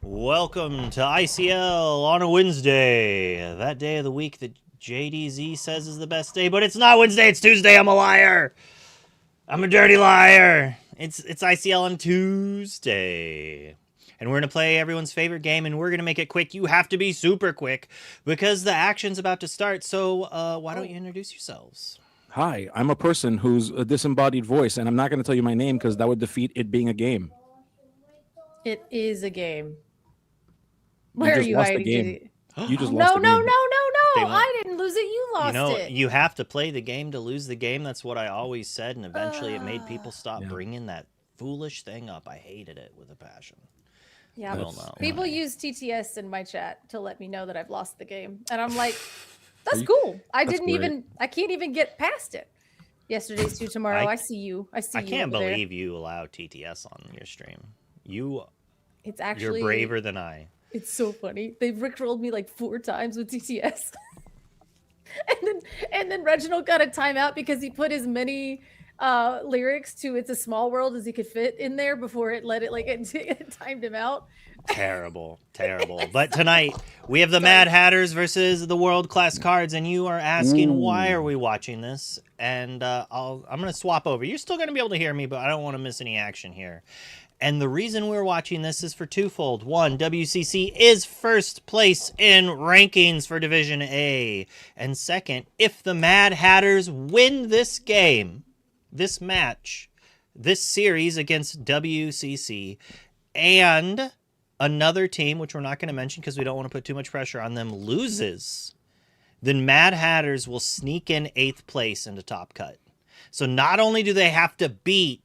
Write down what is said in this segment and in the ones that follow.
Welcome to ICL on a Wednesday. That day of the week that JDZ says is the best day, but it's not Wednesday, it's Tuesday. I'm a liar. I'm a dirty liar. It's ICL on Tuesday. And we're going to play everyone's favorite game, and we're going to make it quick. You have to be super quick because the action's about to start. So why don't you introduce yourselves? Hi, I'm a person who's a disembodied voice, and I'm not going to tell you my name because that would defeat it being a game. It is a game. You Where are just you lost the hiding? game. You just No, lost no, the no, game. no, They no. won't- I didn't lose it. You lost it. You have to play the game to lose the game. That's what I always said, and eventually it made people stop Yeah. bringing that foolish thing up. I hated it with a passion. Yeah, Well, no. people use TTS in my chat to let me know that I've lost the game, and I'm like, that's you- cool. I that's didn't great. even. I can't even get past it. Yesterday's to tomorrow. I see you. I see I you. can't over there. believe you allow TTS on your stream. It's actually You're braver than I. It's so funny. They've rickrolled me like 4 times with TTS. and then Reginald got a timeout because he put as many lyrics to "It's a Small World" as he could fit in there before it let it it timed him out. Terrible. But tonight we have the Mad Hatters versus the World Class Cards, and you are asking why are we watching this? And I'm gonna swap over. You're still gonna be able to hear me, but I don't want to miss any action here. And the reason we're watching this is for twofold. One, WCC is first place in rankings for Division A. And second, if the Mad Hatters win this game, this match, this series against WCC, and another team, which we're not going to mention because we don't want to put too much pressure on them, loses, then Mad Hatters will sneak in 8th place into Top Cut. So not only do they have to beat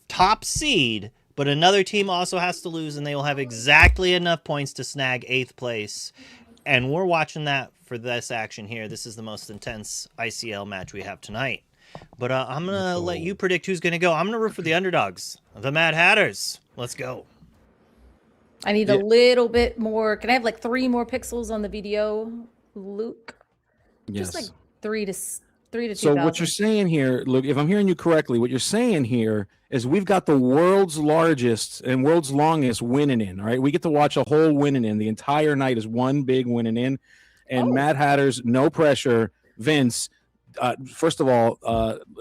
top seed, but another team also has to lose, and they will have exactly enough points to snag 8th place. And we're watching that for this action here. This is the most intense ICL match we have tonight. But I'm going to let you predict who's going to go. I'm going to root for the underdogs, the Mad Hatters. Let's go. I need a little bit more. Can I have like 3 more pixels on the video, Luke? Yes. Just like 3 to 2,000. So what you're saying here, look, if I'm hearing you correctly, what you're saying here is we've got the world's largest and world's longest winning in. All right, we get to watch a whole winning in. The entire night is one big winning in, and Mad Hatters, no pressure. Vince, first of all,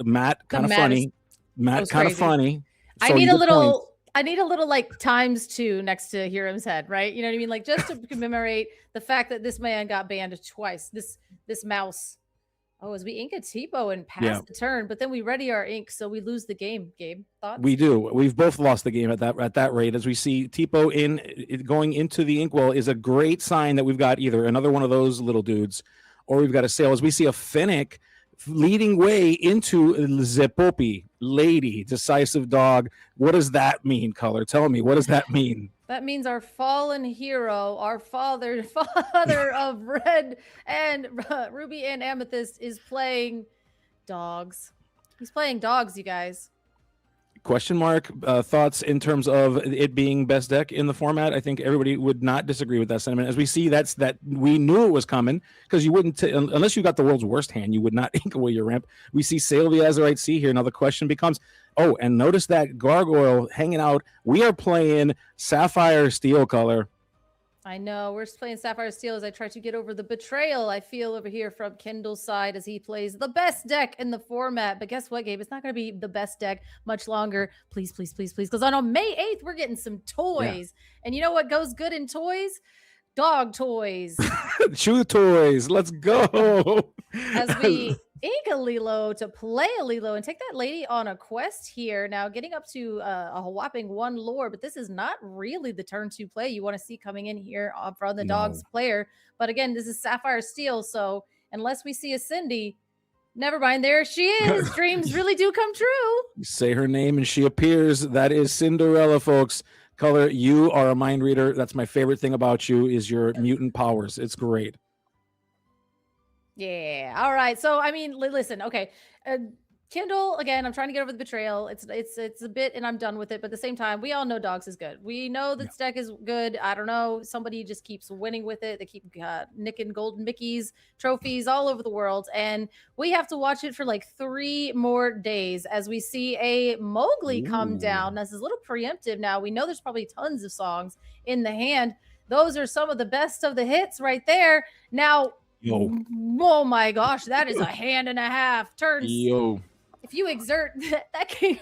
Matt, kind of funny. Matt, kind of funny. I So need you a get points. little. I need a little like ×2 next to Hiram's head, right? You know what I mean? Like just to commemorate the fact that this man got banned twice. This mouse. Oh, as we ink a Tipo and pass the turn, but then we ready our ink, so we lose the game. Gabe, thoughts? We do. We've both lost the game at that rate. As we see Tipo going into the inkwell is a great sign that we've got either another one of those little dudes, or we've got a sail. As we see a Finnick leading way into Zepopi, lady, decisive dog. What does that mean, Color? Tell me, what does that mean? That means our fallen hero, our father of Red and Ruby and Amethyst is playing dogs. He's playing dogs, you guys. Question mark, thoughts in terms of it being best deck in the format. I think everybody would not disagree with that sentiment. As we see, that we knew it was coming because you wouldn't, unless you got the world's worst hand, you would not ink away your ramp. We see Sail the Azurite Sea here. Now the question becomes, oh, and notice that Gargoyle hanging out. We are playing Sapphire Steel, Color. I know. We're playing Sapphire Steel as I try to get over the betrayal I feel over here from Kendall's side as he plays the best deck in the format. But guess what, Gabe? It's not going to be the best deck much longer. Please, please, please, please. Because on May 8th, we're getting some toys. Yeah. And you know what goes good in toys? Dog toys. Chew toys. Let's go. As we ink a Lilo to play a Lilo and take that lady on a quest here. Now getting up to a whopping 1 lore, but this is not really the turn 2 play you want to see coming in here from the dogs player. But again, this is Sapphire Steel. So unless we see a Cindy, never mind. There she is. Dreams really do come true. You say her name and she appears. That is Cinderella, folks. Color, you are a mind reader. That's my favorite thing about you is your mutant powers. It's great. Yeah. All right. So, I mean, listen, okay. Kindle, again, I'm trying to get over the betrayal. It's a bit, and I'm done with it. But at the same time, we all know dogs is good. We know Yeah. this deck is good. I don't know. Somebody just keeps winning with it. They keep nicking golden Mickeys trophies all over the world, and we have to watch it for like 3 more days as we see a Mowgli come down. This is a little preemptive now. We know there's probably tons of songs in the hand. Those are some of the best of the hits right there. Now, Yo. oh my gosh, that is a hand and a half. Turns. Yo. If you exert that can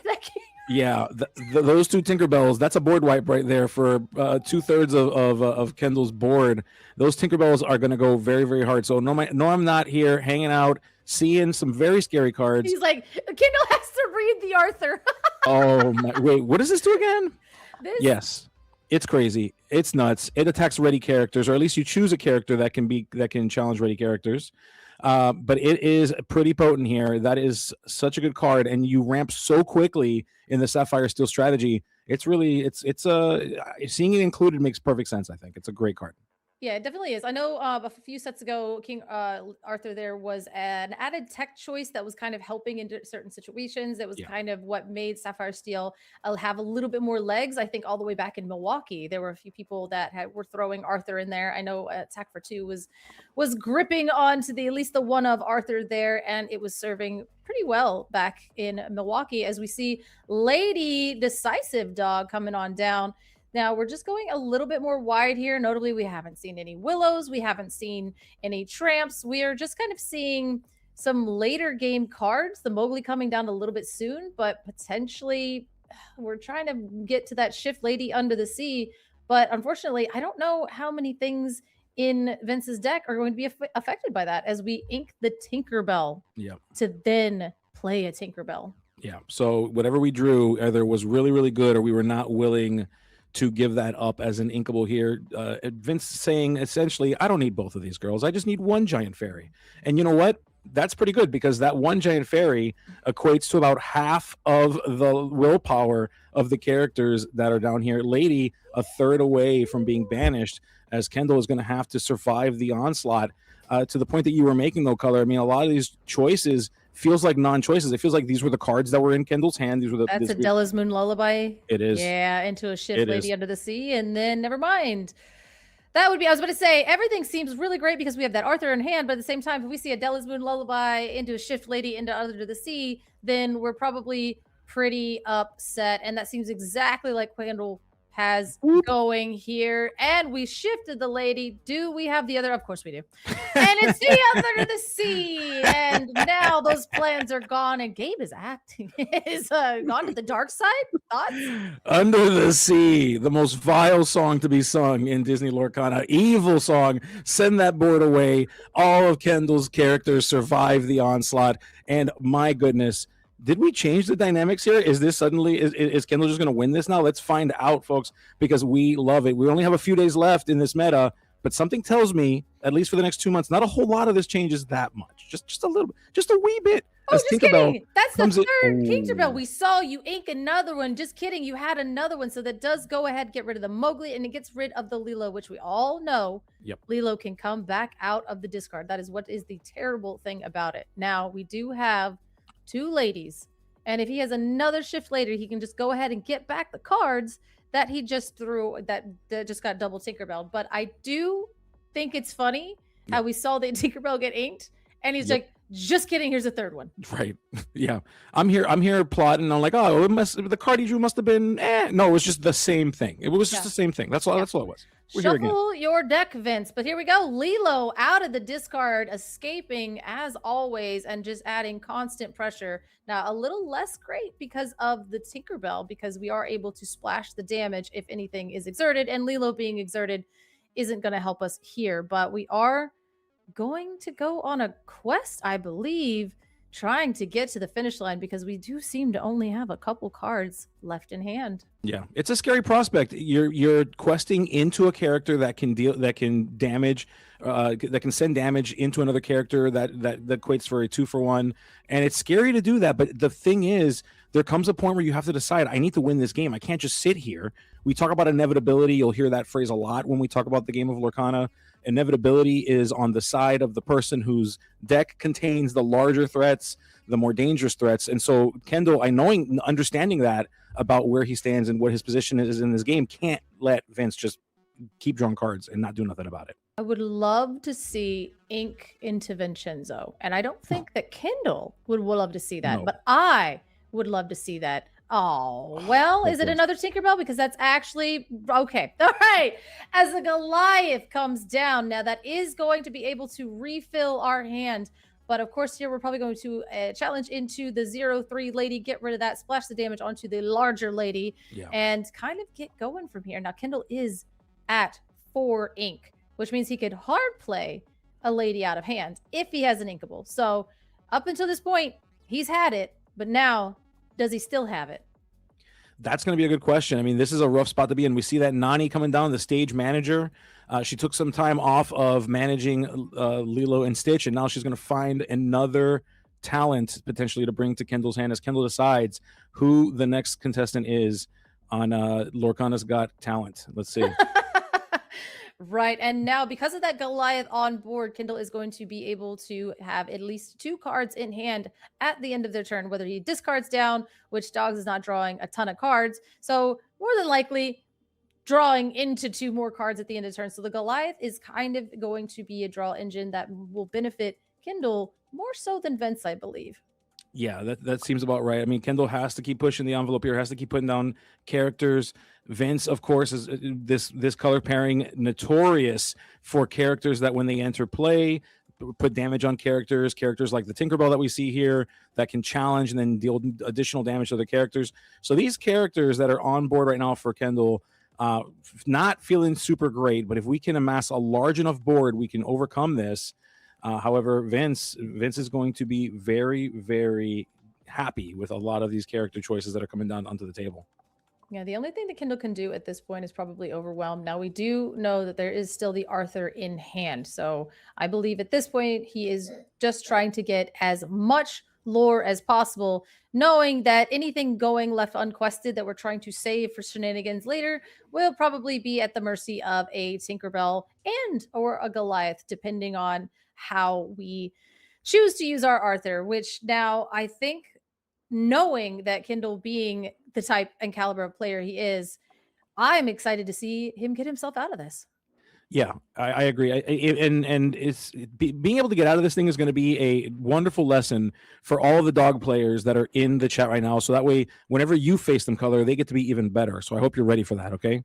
Yeah, those 2 Tinkerbells, that's a board wipe right there for 2/3 of Kendall's board. Those Tinkerbells are going to go very, very hard. So no, I'm not here hanging out, seeing some very scary cards. He's like, Kindle has to read the Arthur. Oh my! Wait, what does this do again? This? Yes, it's crazy. It's nuts. It attacks ready characters, or at least you choose a character that can challenge ready characters. But it is pretty potent here. That is such a good card, and you ramp so quickly in the Sapphire Steel strategy. It's really seeing it included makes perfect sense. I think it's a great card. Yeah, it definitely is. I know a few sets ago, King Arthur there was an added tech choice that was kind of helping in certain situations. That was kind of what made Sapphire Steel have a little bit more legs. I think all the way back in Milwaukee, there were a few people that were throwing Arthur in there. I know Attack for Two was gripping onto at least the one of Arthur there, and it was serving pretty well back in Milwaukee as we see Lady Decisive Dog coming on down. Now we're just going a little bit more wide here. Notably, we haven't seen any Willows. We haven't seen any Tramps. We are just kind of seeing some later game cards. The Mowgli coming down a little bit soon, but potentially we're trying to get to that Shift Lady Under the Sea. But unfortunately, I don't know how many things in Vince's deck are going to be affected by that as we ink the Tinkerbell to then play a Tinkerbell. Yeah. So whatever we drew either was really, really good or we were not willing to give that up as an inkable here. Vince saying essentially, I don't need both of these girls. I just need one giant fairy. And you know what? That's pretty good because that one giant fairy equates to about half of the willpower of the characters that are down here. Lady, a third away from being banished, as Kendall is going to have to survive the onslaught. To the point that you were making, though, Color, I mean, a lot of these choices feels like non-choices. It feels like these were the cards that were in Kendall's hand. These were That's Adela's Moon Lullaby. It is. Yeah, into a Shift Lady Under the Sea, and then never mind. That would be, I was about to say, everything seems really great because we have that Arthur in hand, but at the same time, if we see Adela's Moon Lullaby into a Shift Lady into Under the Sea, then we're probably pretty upset. And that seems exactly like Kendall has going here. And we shifted the lady. Do we have the other? Of course we do. And it's the Under the Sea. And now those plans are gone. And Gabe is acting. is gone to the dark side. Thoughts? Under the Sea, the most vile song to be sung in Disney Lorcana. Evil song. Send that board away. All of Kendall's characters survive the onslaught. And my goodness, did we change the dynamics here? Is this suddenly, is Kendall just going to win this now? Let's find out, folks, because we love it. We only have a few days left in this meta, but something tells me, at least for the next 2 months, not a whole lot of this changes that much. Just a little bit, just a wee bit. Oh, just kidding. That's the third Tinkerbell. Oh. We saw you ink another one. Just kidding. You had another one. So that does go ahead, get rid of the Mowgli, and it gets rid of the Lilo, which we all know Lilo can come back out of the discard. That is what is the terrible thing about it. Now, we do have 2 ladies. And if he has another shift later, he can just go ahead and get back the cards that he just threw that just got double Tinkerbell. But I do think it's funny how we saw the Tinkerbell get inked. And he's like, just kidding. Here's a third one. Right. Yeah. I'm here plotting. I'm like, oh, the card he drew must have been, No, it was just the same thing. It was just the same thing. That's all it was. Shuffle your deck, Vince. But here we go. Lilo out of the discard, escaping as always, and just adding constant pressure. Now, a little less great because of the Tinkerbell, because we are able to splash the damage if anything is exerted, and Lilo being exerted isn't going to help us here. But we are going to go on a quest, I believe, trying to get to the finish line because we do seem to only have a couple cards left in hand. Yeah, it's a scary prospect. You're questing into a character that can damage, that can send damage into another character that equates for a 2-for-1, and it's scary to do that. But the thing is, there comes a point where you have to decide, I need to win this game. I can't just sit here We talk about inevitability. You'll hear that phrase a lot when we talk about the game of Lorcana. Inevitability is on the side of the person whose deck contains the larger threats, the more dangerous threats. And so Kendall, understanding that about where he stands and what his position is in this game, can't let Vince just keep drawing cards and not do nothing about it. I would love to see ink into Vincenzo. And I don't think that Kendall would love to see that, No. but I would love to see that. Oh, well, is it another Tinkerbell? Because that's actually okay. All right. As the Goliath comes down, now that is going to be able to refill our hand. But of course, here we're probably going to challenge into the 0-3 lady, get rid of that, splash the damage onto the larger lady, and kind of get going from here. Now, Kendall is at 4 ink, which means he could hard play a lady out of hand if he has an inkable. So up until this point, he's had it, but now does he still have it? That's going to be a good question. I mean, this is a rough spot to be in. We see that Nani coming down, the stage manager. She took some time off of managing Lilo and Stitch, and now she's going to find another talent potentially to bring to Kendall's hand as Kendall decides who the next contestant is on Lorcana's Got Talent. Let's see. Right. And now because of that Goliath on board, Kendall is going to be able to have at least 2 cards in hand at the end of their turn, whether he discards down, which Dogs is not drawing a ton of cards. So more than likely drawing into 2 more cards at the end of the turn. So the Goliath is kind of going to be a draw engine that will benefit Kendall more so than Vince, I believe. Yeah, that seems about right. I mean, Kendall has to keep pushing the envelope here, has to keep putting down characters. Vince, of course, is this color pairing notorious for characters that when they enter play, put damage on characters like the Tinkerbell that we see here that can challenge and then deal additional damage to other characters. So these characters that are on board right now for Kendall, not feeling super great, but if we can amass a large enough board, we can overcome this. However, Vince is going to be very, very happy with a lot of these character choices that are coming down onto the table. Yeah, the only thing that Kendall can do at this point is probably overwhelm. Now, we do know that there is still the Arthur in hand. So I believe at this point, he is just trying to get as much lore as possible, knowing that anything going left unquested that we're trying to save for shenanigans later will probably be at the mercy of a Tinkerbell or a Goliath, depending on how we choose to use our Arthur, which now I think, knowing that Kendall being the type and caliber of player he is, I'm excited to see him get himself out of this. Yeah, I agree. And it's being able to get out of this thing is going to be a wonderful lesson for all of the dog players that are in the chat right now. So that way, whenever you face them, Color, they get to be even better. So I hope you're ready for that. Okay.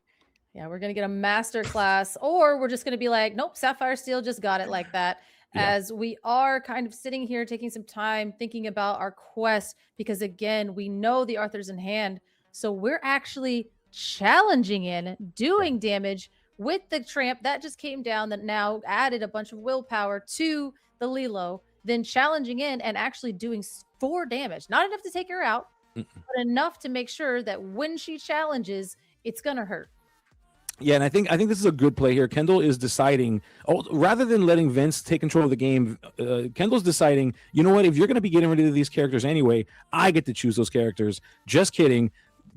Yeah, we're going to get a master class, or we're just going to be like, nope, Sapphire Steel just got it like that. As we are kind of sitting here taking some time thinking about our quest, because again, we know the Arthur's in hand. So we're actually challenging in, doing damage with the Tramp that just came down, that now added a bunch of willpower to the Lilo, then challenging in and actually doing 4 damage. Not enough to take her out, but enough to make sure that when she challenges, it's going to hurt. Yeah, and I think this is a good play here. Kendall is deciding, rather than letting Vince take control of the game, Kendall's deciding, you know what, if you're going to be getting rid of these characters anyway, I get to choose those characters. Just kidding.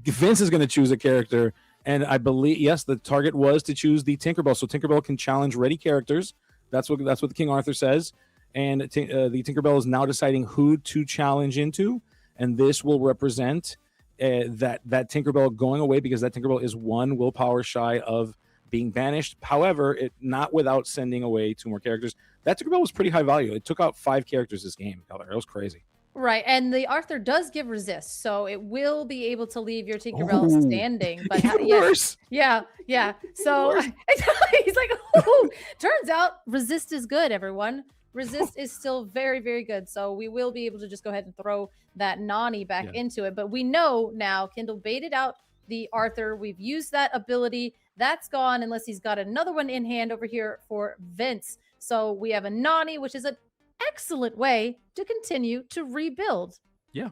Vince is going to choose a character, and I believe, yes, the target was to choose the Tinkerbell, so Tinkerbell can challenge ready characters. That's what the King Arthur says, and the Tinkerbell is now deciding who to challenge into, and this will represent that Tinkerbell going away, because that Tinkerbell is 1 willpower shy of being banished. However, it not without sending away 2 more characters. That Tinkerbell was pretty high value. It took out 5 characters this game. It was crazy. Right, and the Arthur does give resist, so it will be able to leave your Tinkerbell standing. But worse. Yeah. So he's like, oh, turns out resist is good, everyone. Resist is still very, very good. So we will be able to just go ahead and throw that Nani back into it. But we know now Kendall baited out the Arthur. We've used that ability. That's gone unless he's got another one in hand over here for Vince. So we have a Nani, which is an excellent way to continue to rebuild. Yeah,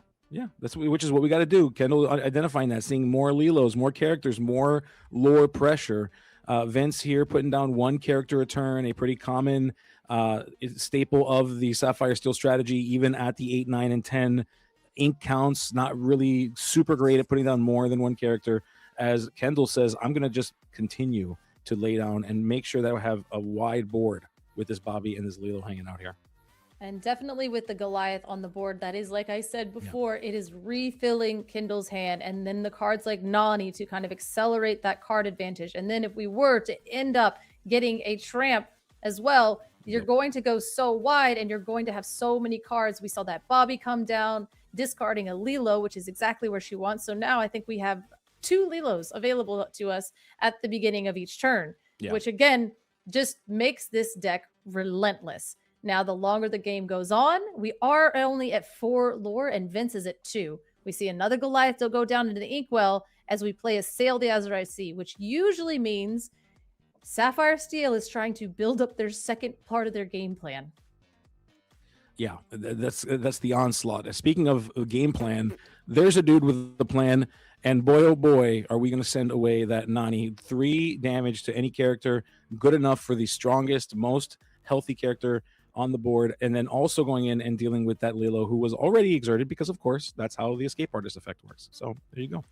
which is what we got to do. Kendall identifying that, seeing more Lilos, more characters, more lore pressure. Vince here putting down 1 character a turn, a pretty common staple of the Sapphire Steel strategy, even at the 8, 9, and 10 ink counts. Not really super great at putting down more than 1 character. as Kendall says, I'm going to just continue to lay down and make sure that I have a wide board with this Bobby and this Lilo hanging out here. And definitely with the Goliath on the board, that is, like I said before, it is refilling Kindle's hand. And then the cards like Nani to kind of accelerate that card advantage. And then if we were to end up getting a Tramp as well, you're going to go so wide and you're going to have so many cards. We saw that Bobby come down, discarding a Lilo, which is exactly where she wants. So now I think we have 2 Lilos available to us at the beginning of each turn, which again just makes this deck relentless. Now, the longer the game goes on, we are only at 4 lore and Vince is at 2. We see another Goliath to go down into the Inkwell as we play a Sail the Azurite Sea, which usually means Sapphire Steel is trying to build up their second part of their game plan. Yeah, that's the onslaught. Speaking of game plan, there's a dude with a plan, and boy, oh boy, are we going to send away that Nani. 3 damage to any character, good enough for the strongest, most healthy character on the board, and then also going in and dealing with that Lilo, who was already exerted, because of course that's how the escape artist effect works. So there you go.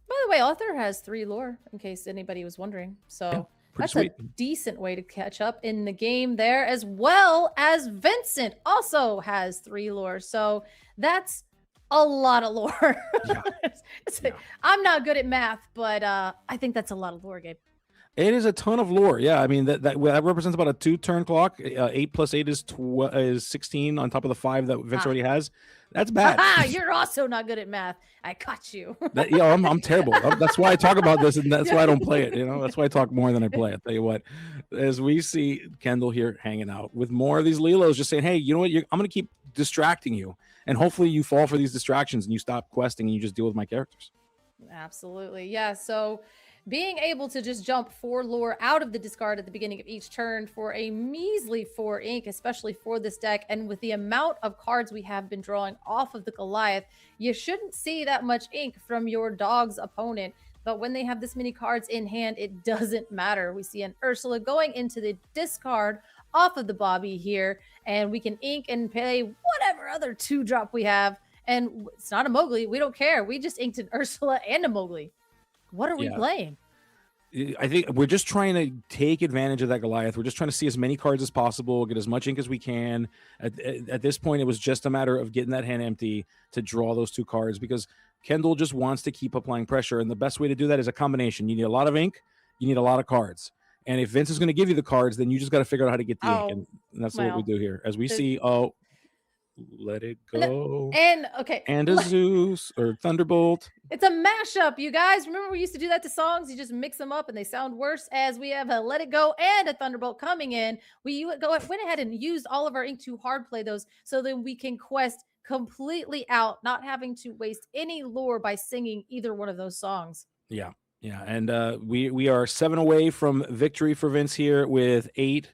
By the way, Arthur has 3 lore, in case anybody was wondering. So that's sweet. A decent way to catch up in the game there, as well as Vincent also has 3 lore. So that's a lot of lore. I'm not good at math, but I think that's a lot of lore, Gabe. It is a ton of lore. Yeah, I mean, that represents about a 2-turn clock. 8 plus 8 is 16 on top of the 5 that Vince already has. That's bad. You're also not good at math. I caught you. I'm terrible. That's why I talk about this, and that's why I don't play it. That's why I talk more than I play. I tell you what, as we see Kendall here hanging out with more of these Lilos, just saying, hey, you know what? I'm going to keep distracting you, and hopefully you fall for these distractions and you stop questing and you just deal with my characters. Absolutely. Yeah. So being able to just jump 4 lore out of the discard at the beginning of each turn for a measly 4 ink, especially for this deck, and with the amount of cards we have been drawing off of the Goliath, you shouldn't see that much ink from your dog's opponent. But when they have this many cards in hand, it doesn't matter. We see an Ursula going into the discard off of the Bobby here, and we can ink and pay whatever other 2-drop we have. And it's not a Mowgli. We don't care. We just inked an Ursula and a Mowgli. What are we playing? I think we're just trying to take advantage of that Goliath. We're just trying to see as many cards as possible, get as much ink as we can. At this point, it was just a matter of getting that hand empty to draw those 2 cards, because Kendall just wants to keep applying pressure. And the best way to do that is a combination. You need a lot of ink. You need a lot of cards. And if Vince is going to give you the cards, then you just got to figure out how to get the ink. And that's what we do here. As we see, let it go. And a Zeus or Thunderbolt. It's a mashup, you guys. Remember we used to do that to songs? You just mix them up and they sound worse. As we have a Let It Go and a Thunderbolt coming in, we went ahead and used all of our ink to hard play those so then we can quest completely out, not having to waste any lore by singing either one of those songs. Yeah. And we are 7 away from victory for Vince here with 8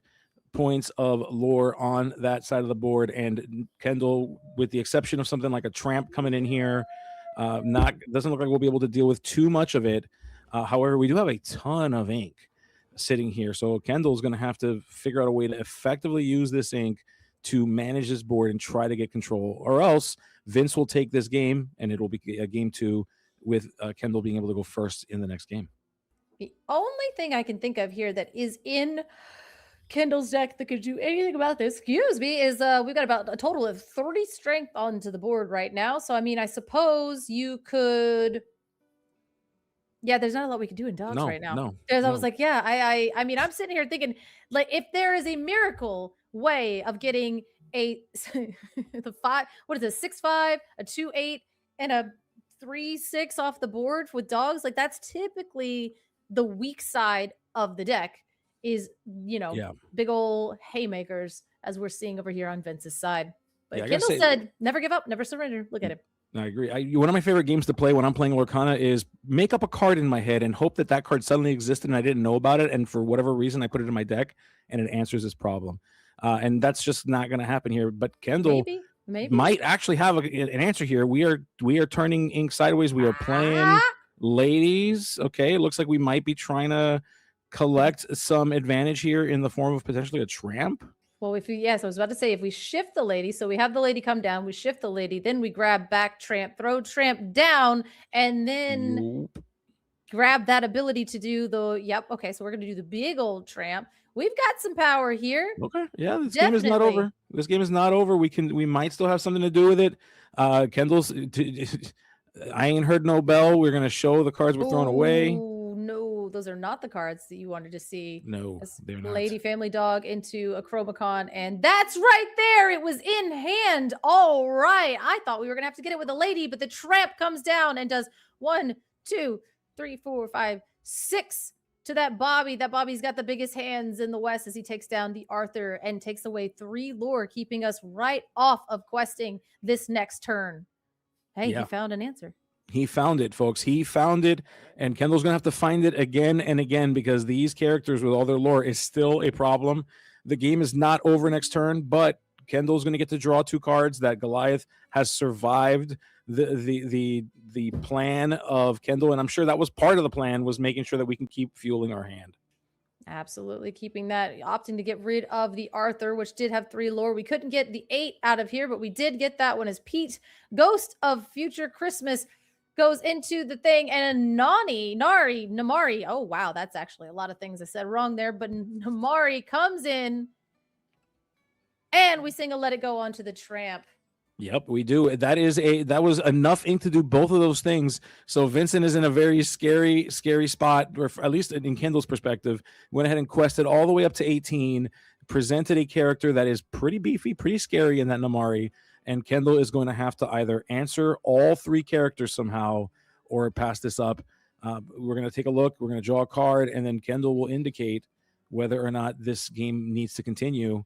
points of lore on that side of the board, and Kendall, with the exception of something like a Tramp coming in here, doesn't look like we'll be able to deal with too much of it. However, we do have a ton of ink sitting here, so Kendall's going to have to figure out a way to effectively use this ink to manage this board and try to get control, or else Vince will take this game and it will be a game 2 with Kendall being able to go first in the next game. The only thing I can think of here that is in Kendall's deck that could do anything about this, is we've got about a total of 30 strength onto the board right now. So, I mean, I suppose you could... Yeah, there's not a lot we can do in dogs right now. I was like, I mean, I'm sitting here thinking, like, if there is a miracle way of getting a 6/5, a 2/8, and a 3/6 off the board with dogs, like that's typically the weak side of the deck. Is, big old haymakers, as we're seeing over here on Vince's side. But Kendall said, never give up, never surrender. Look at him. I agree. One of my favorite games to play when I'm playing Lorcana is make up a card in my head and hope that card suddenly existed and I didn't know about it. And for whatever reason, I put it in my deck and it answers this problem. And that's just not going to happen here. But Kendall might actually have an answer here. We are turning ink sideways. We are playing ladies. Okay, it looks like we might be trying to collect some advantage here in the form of potentially a Tramp. Well, I was about to say, if we shift the lady, so we have the lady come down, we shift the lady, then we grab back Tramp, throw Tramp down, and then grab that ability to do the, yep, okay, so we're going to do the big old tramp. We've got some power here. Okay. Yeah, this game is not Definitely. over. This game is not over. We might still have something to do with it. Kendall's I ain't heard no bell. We're gonna show the cards we're throwing away. Oh no, those are not the cards that you wanted to see. No, they're not. Lady Family Dog into a Chromacon, and that's right there. It was in hand. All right. I thought we were gonna have to get it with a lady, but the tramp comes down and does 1, 2, 3, 4, 5, 6 to that Bobby. That Bobby's got the biggest hands in the West as he takes down the Arthur and takes away 3 lore, keeping us right off of questing this next turn. Hey, Yeah. he found an answer. He found it, folks. He found it, and Kendall's gonna have to find it again and again because these characters with all their lore is still a problem. The game is not over next turn, but Kendall's gonna get to draw 2 cards. That Goliath has survived the plan of Kendall, and I'm sure that was part of the plan, was making sure that we can keep fueling our hand. Absolutely. Keeping that, opting to get rid of the Arthur, which did have 3 lore. We couldn't get the 8 out of here, but we did get that one as Pete, Ghost of Future Christmas, goes into the thing, and Namari. Oh, wow. That's actually a lot of things I said wrong there, but Namari comes in and we sing a Let It Go onto the tramp. Yep, we do. That was enough ink to do both of those things. So Vincent is in a very scary spot, or at least in Kendall's perspective. Went ahead and quested all the way up to 18, presented a character that is pretty beefy, pretty scary in that Namari, and Kendall is going to have to either answer all 3 characters somehow or pass this up. We're going to take a look. We're going to draw a card, and then Kendall will indicate whether or not this game needs to continue.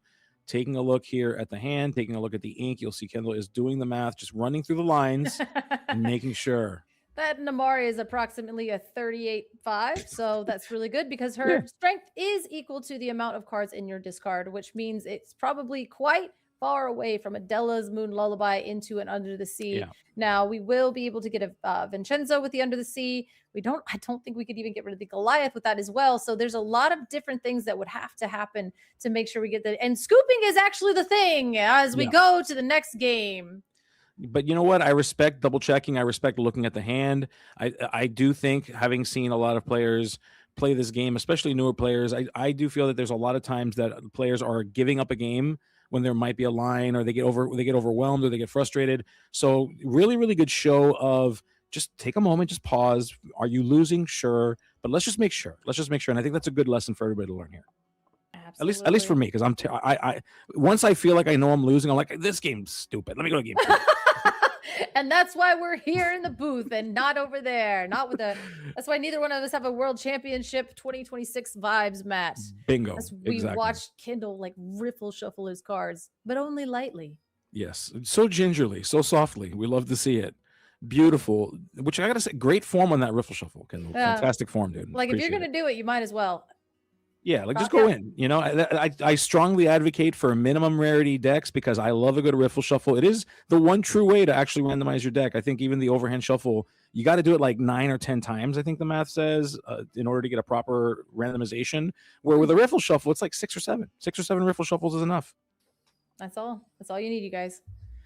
Taking a look here at the hand, taking a look at the ink, you'll see Kendall is doing the math, just running through the lines and making sure. That Namari is approximately a 38.5, so that's really good because her strength is equal to the amount of cards in your discard, which means it's probably quite far away from Adela's Moon Lullaby into an Under the Sea. Yeah. Now we will be able to get a Vincenzo with the Under the Sea. I don't think we could even get rid of the Goliath with that as well. So there's a lot of different things that would have to happen to make sure we get that. And scooping is actually the thing as we go to the next game. But you know what? I respect double checking. I respect looking at the hand. I do think, having seen a lot of players play this game, especially newer players, I do feel that there's a lot of times that players are giving up a game when there might be a line, or they get overwhelmed, or they get frustrated. So really, really good show of just take a moment, just pause. Are you losing? Sure. But let's just make sure. And I think that's a good lesson for everybody to learn here. Absolutely. At least for me, because I once I feel like I know I'm losing, I'm like, this game's stupid. Let me go to game 2. And that's why we're here in the booth and not over there. That's why neither one of us have a World Championship 2026 vibes match. Bingo. We watched Kendall like riffle shuffle his cards, but only lightly. Yes. So gingerly, so softly. We love to see it. Beautiful. Which I gotta say, great form on that riffle shuffle, Kendall. Fantastic form, dude. Like, if you're gonna do it, you might as well. Yeah, like just go in. You know, I strongly advocate for minimum rarity decks because I love a good riffle shuffle. It is the one true way to actually randomize your deck. I think even the overhand shuffle, you got to do it like 9 or 10 times, I think the math says, in order to get a proper randomization. Where with a riffle shuffle, it's like 6 or 7. 6 or 7 riffle shuffles is enough. That's all you need, you guys.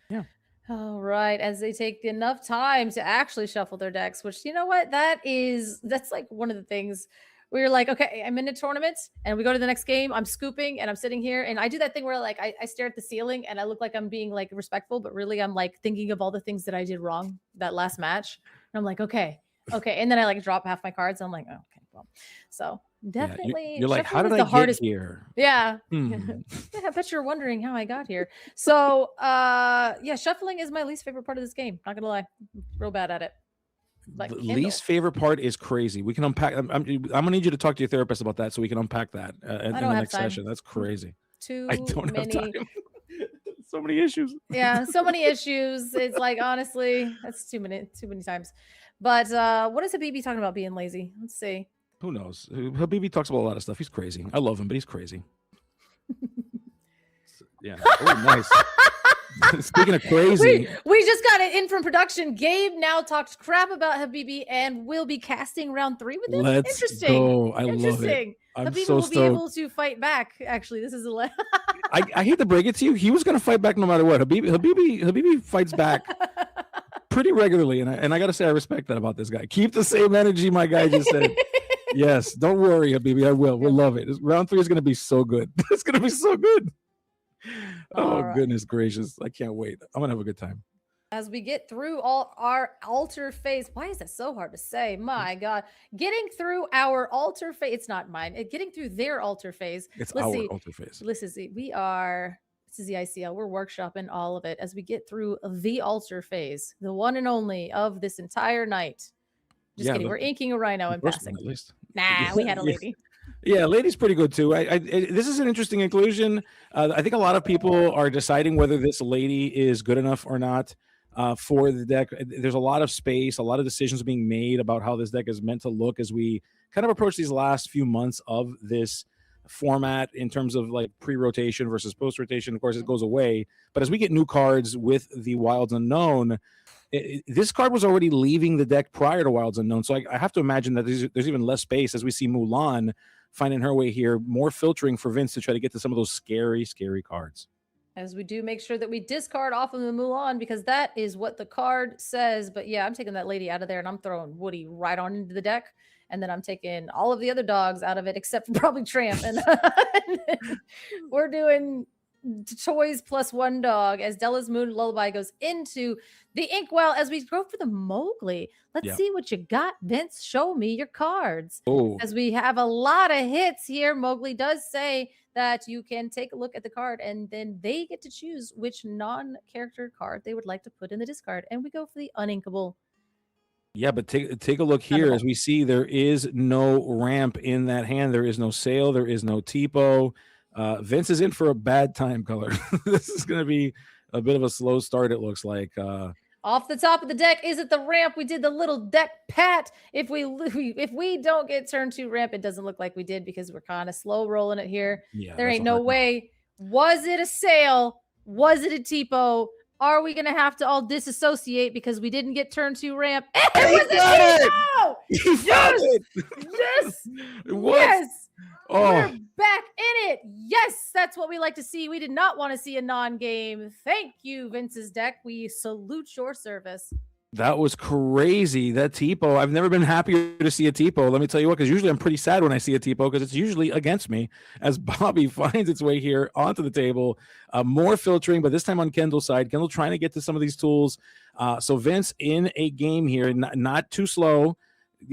Yeah. All right, as they take enough time to actually shuffle their decks, which, you know what, that's like one of the things. We were like, okay, I'm in a tournament and we go to the next game. I'm scooping and I'm sitting here and I do that thing where like I stare at the ceiling and I look like I'm being like respectful, but really I'm like thinking of all the things that I did wrong that last match. And I'm like, okay. And then I like drop half my cards. And I'm like, oh, okay, well, so definitely. Yeah, you're like, how did I get here? Yeah. Yeah. I bet you're wondering how I got here. So shuffling is my least favorite part of this game. Not gonna lie, real bad at it. The least favorite part is crazy. We can unpack. I'm gonna need you to talk to your therapist about that so we can unpack that in the next session. That's crazy. I don't have time. So many issues. Yeah, so many issues. It's like, honestly, that's too many times. But what is Habibi talking about being lazy? Let's see. Who knows? Habibi talks about a lot of stuff. He's crazy. I love him, but he's crazy. Yeah. Oh, nice. Speaking of crazy, we just got it in from production. Gabe now talked crap about Habibi and will be casting round 3 with him. Let's go. I love it. Habibi will be able to fight back. Actually, this is I hate to break it to you. He was going to fight back no matter what. Habibi fights back. pretty regularly, and I got to say I respect that about this guy. Keep the same energy my guy just said. Yes, don't worry, baby. I will. We'll love it. Round 3 is going to be so good. It's going to be so good. Oh, right. goodness gracious. I can't wait. I'm going to have a good time. As we get through all our altar phase, why is that so hard to say? My God, getting through our altar phase, it's not mine. Getting through their altar phase. It's Let's our see. altar phase. Listen, see, this is the ICL. We're workshopping all of it as we get through the altar phase, the one and only of this entire night. Just kidding. We're inking a rhino and passing. At least. Nah, we had a lady. Yeah, lady's pretty good too. This is an interesting inclusion. I think a lot of people are deciding whether this lady is good enough or not for the deck. There's a lot of space, a lot of decisions being made about how this deck is meant to look as we kind of approach these last few months of this format in terms of like pre-rotation versus post-rotation. Of course, it goes away, but as we get new cards with the Wilds Unknown, this card was already leaving the deck prior to Wilds Unknown, so I have to imagine that there's even less space as we see Mulan finding her way here, more filtering for Vince to try to get to some of those scary cards. As we do make sure that we discard off of the Mulan, because that is what the card says. But yeah, I'm taking that lady out of there and I'm throwing Woody right on into the deck. And then I'm taking all of the other dogs out of it, except for probably Tramp. And we're doing toys plus one dog as Della's Moon Lullaby goes into the Inkwell as we go for the Mowgli. Let's see what you got, Vince. Show me your cards. Oh, as we have a lot of hits here. Mowgli does say that you can take a look at the card and then they get to choose which non-character card they would like to put in the discard. And we go for the uninkable. Yeah, but take a look here as we see there is no ramp in that hand. There is no sail. There is no Tipo. Vince is in for a bad time, color. This is going to be a bit of a slow start, it looks like. Off the top of the deck, is it the ramp? We did the little deck pat. If we don't get turn 2 ramp, it doesn't look like we did because we're kind of slow rolling it here. Yeah, there ain't no way. Was it a sail? Was it a Tipo? Are we going to have to all disassociate because we didn't get turn 2 ramp? It was a Tipo! Yes! Yes! What? Yes! Oh. We're back in it. Yes, that's what we like to see. We did not want to see a non-game. Thank you, Vince's deck. We salute your service. That was crazy. That Tipo. I've never been happier to see a Tipo. Let me tell you what, because usually I'm pretty sad when I see a Tipo because it's usually against me as Bobby finds its way here onto the table. More filtering, but this time on Kendall's side. Kendall trying to get to some of these tools. So Vince in a game here, not too slow,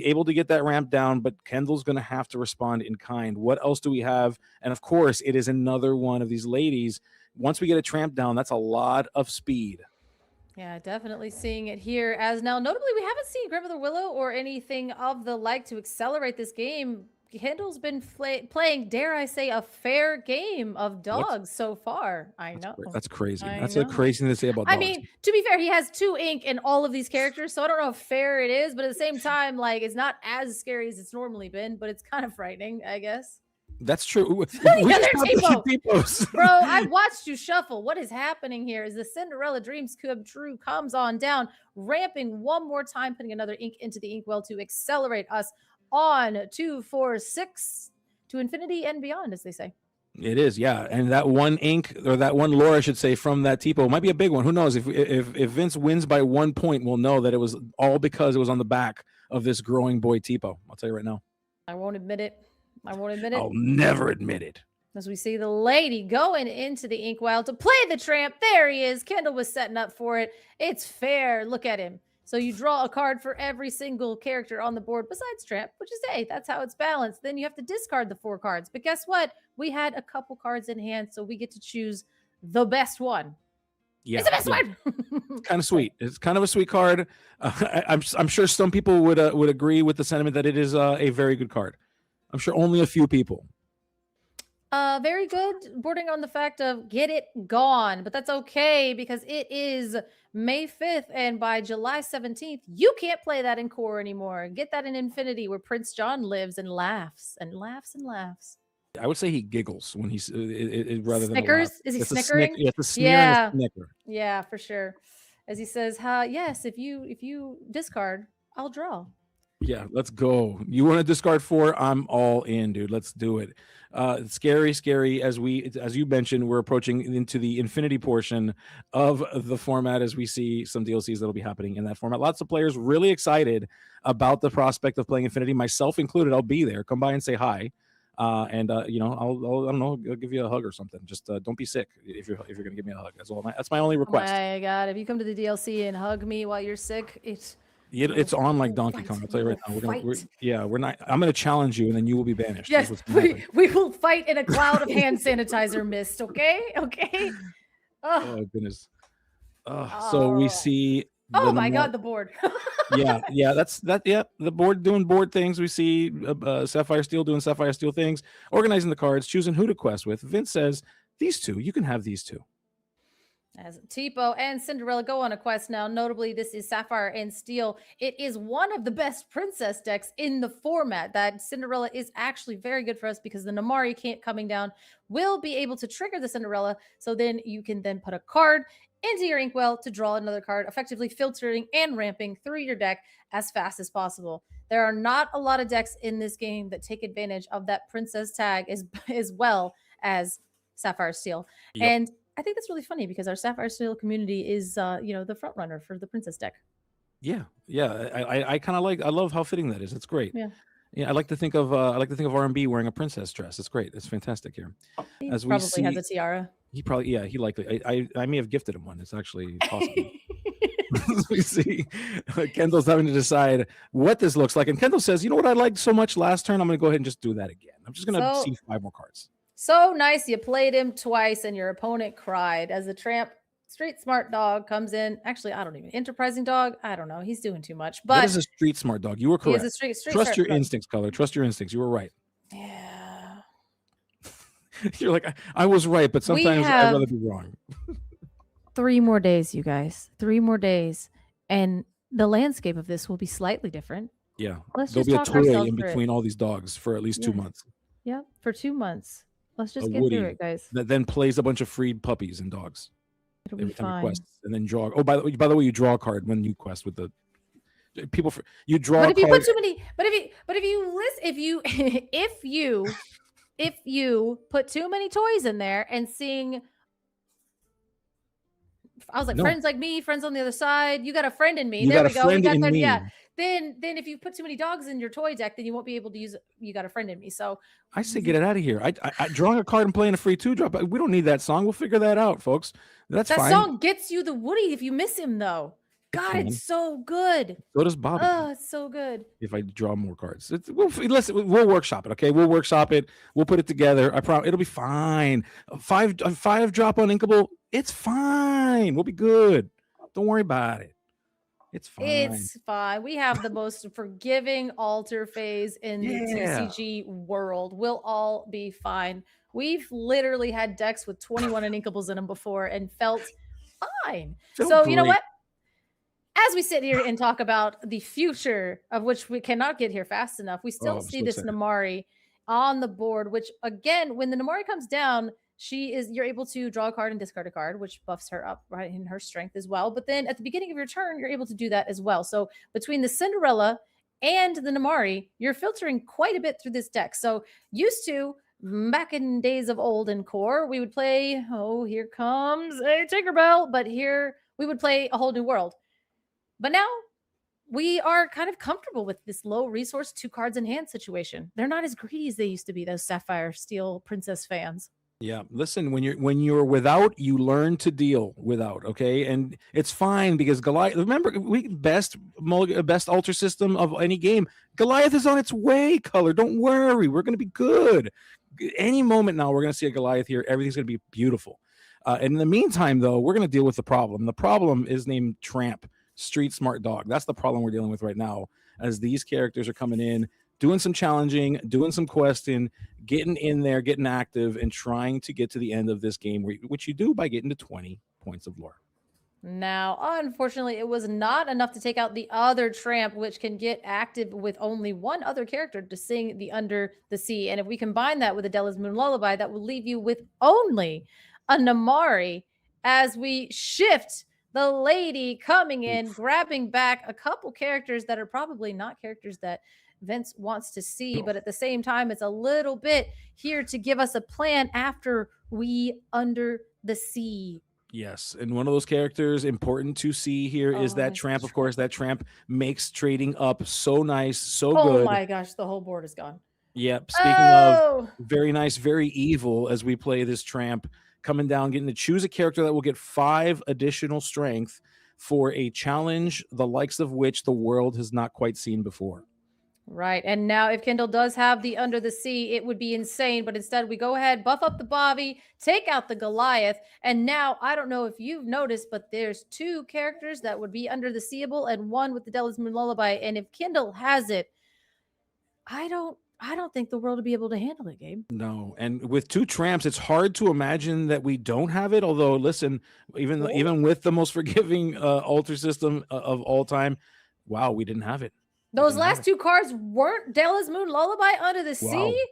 able to get that ramp down, but Kendall's going to have to respond in kind. What else do we have? And of course, it is another one of these ladies. Once we get a tramp down, that's a lot of speed. Yeah, definitely seeing it here. As now, notably, we haven't seen Grandmother Willow or anything of the like to accelerate this game. Kendall's been playing, dare I say, a fair game of dogs so far. I know. That's crazy. That's a crazy thing to say about dogs. I mean, to be fair, he has 2 ink in all of these characters, so I don't know how fair it is, but at the same time, like, it's not as scary as it's normally been, but it's kind of frightening, I guess. That's true. Another Tipo. Bro, I watched you shuffle. What is happening here is the Cinderella Dreams Come True comes on down, ramping one more time, putting another ink into the Inkwell to accelerate us on 2, 4, 6 to infinity and beyond, as they say. It is, yeah. And that one ink, or that one lore, I should say, from that Tipo might be a big one. Who knows? If Vince wins by 1 point, we'll know that it was all because it was on the back of this growing boy Tipo. I'll tell you right now. I won't admit it. I'll never admit it. As we see the lady going into the Inkwell to play the tramp. There he is. Kendall was setting up for it. It's fair. Look at him. So you draw a card for every single character on the board besides Tramp, which is, hey, that's how it's balanced. Then you have to discard the 4 cards. But guess what? We had a couple cards in hand, so we get to choose the best one. Yeah, it's the best one. Kind of sweet. It's kind of a sweet card. I'm sure some people would agree with the sentiment that it is a very good card. I'm sure only a few people. Very good. Bordering on the fact of get it gone, but that's okay because it is May 5th, and by July 17th, you can't play that in core anymore. Get that in Infinity, where Prince John lives and laughs and laughs and laughs. I would say he giggles when he's rather than Snickers. Is he snickering? It's a sneer and a snicker. Yeah, for sure. As he says, yes, if you discard, I'll draw. Yeah, let's go. You want to discard 4? I'm all in, dude. Let's do it. It's scary as you mentioned, we're approaching into the infinity portion of the format as we see some DLCs that'll be happening in that format. Lots of players really excited about the prospect of playing Infinity, myself included. I'll be there. Come by and say hi. And you know, I don't know, I'll give you a hug or something. Just don't be sick if you're gonna give me a hug. That's my only Oh request. my God, if you come to the DLC and hug me while you're sick, It's on like Donkey Kong. I'll tell you right now. We're not. I'm gonna challenge you, and then you will be banished. Yes, we will fight in a cloud of hand sanitizer mist. Okay. Oh goodness. So we see. Oh my God, the board. yeah. That's that. Yeah, the board doing board things. We see Sapphire Steel doing Sapphire Steel things, organizing the cards, choosing who to quest with. Vince says these two. You can have these two. As Tipo and Cinderella go on a quest now. Notably, this is Sapphire and Steel. It is one of the best princess decks in the format. That Cinderella is actually very good for us because the Namari can't coming down will be able to trigger the Cinderella. So then you can then put a card into your inkwell to draw another card, effectively filtering and ramping through your deck as fast as possible. There are not a lot of decks in this game that take advantage of that princess tag as well as Sapphire Steel. Yep. And I think that's really funny because our Sapphire Steel community is, the front runner for the princess deck. Yeah. I kind of I love how fitting that is. It's great. Yeah. I like to think of R&B wearing a princess dress. It's great. It's fantastic here. He As we probably see, has a tiara. he likely. I may have gifted him one. It's actually possible. We see Kendall's having to decide what this looks like, and Kendall says, "You know what I liked so much last turn? I'm going to go ahead and just do that again. I'm just going to see 5 more cards." So nice. You played him twice and your opponent cried as the tramp street smart dog comes in. Actually, I don't even enterprising dog. I don't know. He's doing too much, but that is a street smart dog. You were correct. He is a street Trust your dog. instincts, Color. Trust your instincts. You were right. Yeah. You're like, I was right, but sometimes I'd rather be wrong. 3 more days, you guys. 3 more days. And the landscape of this will be slightly different. Yeah. There'll be a toy in between all these dogs for at least 2 months. Yeah, for 2 months. Let's just get through it, guys. That then plays a bunch of freed puppies and dogs. It'll be fine. Quests, and then draw. Oh, by the way, you draw a card when you quest with the people. You draw. But if you put too many, if you put too many toys in there and sing, I was like, friends like me, friends on the other side. You got a friend in me. There we go. Yeah. Then if you put too many dogs in your toy deck, then you won't be able to use it. You got a friend in me. So I say get it out of here. I drawing a card and playing a free 2-drop. We don't need that song. We'll figure that out, folks. That fine. Song gets you the Woody if you miss him, though. God, it's so good. So does Bobby. Oh, it's so good. If I draw more cards, we'll workshop it. Okay, we'll workshop it. We'll put it together. I promise it'll be fine. A 5-drop on Inkable. It's fine. We'll be good. Don't worry about it. It's fine. It's fine. We have the most forgiving altar phase in the TCG world. We'll all be fine. We've literally had decks with 21 Inkables in them before and felt fine. So you know what? As we sit here and talk about the future, of which we cannot get here fast enough, we still see this Namari on the board, which again, when the Namari comes down, you're able to draw a card and discard a card, which buffs her up right in her strength as well. But then at the beginning of your turn, you're able to do that as well. So between the Cinderella and the Namari, you're filtering quite a bit through this deck. So used to, back in days of old and core, we would play, here comes a Tinkerbell, but here we would play a whole new world. But now we are kind of comfortable with this low resource 2 cards in hand situation. They're not as greedy as they used to be, those Sapphire Steel Princess fans. Yeah, listen, when you're without, you learn to deal without, okay? And it's fine because Goliath, remember, best altar system of any game. Goliath is on its way, Color. Don't worry. We're going to be good. Any moment now, we're going to see a Goliath here. Everything's going to be beautiful. And in the meantime, though, we're going to deal with the problem. The problem is named Tramp, Street Smart Dog. That's the problem we're dealing with right now, as these characters are coming in, doing some challenging, doing some questing, getting in there, getting active, and trying to get to the end of this game, which you do by getting to 20 points of lore. Now, unfortunately, it was not enough to take out the other Tramp, which can get active with only one other character to sing the Under the Sea. And if we combine that with Adela's Moon Lullaby, that will leave you with only a Namari as we shift the lady coming in, grabbing back a couple characters that are probably not characters that Vince wants to see, but at the same time, it's a little bit here to give us a plan after we under the sea. Yes, and one of those characters important to see here is that it's tramp. Of course, that tramp makes trading up so nice, so Oh good. my gosh, the whole board is gone. Yep. Speaking of Oh, very nice, very evil, as we play this tramp, coming down, getting to choose a character that will get 5 additional strength for a challenge, the likes of which the world has not quite seen before. right. And now if Kendall does have the under the sea, it would be insane. But instead, we go ahead, buff up the Bobby, take out the Goliath. And now I don't know if you've noticed, but there's 2 characters that would be under the seeable and 1 with the Devil's Moon Lullaby. And if Kendall has it, I don't think the world will be able to handle it, Gabe. No, and with 2 tramps, it's hard to imagine that we don't have it. Although, listen, even with the most forgiving altar system of all time, wow, we didn't have it. Those last 2 cards weren't Della's Moon Lullaby under the Wow. sea?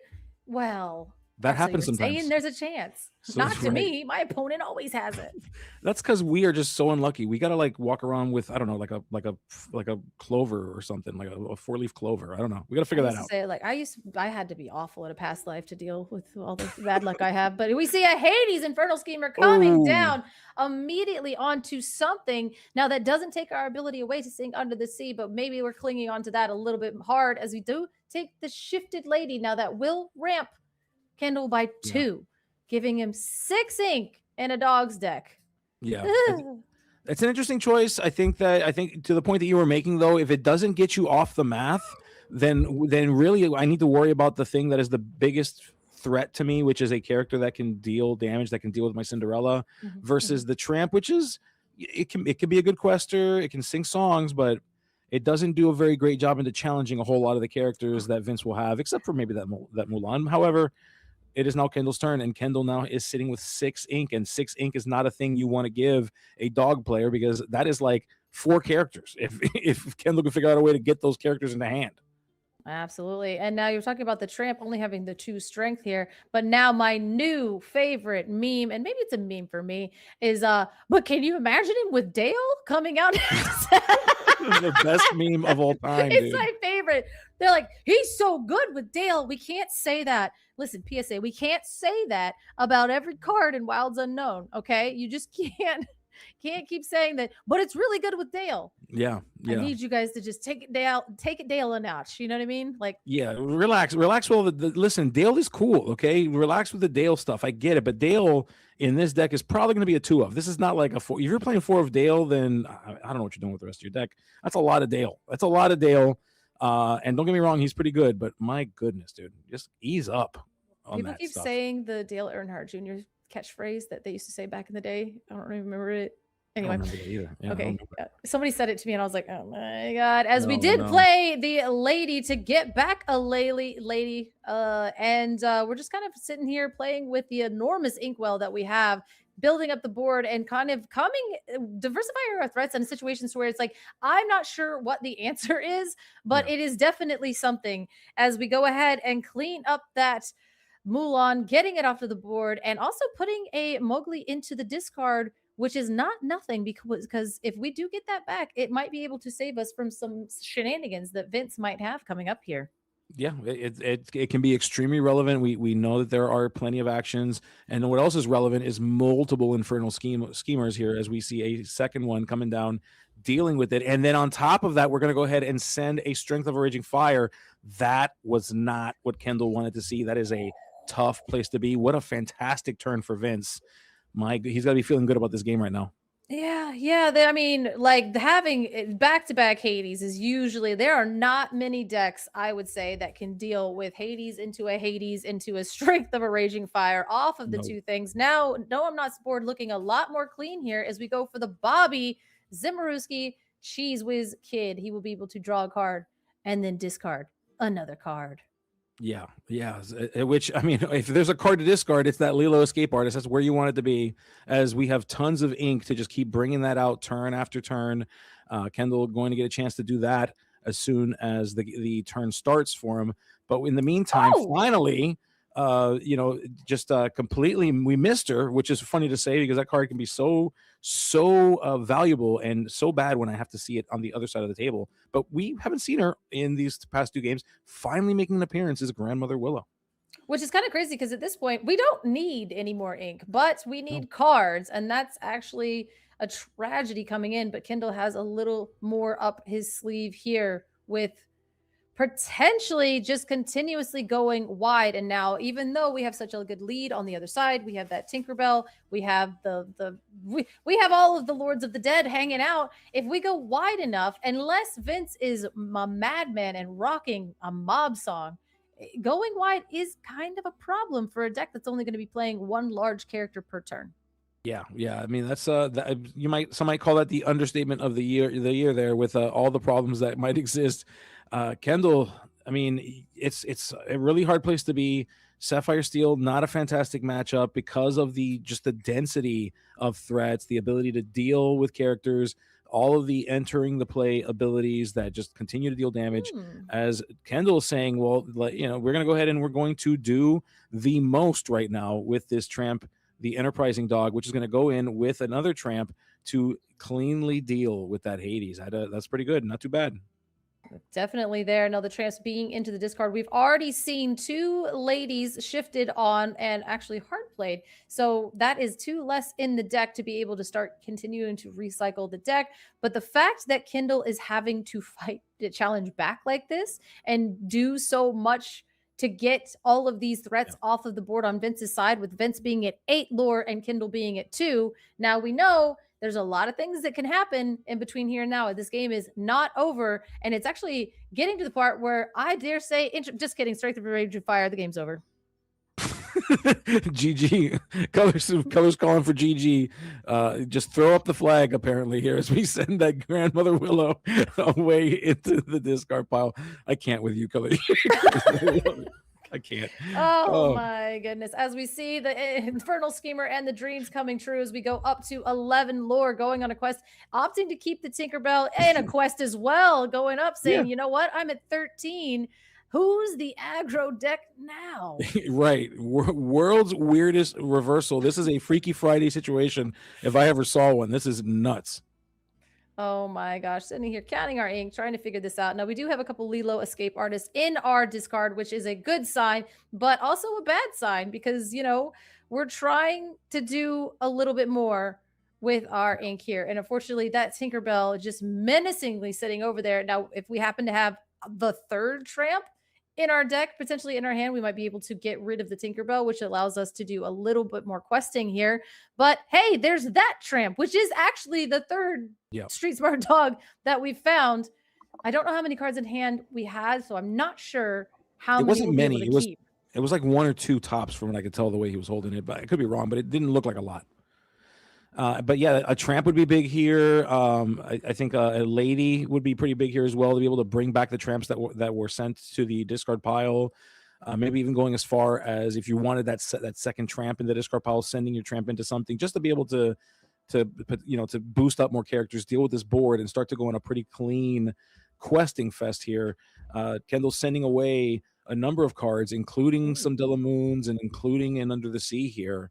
Well, That happens sometimes. saying there's a chance. So Not it's to right. me. My opponent always has it. That's because we are just so unlucky. We gotta like walk around with, I don't know, like a clover or something, like a 4-leaf clover. I don't know. We gotta figure I that used out. to say, like, I had to be awful in a past life to deal with all the bad luck I have. But we see a Hades Infernal Schemer coming Oh. down immediately onto something. Now, that doesn't take our ability away to sing Under the Sea, but maybe we're clinging onto that a little bit hard as we do take the Shifted Lady. Now, that will ramp Kendall by 2, giving him 6 ink in a dog's deck. Yeah. It's an interesting choice. I think to the point that you were making, though, if it doesn't get you off the math, then really I need to worry about the thing that is the biggest threat to me, which is a character that can deal damage, that can deal with my Cinderella, versus the tramp, which is it can be a good quester, it can sing songs, but it doesn't do a very great job into challenging a whole lot of the characters that Vince will have, except for maybe that Mulan. However, it is now Kendall's turn, and Kendall now is sitting with 6 ink, and 6 ink is not a thing you want to give a dog player because that is like 4 characters. If Kendall can figure out a way to get those characters in the hand. Absolutely. And now you're talking about the tramp only having the 2 strength here, but now my new favorite meme, and maybe it's a meme for me, is but can you imagine him with Dale coming out? The best meme of all time. It's dude. my favorite. They're like, he's so good with Dale. We can't say that. Listen, PSA, we can't say that about every card in Wilds Unknown. Okay, you just can't keep saying that. But it's really good with Dale. Yeah. I need you guys to just take it Dale a notch. You know what I mean? Like, yeah, relax. Well, listen, Dale is cool. Okay, relax with the Dale stuff. I get it, but Dale in this deck is probably going to be a 2 of. This is not like a 4. If you're playing 4 of Dale, then I don't know what you're doing with the rest of your deck. That's a lot of Dale. And don't get me wrong, he's pretty good, but my goodness, dude, just ease up on people that keep stuff. saying the Dale Earnhardt Jr. catchphrase that they used to say back in the day. I don't remember it. Anyway, I don't remember that either. Yeah, okay. Somebody said it to me, and I was like, "Oh my god!" As we did No. play the lady to get back a lady, and we're just kind of sitting here playing with the enormous inkwell that we have, building up the board and kind of diversifying our threats in situations where it's like I'm not sure what the answer is, but it is definitely something. As we go ahead and clean up that Mulan, getting it off of the board, and also putting a Mowgli into the discard, which is not nothing because if we do get that back, it might be able to save us from some shenanigans that Vince might have coming up here. Yeah, it can be extremely relevant. We know that there are plenty of actions, and what else is relevant is multiple infernal schemers here, as we see a second one coming down, dealing with it, and then on top of that, we're going to go ahead and send a Strength of a Raging Fire. That was not what Kendall wanted to see. That is a tough place to be. What a fantastic turn for Vince. He's got to be feeling good about this game right now. Yeah. I mean, like having back-to-back Hades is usually, there are not many decks, I would say, that can deal with Hades into a Strength of a Raging Fire off of the 2 things. Now, no, I'm not bored, looking a lot more clean here as we go for the Bobby Zimmerowski Cheese Whiz Kid. He will be able to draw a card and then discard another card. Yeah. Which, I mean, if there's a card to discard, it's that Lilo Escape Artist. That's where you want it to be, as we have tons of ink to just keep bringing that out turn after turn. Kendall going to get a chance to do that as soon as the turn starts for him. But in the meantime, finally, just completely we missed her, which is funny to say because that card can be so valuable and so bad when I have to see it on the other side of the table. But we haven't seen her in these past 2 games. Finally making an appearance is Grandmother Willow. Which is kind of crazy because at this point, we don't need any more ink, but we need cards. And that's actually a tragedy coming in. But Kindle has a little more up his sleeve here with potentially just continuously going wide. And now, even though we have such a good lead on the other side, we have that Tinkerbell, we have we have all of the Lords of the Dead hanging out. If we go wide enough, unless Vince is a madman and rocking a mob song, going wide is kind of a problem for a deck that's only going to be playing one large character per turn. Yeah. I mean, that's some might call that the understatement of the year there with all the problems that might exist. Kendall, I mean, it's a really hard place to be. Sapphire Steel, not a fantastic matchup because of the density of threats, the ability to deal with characters, all of the entering the play abilities that just continue to deal damage. As Kendall is saying, well, we're going to go ahead and we're going to do the most right now with this tramp, the Enterprising Dog, which is going to go in with another tramp to cleanly deal with that Hades. That's pretty good. Not too bad. Definitely there. Now the tramps being into the discard. We've already seen 2 ladies shifted on and actually hard played. So that is 2 less in the deck to be able to start continuing to recycle the deck. But the fact that Kindle is having to fight to challenge back like this and do so much to get all of these threats off of the board on Vince's side, with Vince being at 8 lore and Kindle being at 2. Now we know there's a lot of things that can happen in between here and now. This game is not over, and it's actually getting to the part where I dare say, just kidding, Strength of Rage and Fire, the game's over. GG. Colors calling for GG. Just throw up the flag apparently here as we send that Grandmother Willow away into the discard pile. I can't with you, Color. I can't. Oh my goodness. As we see the Infernal Schemer and the dreams coming true as we go up to 11 lore, going on a quest, opting to keep the Tinkerbell and a quest as well, going up saying, you know what, I'm at 13. Who's the aggro deck now? Right. World's weirdest reversal. This is a Freaky Friday situation. If I ever saw one, this is nuts. Oh my gosh, sitting here counting our ink, trying to figure this out. Now, we do have a couple Lilo escape artists in our discard, which is a good sign, but also a bad sign because, we're trying to do a little bit more with our ink here. And unfortunately, that Tinkerbell just menacingly sitting over there. Now, if we happen to have the 3rd tramp in our deck, potentially in our hand, we might be able to get rid of the Tinkerbell, which allows us to do a little bit more questing here. But hey, there's that tramp, which is actually the 3rd Street Smart Dog that we found. I don't know how many cards in hand we had, so I'm not sure how many. It wasn't many. It was like 1 or 2 tops from what I could tell the way he was holding it, but I could be wrong, but it didn't look like a lot. But yeah, a tramp would be big here. I think a lady would be pretty big here as well to be able to bring back the tramps that were sent to the discard pile. Maybe even going as far as if you wanted that second tramp in the discard pile, sending your tramp into something just to be able to boost up more characters, deal with this board, and start to go on a pretty clean questing fest here. Kendall's sending away a number of cards, including some Delamoons and including an Under the Sea here.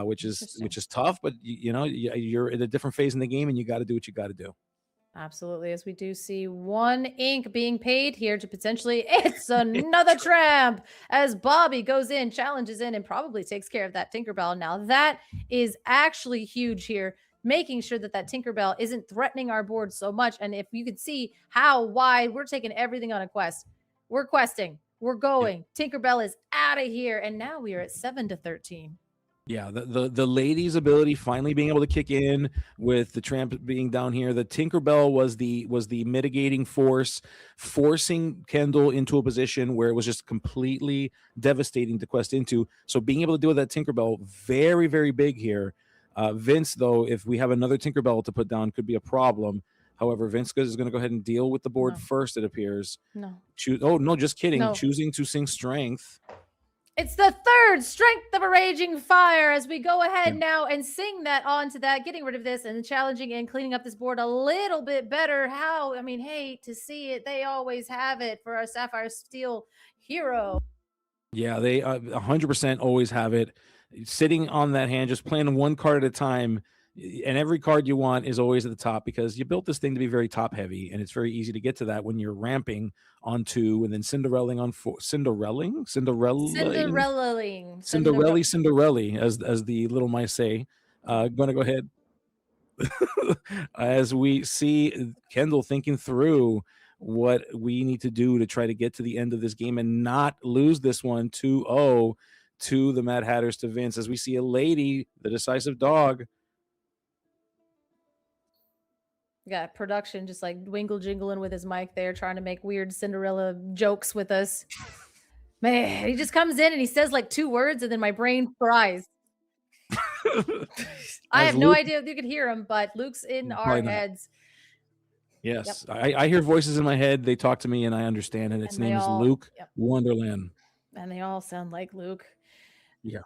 Which is tough, but you're at a different phase in the game and you got to do what you got to do. Absolutely. As we do see 1 ink being paid here to potentially, it's another tramp as Bobby goes in, challenges in, and probably takes care of that Tinkerbell. Now that is actually huge here, making sure that Tinkerbell isn't threatening our board so much. And if you could see how wide we're taking everything on a quest, we're questing, we're going, Tinkerbell is out of here. And now we are at 7 to 13. Yeah, the lady's ability finally being able to kick in with the tramp being down here. The Tinkerbell was the mitigating force, forcing Kendall into a position where it was just completely devastating to quest into. So being able to do with that Tinkerbell, very, very big here. Vince, though, if we have another Tinkerbell to put down, could be a problem. However, Vince is going to go ahead and deal with the board first, it appears. No. No, just kidding. No. Choosing to sing Strength. It's the 3rd Strength of a Raging Fire as we go ahead now and sing that onto that, getting rid of this and challenging and cleaning up this board a little bit better. Hate to see it. They always have it for our Sapphire Steel hero. Yeah, they 100% always have it sitting on that hand, just playing one card at a time. And every card you want is always at the top because you built this thing to be very top heavy, and it's very easy to get to that when you're ramping on 2 and then Cinderelling on 4. Cinderelling, Cinderelli, as the little mice say. Going to go ahead as we see Kendall thinking through what we need to do to try to get to the end of this game and not lose this one 2-0 to the Mad Hatters to Vince, as we see a lady, the decisive dog. Yeah, production just like wingle jingling with his mic there, trying to make weird Cinderella jokes with us. Man, he just comes in and he says like 2 words, and then my brain fries. I have no idea if you could hear him, but Luke's in our heads. Yes, yep. I hear voices in my head. They talk to me, and I understand. And its name is Luke Wonderland. And they all sound like Luke. Yeah.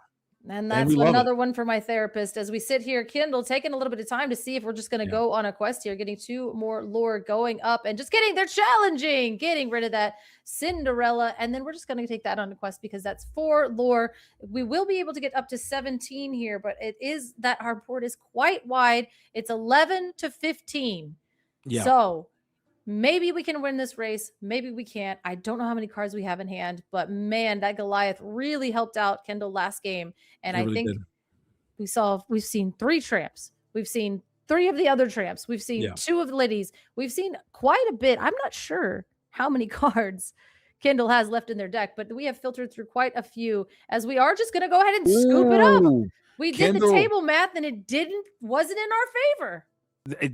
And that's another one for my therapist. As we sit here, Kindle, taking a little bit of time to see if we're just going to go on a quest here, getting 2 more lore going up and just they're challenging, getting rid of that Cinderella. And then we're just going to take that on a quest because that's 4 lore. We will be able to get up to 17 here, but it is that our board is quite wide. It's 11 to 15. Yeah. So maybe we can win this race. Maybe we can't. I don't know how many cards we have in hand, but man, that Goliath really helped out Kendall last game. And I think we've seen 3 tramps. We've seen 3 of the other tramps. We've seen 2 of the ladies. We've seen quite a bit. I'm not sure how many cards Kendall has left in their deck, but we have filtered through quite a few, as we are just going to go ahead and scoop it up. We did the table math and it wasn't in our favor.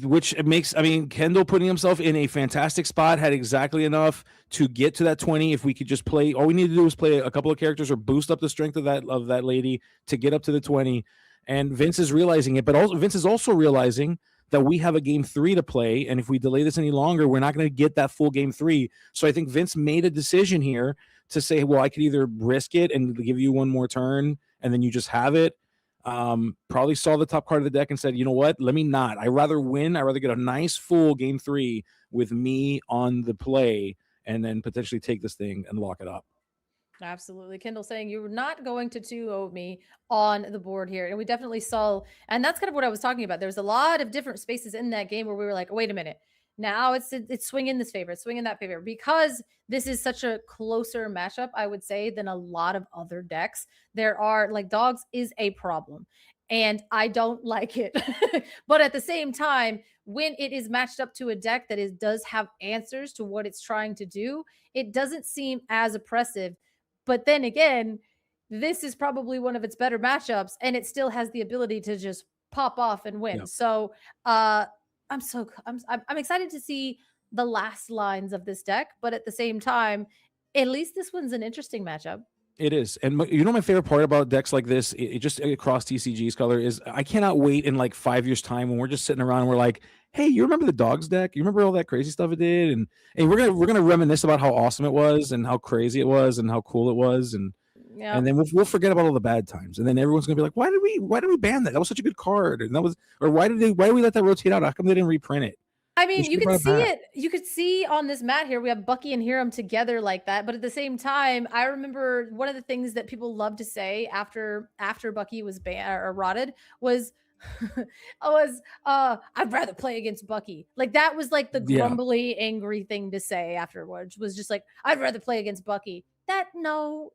Which makes, Kendall putting himself in a fantastic spot, had exactly enough to get to that 20. If we could just play, all we need to do is play a couple of characters or boost up the strength of that lady to get up to the 20. And Vince is realizing it, but also Vince is also realizing that we have a game 3 to play. And if we delay this any longer, we're not going to get that full game 3. So I think Vince made a decision here to say, well, I could either risk it and give you one more turn and then you just have it. Probably saw the top card of the deck and said, you know what, let me not. I'd rather win. I'd rather get a nice full game 3 with me on the play and then potentially take this thing and lock it up. Absolutely. Kendall saying you're not going to 2-0 me on the board here. And we definitely saw, and that's kind of what I was talking about. There's a lot of different spaces in that game where we were like, wait a minute. Now it's swinging this favor, it's swinging that favor, because this is such a closer matchup, I would say, than a lot of other decks. There are like dogs is a problem and I don't like it. But at the same time, when it is matched up to a deck that does have answers to what it's trying to do, it doesn't seem as oppressive. But then again, this is probably one of its better matchups and it still has the ability to just pop off and win. Yep. So, I'm excited to see the last lines of this deck, but at the same time, at least this one's an interesting matchup. It is. And my favorite part about decks like this, it just across TCG's color, is I cannot wait in like 5 years time when we're just sitting around and we're like, hey, you remember the dogs deck? You remember all that crazy stuff it did? And we're gonna reminisce about how awesome it was and how crazy it was and how cool it was. And then we'll forget about all the bad times, and then everyone's gonna be like, why did we ban that? That was such a good card, and why did we let that rotate out? How come they didn't reprint it? I mean, you could see it. You could see on this mat here, we have Bucky and Hiram together like that. But at the same time, I remember one of the things that people love to say after Bucky was banned or rotted was, I'd rather play against Bucky. Like that was like the grumbly, angry thing to say afterwards, was just like, I'd rather play against Bucky. No,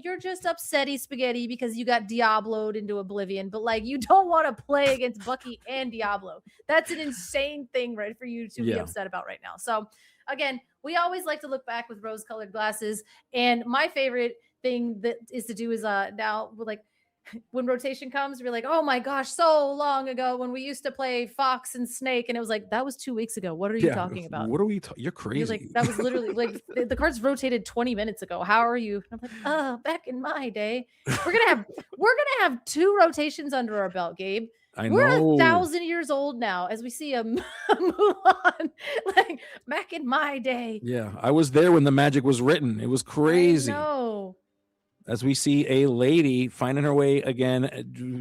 you're just upsetty spaghetti because you got Diablo'd into oblivion, but like you don't want to play against Bucky and Diablo. That's an insane thing, right, for you to be upset about right now. So again, we always like to look back with rose-colored glasses, and my favorite thing that is to do is now we're like, when rotation comes, we're like, oh my gosh, so long ago when we used to play Fox and Snake, and it was like, that was 2 weeks ago. What are you talking about? What are we you're crazy. You're like, that was literally like the cards rotated 20 minutes ago. How are you? And I'm like, back in my day. We're gonna have 2 rotations under our belt, Gabe. We're 1,000 years old now, as we see a Mulan, like back in my day. Yeah, I was there when the magic was written. It was crazy. No. As we see a lady finding her way again,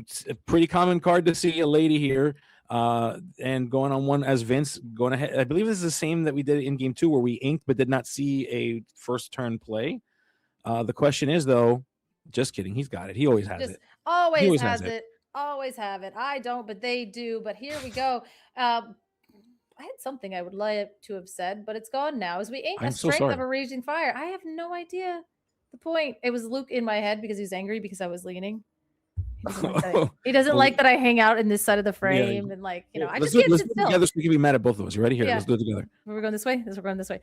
it's a pretty common card to see a lady here, and going on one as Vince going ahead. I believe this is the same that we did in game 2 where we inked but did not see a first turn play. The question is though, just kidding. He's got it. He always has Just it. He always always has has it. it. Always have it. I don't, but they do. But here we go. I had something I would like to have said, but it's gone now. As we aim a I'm so strength of sorry. a raging fire. I have no idea the point. It was Luke in my head because he was angry because I was leaning. He doesn't like that I hang out in this side of the Yeah. frame and like, you know, I Let's just do it. can't Let's sit do it still. together so we can be mad at both of us. You ready? Here, Yeah. let's do it together. We're going this way. We're going this way.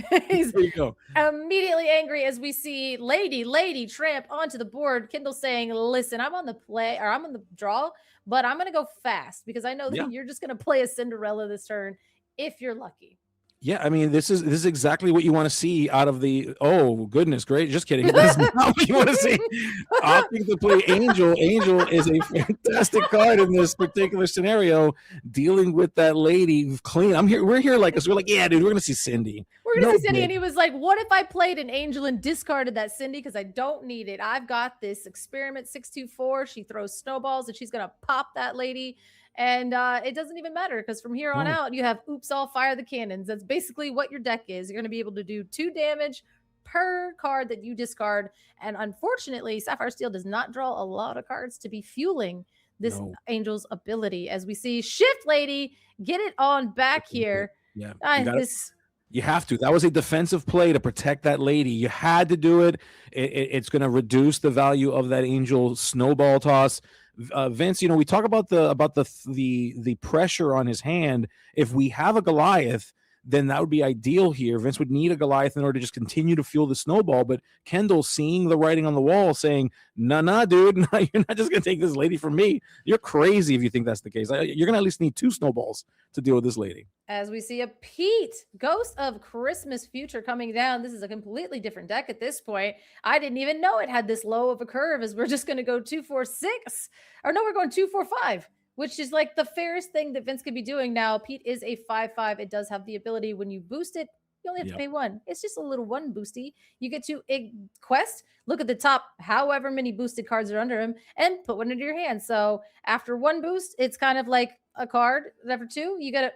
There you go. Immediately angry as we see Lady Tramp onto the board. Kendall saying, "Listen, I'm on the play or I'm on the draw, but I'm gonna go fast because I know that you're just gonna play a Cinderella this turn if you're lucky." Yeah, I mean, this is exactly what you want to see out of the. Oh goodness, great! Just kidding. That's not what you want to see. Opting to play Angel. Angel is a fantastic card in this particular scenario, dealing with that lady clean. I'm here. We're here like us. We're like, yeah, dude, we're gonna see Cindy. We're gonna see Cindy, and he was like, "What if I played an Angel and discarded that Cindy because I don't need it? I've got this experiment 624. She throws snowballs, and she's gonna pop that lady." And it doesn't even matter because from here on out, you have oops, I'll fire the cannons. That's basically what your deck is. You're going to be able to do 2 damage per card that you discard. And unfortunately, Sapphire Steel does not draw a lot of cards to be fueling this Angel's ability. As we see Shift Lady, get it on back here. Yeah. You have to. That was a defensive play to protect that lady. You had to do it. It's going to reduce the value of that Angel snowball toss. Vince, you know, we talk about the pressure on his hand. If we have a Goliath, then that would be ideal here. Vince would need a Goliath in order to just continue to fuel the snowball. But Kendall, seeing the writing on the wall, saying, nah, dude, you're not just going to take this lady from me. You're crazy if you think that's the case. You're going to at least need 2 snowballs to deal with this lady. As we see a Pete, Ghost of Christmas Future coming down. This is a completely different deck at this point. I didn't even know it had this low of a curve, as we're just going to go 2-4-6. Or no, we're going 2-4-5. Which is like the fairest thing that Vince could be doing now. Pete is a 5/5. It does have the ability when you boost it, you only have to pay 1. It's just a little 1 boosty. You get to quest, look at the top, however many boosted cards are under him, and put one into your hand. So after 1 boost, it's kind of like a card. After 2, you got to.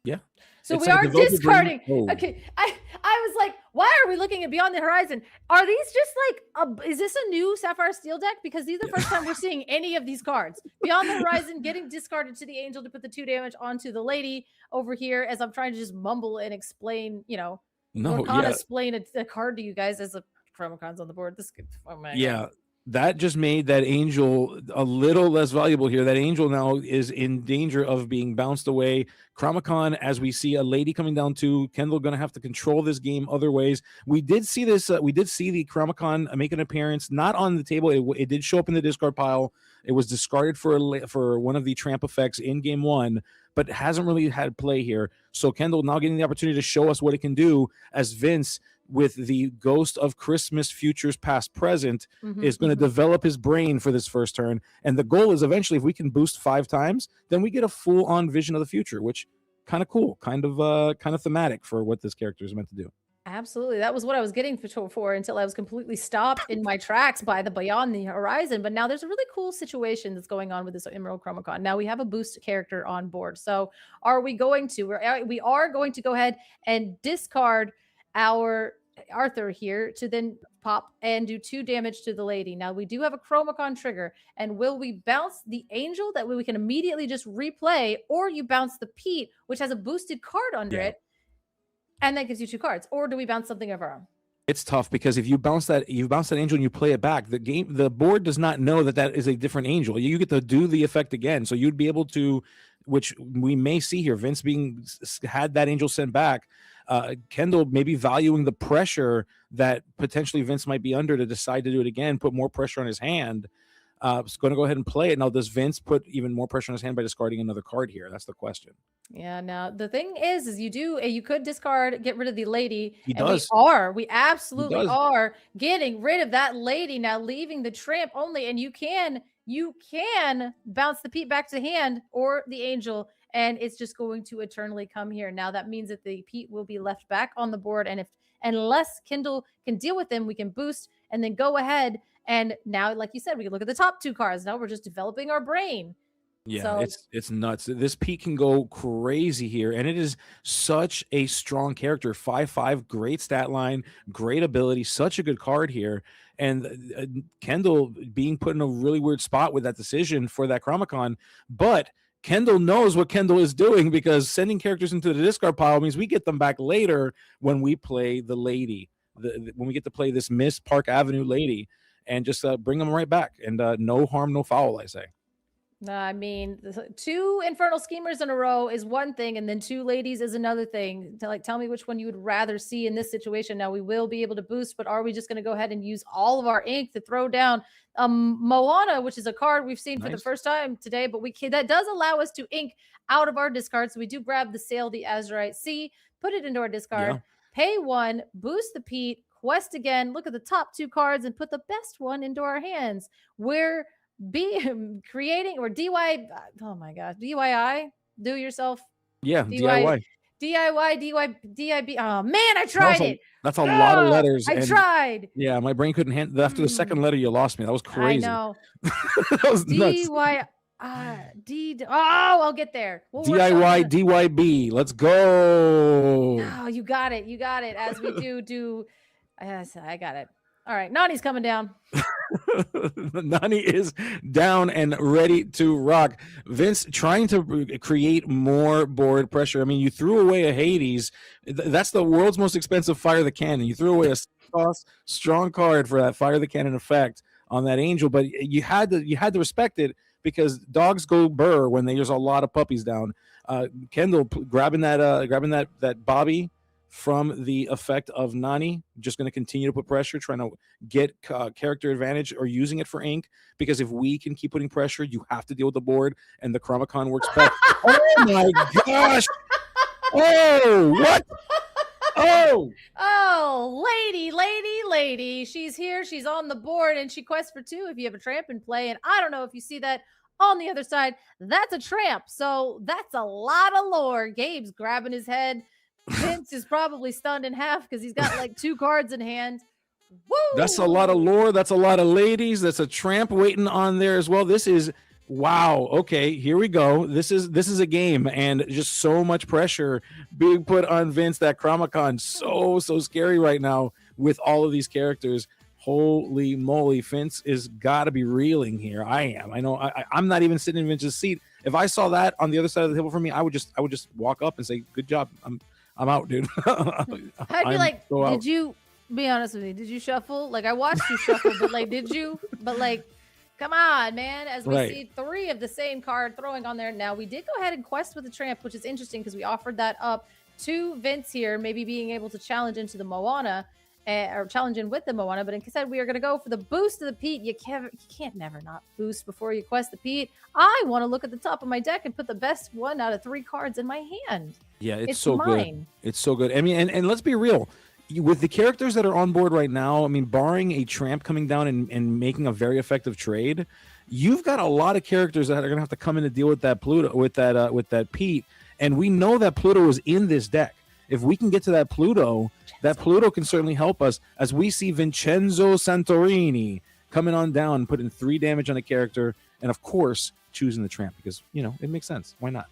Yeah. So we are discarding. Okay. I was like, why are we looking at Beyond the Horizon? Are these just like, is this a new Sapphire Steel deck? Because these are the first time we're seeing any of these cards. Beyond the Horizon getting discarded to the Angel to put the 2 damage onto the lady over here as I'm trying to just mumble and explain, you know, explain a card to you guys as a Chromacon's on the board. This could, oh my God. That just made that Angel a little less valuable here. That Angel now is in danger of being bounced away. Chromacon, as we see a lady coming down too, Kendall going to have to control this game other ways. We did see this. We did see the Chromacon make an appearance, not on the table. It did show up in the discard pile. It was discarded for one of the tramp effects in game 1, but hasn't really had play here. So Kendall now getting the opportunity to show us what it can do, as Vince, with the Ghost of Christmas Futures Past Present, is going to develop his brain for this first turn. And the goal is eventually, if we can boost 5 times, then we get a full-on vision of the future, which kind of cool, kind of thematic for what this character is meant to do. Absolutely. That was what I was getting for until I was completely stopped in my tracks by the Beyond the Horizon. But now there's a really cool situation that's going on with this Emerald Chromacon. Now we have a boost character on board. So are we going to, we are going to go ahead and discard our Arthur here to then pop and do 2 damage to the lady. Now we do have a Chromacon trigger, and will we bounce the Angel? That way we can immediately just replay, or you bounce the Pete, which has a boosted card under it, and that gives you 2 cards. Or do we bounce something of our own? It's tough because if you bounce that Angel and you play it back, the board does not know that is a different Angel. You get to do the effect again, so you'd be able to, which we may see here. Vince had that Angel sent back. Kendall maybe valuing the pressure that potentially Vince might be under to decide to do it again, put more pressure on his hand. It's going to go ahead and play it. Now, does Vince put even more pressure on his hand by discarding another card here? That's the question. Yeah. Now the thing is you could discard, get rid of the lady. He does. We absolutely are getting rid of that lady now, leaving the tramp only. And you can bounce the Pete back to hand or the Angel, and it's just going to eternally come here. Now that means that the Pete will be left back on the board, and unless Kendall can deal with them, we can boost and then go ahead. And now, like you said, we can look at the top 2 cards. Now we're just developing our brain. Yeah, So it's nuts. This Pete can go crazy here, and it is such a strong character. 5/5, great stat line, great ability, such a good card here. And Kendall being put in a really weird spot with that decision for that Chromicon, but Kendall knows what Kendall is doing because sending characters into the discard pile means we get them back later when we play the lady, when we get to play this Miss Park Avenue lady, and just bring them right back. And no harm, no foul, I say. I mean, two Infernal Schemers in a row is one thing, and then two ladies is another thing. Tell me which one you would rather see in this situation. Now we will be able to boost, but are we just going to go ahead and use all of our ink to throw down Moana, which is a card we've seen for the first time today, but that does allow us to ink out of our discard. So we do grab the Sail the Azurite Sea, put it into our discard, pay 1, boost the Pete, quest again, look at the top 2 cards, and put the best one into our hands. We're creating or DIY. Oh my gosh, DIY, do yourself. Yeah, DIY. DIB. Oh man, I tried it. That's a lot of letters. I tried. Yeah, my brain couldn't handle. After the second letter, you lost me. That was crazy. I know. That was nuts. I'll get there. DIY DYB. Let's go. Oh, you got it. You got it. As we do. Yes, I got it. All right, Nani's coming down. Nani is down and ready to rock. Vince trying to create more board pressure. I mean, you threw away a Hades. That's the world's most expensive Fire the Cannon. You threw away a strong card for that Fire the Cannon effect on that Angel, but you had to respect it because dogs go burr when there's a lot of puppies down. Kendall grabbing that Bobby from the effect of Nani, just going to continue to put pressure, trying to get character advantage or using it for ink, because if we can keep putting pressure, you have to deal with the board, and the Chromicon works best. Oh my gosh! Oh, what? Lady. She's here. She's on the board, and she quests for 2 if you have a tramp in play. And I don't know if you see that on the other side. That's a tramp. So that's a lot of lore. Gabe's grabbing his head. Vince is probably stunned in half because he's got like 2 cards in hand. Woo! That's a lot of lore. That's a lot of ladies. That's a tramp waiting on there as well. This is wow. Okay, here we go. This is a game, and just so much pressure being put on Vince. That Chromicon so scary right now with all of these characters. Holy moly, Vince is got to be reeling here. I am. I know. I'm not even sitting in Vince's seat. If I saw that on the other side of the table from me, I would just walk up and say, "Good job. I'm out, dude." I'd be like, did you be honest with me? Did you shuffle? Like, I watched you shuffle, but like, did you? But like, come on, man. As we see 3 of the same card throwing on there. Now, we did go ahead and quest with the tramp, which is interesting because we offered that up to Vince here, maybe being able to challenge into the Moana or challenge in with the Moana. But instead, we are going to go for the boost of the Pete. You can't never not boost before you quest the Pete. I want to look at the top of my deck and put the best one out of 3 cards in my hand. Yeah, it's so mine. Good. It's so good. I mean, and let's be real. With the characters that are on board right now, I mean, barring a tramp coming down and making a very effective trade, you've got a lot of characters that are going to have to come in to deal with that Pluto, with that Pete. And we know that Pluto is in this deck. If we can get to that Pluto can certainly help us, as we see Vincenzo Santorini coming on down, putting 3 damage on a character, and of course, choosing the tramp because, it makes sense. Why not?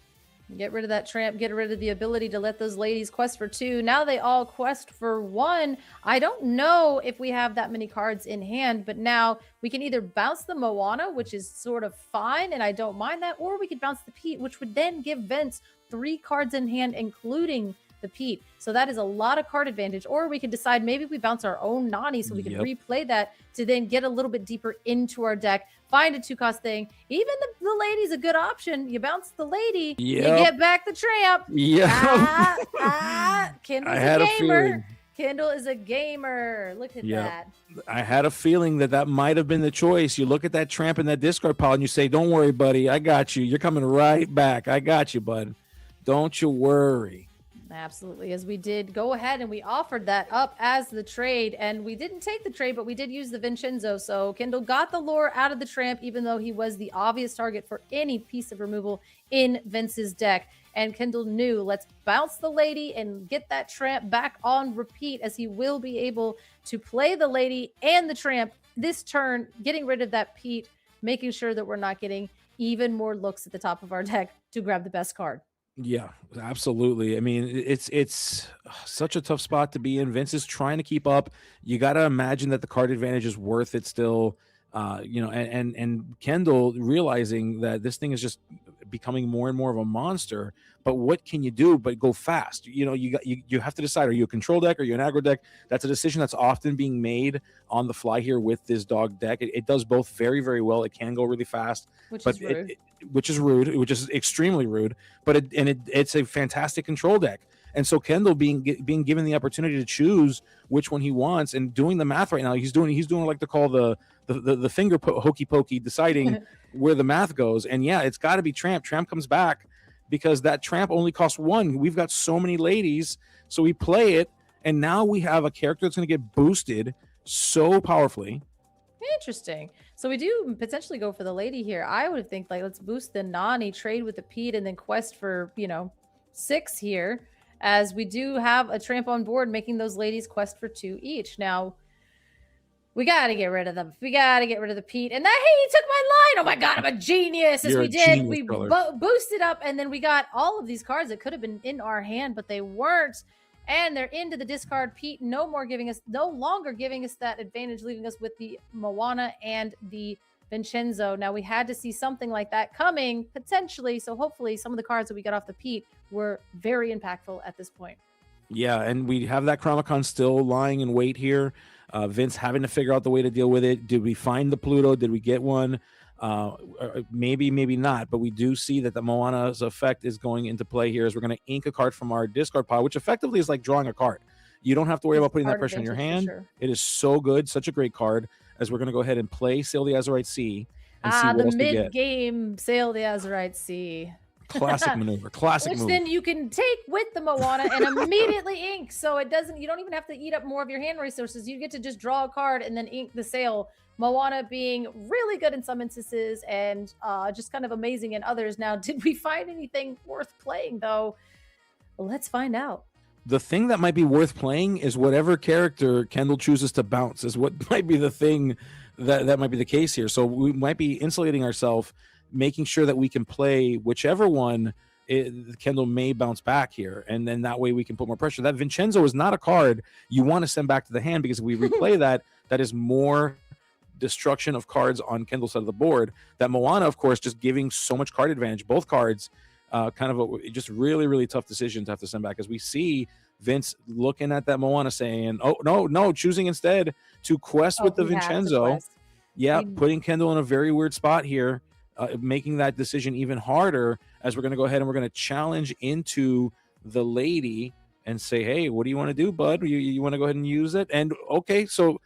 Get rid of that tramp, get rid of the ability to let those ladies quest for 2. Now they all quest for 1. I don't know if we have that many cards in hand, but now we can either bounce the Moana, which is sort of fine, and I don't mind that, or we could bounce the Pete, which would then give Vince 3 cards in hand, including the Pete. So that is a lot of card advantage. Or we could decide maybe we bounce our own Nani so we can replay that to then get a little bit deeper into our deck. Find a 2-cost thing. Even the lady's a good option. You bounce the lady, you get back the tramp. Yeah. Kendall's a gamer. Kendall is a gamer. Look at that. I had a feeling that might have been the choice. You look at that tramp in that discard pile and you say, "Don't worry, buddy. I got you. You're coming right back. I got you, bud. Don't you worry." Absolutely. As we did go ahead and we offered that up as the trade, and we didn't take the trade, but we did use the Vincenzo. So Kendall got the lore out of the tramp, even though he was the obvious target for any piece of removal in Vince's deck. And Kendall knew, let's bounce the lady and get that tramp back on repeat, as he will be able to play the lady and the tramp this turn, getting rid of that Pete, making sure that we're not getting even more looks at the top of our deck to grab the best card. Yeah, absolutely. I mean, it's such a tough spot to be in. Vince is trying to keep up. You got to imagine that the card advantage is worth it still. And Kendall realizing that this thing is just becoming more and more of a monster. But what can you do but go fast? You have to decide: are you a control deck? Are you an aggro deck? That's a decision that's often being made on the fly here with this dog deck. It does both very, very well. It can go really fast, Which but is rude. which is rude, which is extremely rude. But it's a fantastic control deck. And so Kendall being given the opportunity to choose which one he wants and doing the math right now, he's doing like to call the finger hokey pokey, deciding where the math goes. And yeah, it's got to be Tramp. Tramp comes back because that Tramp only costs one. We've got so many ladies, so we play it, and now we have a character that's going to get boosted so powerfully. Interesting. So we do potentially go for the lady here. I would think like let's boost the Nani, trade with the Pete, and then quest for 6 here, as we do have a Tramp on board, making those ladies quest for 2 each. Now we got to get rid of them. We got to get rid of the Pete. And that, hey, he took my line. Oh my God, I'm a genius. As You're we a did, genius, we brother. boosted up, and then we got all of these cards that could have been in our hand, but they weren't. And they're into the discard. Pete no longer giving us that advantage, leaving us with the Moana and the Vincenzo. Now we had to see something like that coming potentially. So hopefully some of the cards that we got off the Pete were very impactful at this point. Yeah, and we have that Chronicon still lying in wait here. Vince having to figure out the way to deal with it. Did we find the Pluto? Did we get one? Maybe not, but we do see that the Moana's effect is going into play here as we're going to ink a card from our discard pile, which effectively is like drawing a card. You don't have to worry about putting that pressure in your hand. Sure. It is so good, such a great card, as we're going to go ahead and play Sail the Azurite Sea and see what else we get. The mid-game Sail the Azurite Sea. Classic maneuver. Classic Which move. then you can take with the Moana and immediately ink. So you don't even have to eat up more of your hand resources. You get to just draw a card and then ink the sail. Moana being really good in some instances and just kind of amazing in others. Now, did we find anything worth playing though? Well, let's find out. The thing that might be worth playing is whatever character Kendall chooses to bounce is what might be the thing that might be the case here. So we might be insulating ourselves, making sure that we can play whichever one Kendall may bounce back here, and then that way we can put more pressure. That Vincenzo is not a card you want to send back to the hand, because if we replay that is more destruction of cards on Kendall's side of the board. That Moana, of course, just giving so much card advantage. Both cards, kind of just really, really tough decision to have to send back, as we see Vince looking at that Moana saying, oh, no, choosing instead to quest with the Vincenzo. Yeah, putting Kendall in a very weird spot here. Making that decision even harder, as we're going to go ahead and we're going to challenge into the lady and say, hey, what do you want to do, bud? You want to go ahead and use it? And okay, so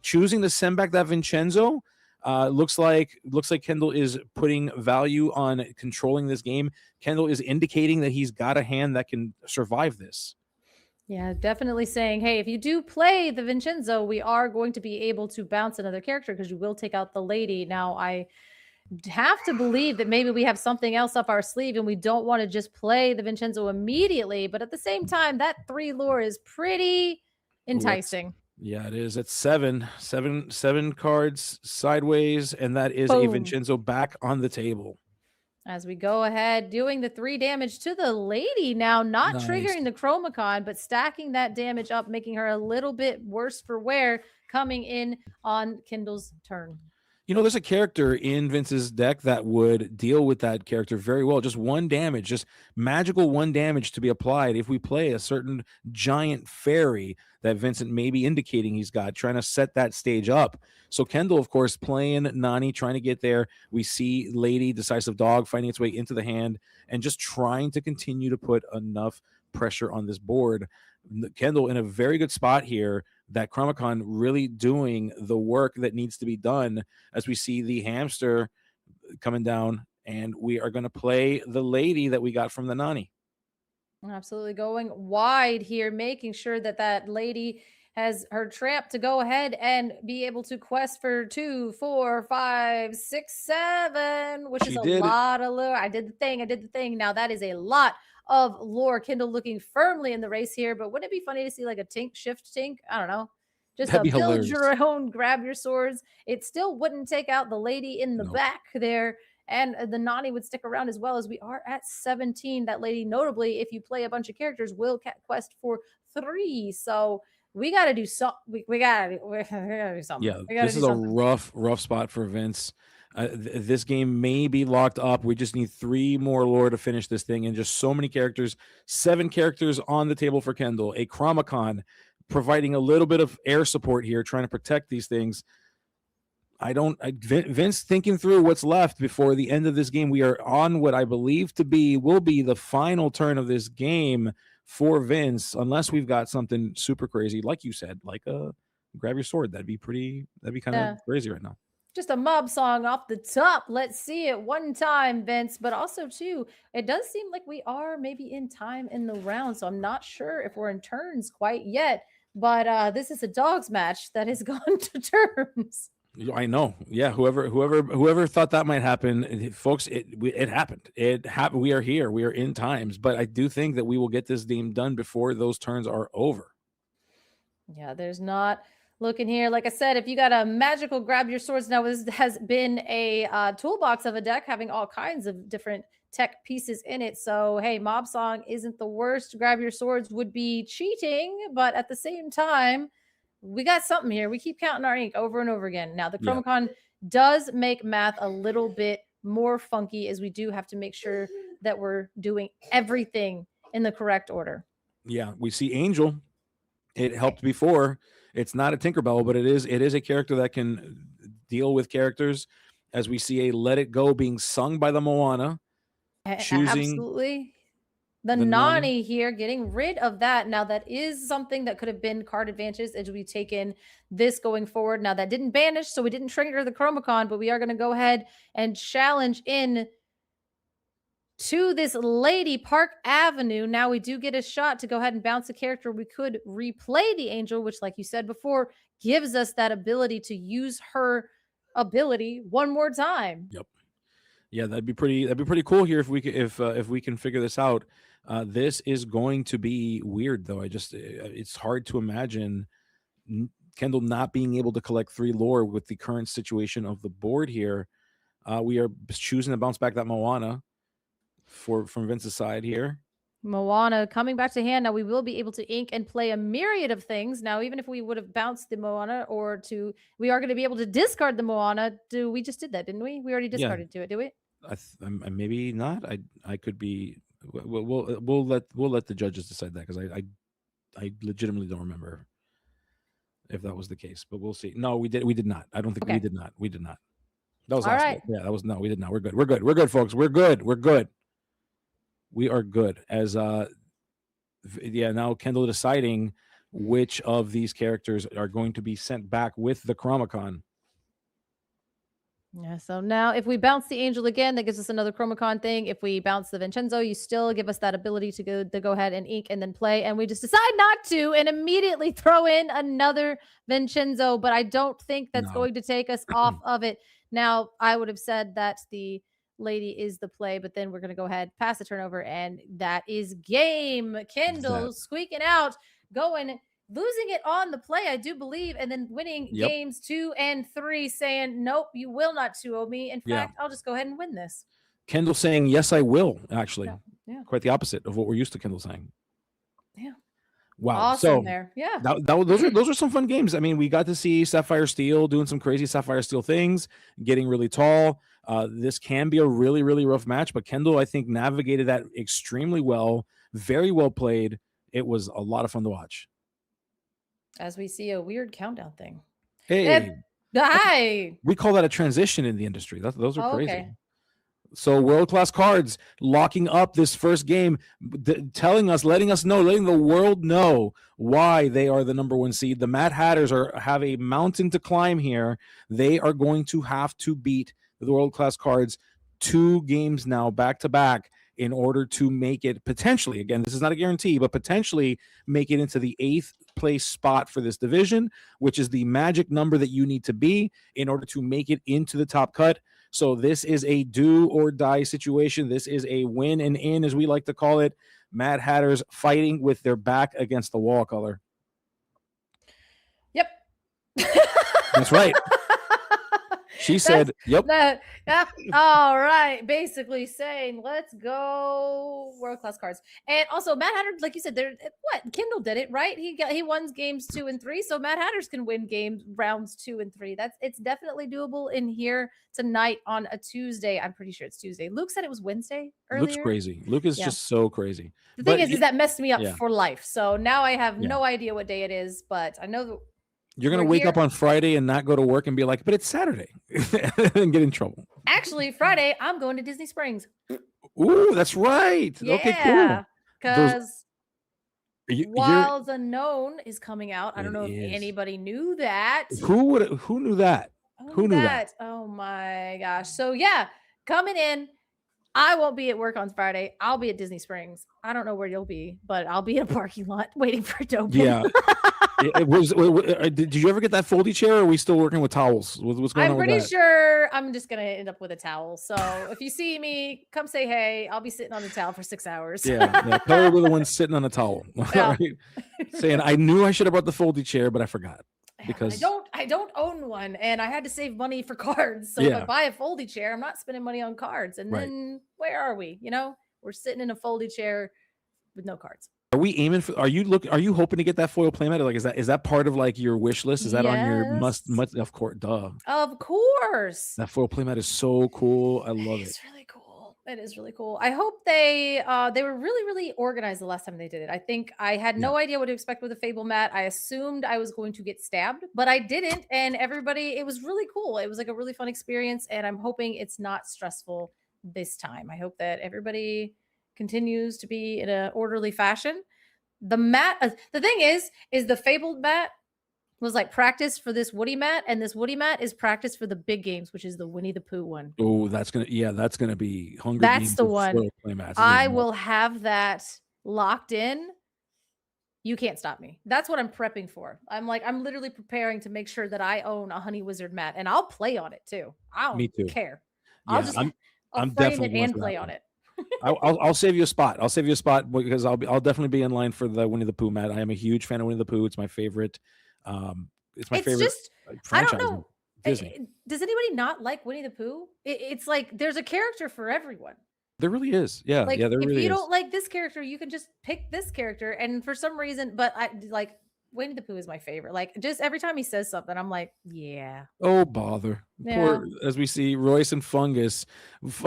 choosing to send back that Vincenzo looks like Kendall is putting value on controlling this game. Kendall is indicating that he's got a hand that can survive this. Yeah, definitely saying, hey, if you do play the Vincenzo, we are going to be able to bounce another character because you will take out the lady. Now, I have to believe that maybe we have something else up our sleeve and we don't want to just play the Vincenzo immediately, but at the same time, that 3 lure is pretty enticing. Yeah, it is. It's seven cards sideways, and that is a Vincenzo back on the table. As we go ahead, doing the 3 damage to the lady now, not triggering the Chromacon, but stacking that damage up, making her a little bit worse for wear, coming in on Kendall's turn. There's a character in Vince's deck that would deal with that character very well. Just 1 damage, just magical 1 damage to be applied if we play a certain giant fairy that Vincent may be indicating he's got, trying to set that stage up. So Kendall, of course, playing Nani, trying to get there. We see Lady, Decisive Dog, finding its way into the hand and just trying to continue to put enough pressure on this board. Kendall in a very good spot here. That Chromacon really doing the work that needs to be done, as we see the hamster coming down, and we are going to play the lady that we got from the Nani. Absolutely going wide here, making sure that lady has her Tramp to go ahead and be able to quest for 2, 4, 5, 6, 7, which is a lot of lure. I did the thing. Now that is a lot of lore. Kendall looking firmly in the race here, but wouldn't it be funny to see like a Tink shift Tink? I don't know. Just build your own, grab your swords. It still wouldn't take out the lady in the back there. and the Nani would stick around as well, as we are at 17. That lady, notably, if you play a bunch of characters, will quest for 3. So we got to do something. We got to do something. Yeah, We gotta this do is a something. rough spot for Vince. This game may be locked up. We just need 3 more lore to finish this thing, and just so many characters. 7 characters on the table for Kendall. A Chromacon providing a little bit of air support here, trying to protect these things. Vince thinking through what's left before the end of this game. We are on what I believe will be the final turn of this game for Vince, unless we've got something super crazy, like you said, like grab your sword. That'd be kind of crazy right now. Just a mob song off the top. Let's see it one time, Vince. But also, too, it does seem like we are maybe in time in the round. So I'm not sure if we're in turns quite yet. But this is a dogs match that has gone to turns. I know. Yeah. Whoever thought that might happen, folks, it happened. It happened. We are here. We are in times. But I do think that we will get this game done before those turns are over. Yeah, there's not looking here. Like I said, if you got a magical grab your swords, now this has been a toolbox of a deck having all kinds of different tech pieces in it. So, hey, Mob Song isn't the worst. Grab your swords would be cheating, but at the same time, we got something here. We keep counting our ink over and over again. Now, the Chromacon does make math a little bit more funky, as we do have to make sure that we're doing everything in the correct order. Yeah, we see Angel. It helped before. It's not a Tinkerbell, but it is a character that can deal with characters, as we see a Let It Go being sung by the Moana. Absolutely. The Nani here, getting rid of that. Now, that is something that could have been card advantage as we take in this going forward. Now, that didn't banish, so we didn't trigger the Chromacon, but we are going to go ahead and challenge in to this Lady Park Avenue. Now, we do get a shot to go ahead and bounce a character. We could replay the Angel, which, like you said before, gives us that ability to use her ability one more time. Yep. Yeah, that'd be pretty cool here if we can figure this out. This is going to be weird, though. It's hard to imagine Kendall not being able to collect 3 lore with the current situation of the board here. We are choosing to bounce back that Moana from Vince's side here. Moana coming back to hand. Now, we will be able to ink and play a myriad of things. Now, even if we would have bounced the Moana, we are going to be able to discard the Moana. We just did that, didn't we? We already discarded to it, did we? Maybe not. I could be. We'll let the judges decide that, because I legitimately don't remember if that was the case, but we'll see. No, we did not. I don't think we did not. We did not. That was all right. Yeah, that was no. We did not. We're good. We're good, folks. We're good. We are good. As now Kendall deciding which of these characters are going to be sent back with the Chromacon. Yeah, so now if we bounce the Angel again, that gives us another Chromacon thing. If we bounce the Vincenzo, you still give us that ability to go ahead and ink and then play. And we just decide not to and immediately throw in another Vincenzo. But I don't think that's going to take us off of it. Now, I would have said that the lady is the play, but then we're going to go ahead, pass the turnover, and that is game. Kendall squeaking out, losing it on the play, I do believe, and then winning games 2 and 3, saying, nope, you will not 2-0 me. In fact, I'll just go ahead and win this. Kendall saying, yes, I will, actually. Yeah. Quite the opposite of what we're used to Kendall saying. Yeah. Wow. Awesome there. Yeah. Those are some fun games. I mean, we got to see Sapphire Steel doing some crazy Sapphire Steel things, getting really tall. This can be a really, really rough match, but Kendall, I think, navigated that extremely well. Very well played. It was a lot of fun to watch. As we see a weird countdown thing. Hey. Hi. We call that a transition in the industry. Those are crazy. Okay. So World Class Cards locking up this first game, letting the world know why they are the number 1 seed. The Mad Hatters have a mountain to climb here. They are going to have to beat the World Class Cards 2 games now back to back in order to make it potentially, again, this is not a guarantee, but potentially make it into the 8th place spot for this division, which is the magic number that you need to be in order to make it into the top cut. So this is a do or die situation. This is a win and in, as we like to call it. Mad Hatters fighting with their back against the wall, color. Yep. That's right. She said, "Yep." Yeah. All right. Basically saying, let's go world class cards. And also, Matt Hatter, like you said, there. What Kindle did it right. He won games 2 and 3, so Matt Hatters can win games rounds 2 and 3. It's definitely doable in here tonight on a Tuesday. I'm pretty sure it's Tuesday. Luke said it was Wednesday Luke's earlier. crazy. Luke is Yeah. just so crazy. The thing But is that messed me up yeah. for life. So now I have Yeah. no idea what day it is, but I know that you're gonna we're wake here. up on Friday and not go to work and be like, "But it's Saturday," and get in trouble. Actually, Friday I'm going to Disney Springs. Ooh, that's right. Yeah, okay, cool. Because You're, Wilds Unknown is coming out. I don't know if is. anybody knew that. Who knew that? Who knew that? Oh my gosh. So yeah, coming in. I won't be at work on Friday. I'll be at Disney Springs. I don't know where you'll be, but I'll be in a parking lot waiting for it to open. Yeah. Did you ever get that foldy chair, or are we still working with towels? What's going on I'm with pretty that? sure I'm just going to end up with a towel. So if you see me, come say hey. I'll be sitting on the towel for 6 hours. Yeah. Kelly will be the one sitting on a towel. Yeah. Right? Saying, I knew I should have brought the foldy chair, but I forgot. Because I don't own one, and I had to save money for cards. So if I buy a foldy chair, I'm not spending money on cards. And then where are we? We're sitting in a foldy chair with no cards. Are we aiming for? Are you hoping to get that foil playmat? Like, is that part of like your wish list? Is that on your must? Of course, duh. Of course. That foil playmat is so cool. I love it. It's really cool. It is really cool. I hope they were really, really organized the last time they did it. I think I had no idea what to expect with a Fable mat. I assumed I was going to get stabbed, but I didn't. And it was really cool. It was like a really fun experience. And I'm hoping it's not stressful this time. I hope that everybody continues to be in an orderly fashion. The mat, the thing is the Fabled mat was like practice for this Woody mat, and this Woody mat is practice for the big games, which is the Winnie the Pooh one. Oh, that's gonna be Hunger That's Games the one. I will have that locked in. You can't stop me. That's what I'm prepping for. I'm literally preparing to make sure that I own a Honey Wizard mat, and I'll play on it too. I don't care. Yeah, I'll frame it and play on it. I'll save you a spot. I'll save you a spot because I'll definitely be in line for the Winnie the Pooh mat. I am a huge fan of Winnie the Pooh. It's my favorite. It's my favorite franchise. I don't know. Disney. Does anybody not like Winnie the Pooh? It's like there's a character for everyone. There really is. Yeah. Like, there really is. If you don't like this character, you can just pick this character. And for some reason, but I like Winnie the Pooh is my favorite. Like, just every time he says something, I'm like, yeah. Oh, bother. Yeah. Poor, as we see, Royce and Fungus.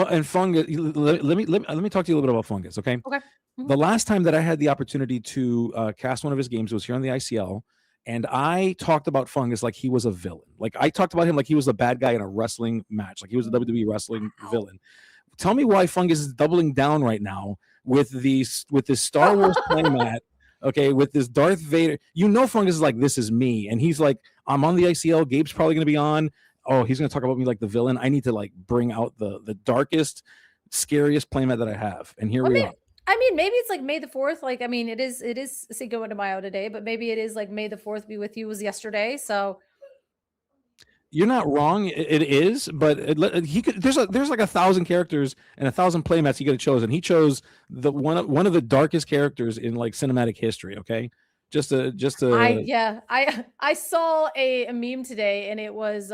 And Fungus, let me talk to you a little bit about Fungus, okay? Okay. Mm-hmm. The last time that I had the opportunity to cast one of his games was here on the ICL. And I talked about Fungus like he was a villain. Like, I talked about him like he was a bad guy in a wrestling match. Like, he was a WWE wrestling villain. Tell me why Fungus is doubling down right now with this Star Wars playmat, okay, with this Darth Vader. Fungus is like, this is me. And he's like, I'm on the ICL. Gabe's probably going to be on. Oh, he's going to talk about me like the villain. I need to like bring out the darkest, scariest playmat that I have. And here we are. I mean, maybe it's like May the 4th. Like, I mean, it is Cinco de Mayo today, but maybe it is like May the 4th be with you was yesterday. So you're not wrong. It is, but he could. There's like 1,000 characters and 1,000 playmats he could have chosen. He chose the one of the darkest characters in like cinematic history. Okay, just a. I saw a meme today, and it was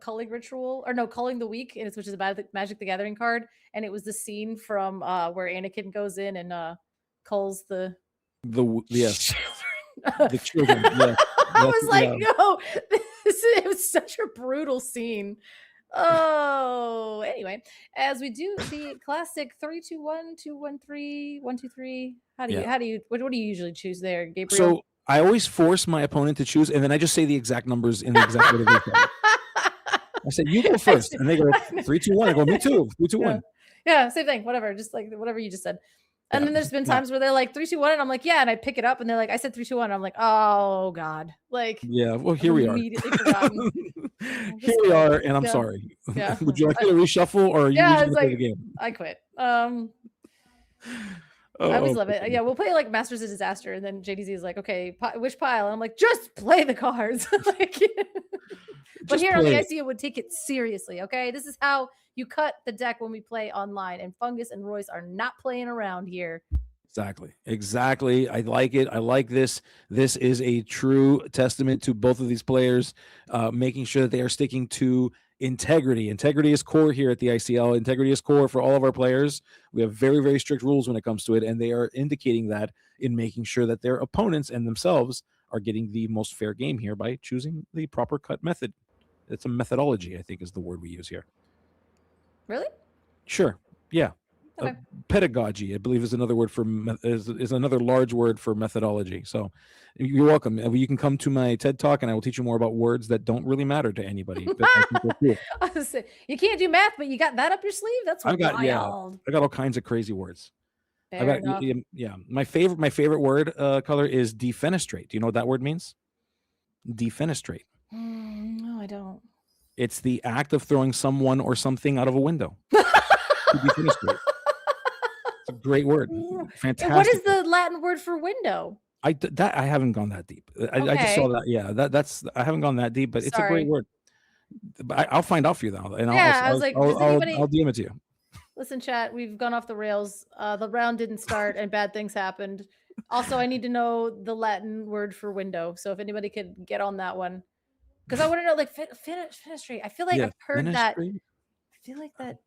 culling ritual or no culling the week, and which is about the Magic the Gathering card, and it was the scene from where Anakin goes in and culls the yes the children. Yeah. I was like, no, it was such a brutal scene. Oh, anyway, as we do the classic 3, 2, 1, 2, 1, 3, 1, 2, 3. What do you usually choose there, Gabriel? So I always force my opponent to choose, and then I just say the exact numbers in the exact order they say. I said, you go first, and they go 3, 2, 1. I go, me too. 3, 2, 1. Yeah, same thing. Whatever, just like whatever you just said. And then there's been times where they're like 3, 2, 1, and I'm like, yeah, and I pick it up, and they're like, I said 3, 2, 1. And I'm like, oh god, like yeah. Well, here we are. Immediately forgotten. Here we are, and I'm sorry. Yeah. Would you like me to reshuffle, or are you just gonna play the game? I quit. I always love it. Yeah, we'll play like Masters of Disaster, and then JDZ is like, okay, which pile? And I'm like, just play the cards. Like, but here on the ICO would take it seriously. Okay, this is how you cut the deck when we play online, and Fungus and Royce are not playing around here. Exactly. I like it. I like this. This is a true testament to both of these players, making sure that they are sticking to integrity. Integrity is core here at the ICL. Integrity is core for all of our players. We have very, very strict rules when it comes to it, and they are indicating that in making sure that their opponents and themselves are getting the most fair game here by choosing the proper cut method. It's a methodology, I think, is the word we use here. Really? Sure. Yeah. Okay. Pedagogy, I believe, is another word for is another large word for methodology. So you're welcome. You can come to my TED Talk, and I will teach you more about words that don't really matter to anybody. But I think they're cool. I was saying, you can't do math, but you got that up your sleeve. That's I got wild. I got all kinds of crazy words. Fair enough. Yeah. My favorite word color is defenestrate. Do you know what that word means? Defenestrate. No, I don't. It's the act of throwing someone or something out of a window. Defenestrate. It's a great word. Fantastic. What is the Latin word for window? I haven't gone that deep. I just saw that. Yeah, that's I haven't gone that deep, but it's a great word. But I'll find out for you though, and I was like, I'll DM it to you. Listen, chat, we've gone off the rails. The round didn't start, and bad things happened. Also, I need to know the Latin word for window. So if anybody could get on that one, because I want to know, like, fenestrate. I feel like I've heard that. I feel like that.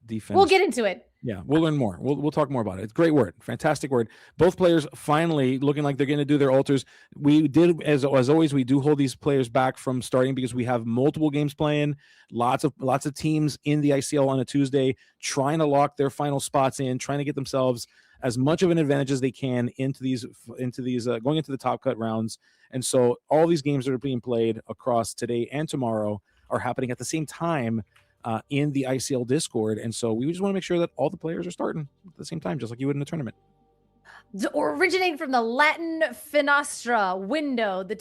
Defense. We'll get into it. Yeah, we'll learn more. We'll talk more about it. It's a great word. Fantastic word. Both players finally looking like they're going to do their alters. We did, as always, we do hold these players back from starting because we have multiple games playing, lots of teams in the ICL on a Tuesday trying to lock their final spots in, trying to get themselves as much of an advantage as they can into these going into the top cut rounds. And so all these games that are being played across today and tomorrow are happening at the same time in the ICL Discord. And so we just want to make sure that all the players are starting at the same time, just like you would in a tournament. Originating from the Latin fenestra, window, the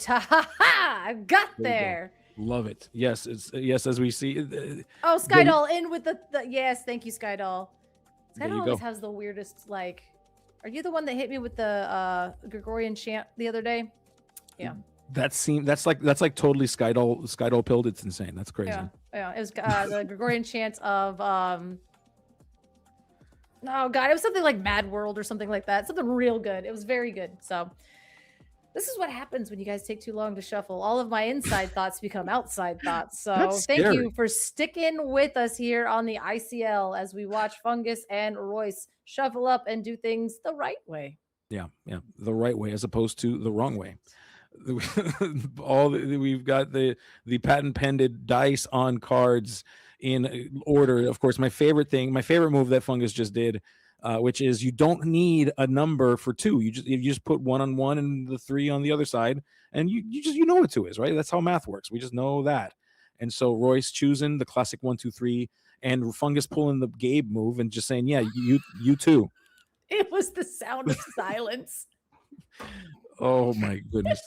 I got there. Love it. Yes, yes, as we see. Oh, Skydoll in with the yes, thank you, Skydoll. Skydoll always has the weirdest, like, are you the one that hit me with the Gregorian chant the other day? Yeah. That's like totally Skydoll pilled. It's insane. That's crazy. Yeah. It was the Gregorian chant of oh god, it was something like Mad World or something like that. Something real good. It was very good. So this is what happens when you guys take too long to shuffle. All of my inside thoughts become outside thoughts. So thank you for sticking with us here on the ICL as we watch Fungus and Royce shuffle up and do things the right way. Yeah, the right way as opposed to the wrong way. We've got the patent pended dice on cards in order. Of course, my favorite move that Fungus just did, which is you don't need a number for two. You just put 1 on one and the 3 on the other side, and you know what 2 is, right? That's how math works. We just know that. And so Royce choosing the classic 1, 2, 3, and Fungus pulling the Gabe move and just saying, yeah, you too. It was the sound of silence. Oh my goodness.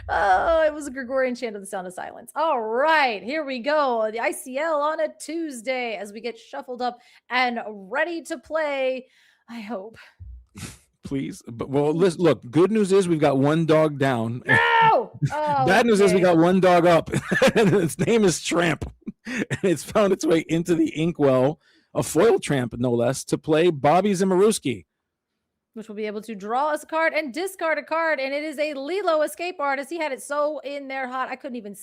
Oh, it was a Gregorian chant of the sound of silence. All right, here we go. The ICL on a Tuesday as we get shuffled up and ready to play. I hope. Please. But look, good news is we've got 1 dog down. No! Oh, bad news is we got 1 dog up. And its name is Tramp. And it's found its way into the inkwell, a foil tramp, no less, to play Bobby Zimmerowski, which will be able to draw us a card and discard a card. And it is a Lilo escape artist. He had it so in there hot. I couldn't even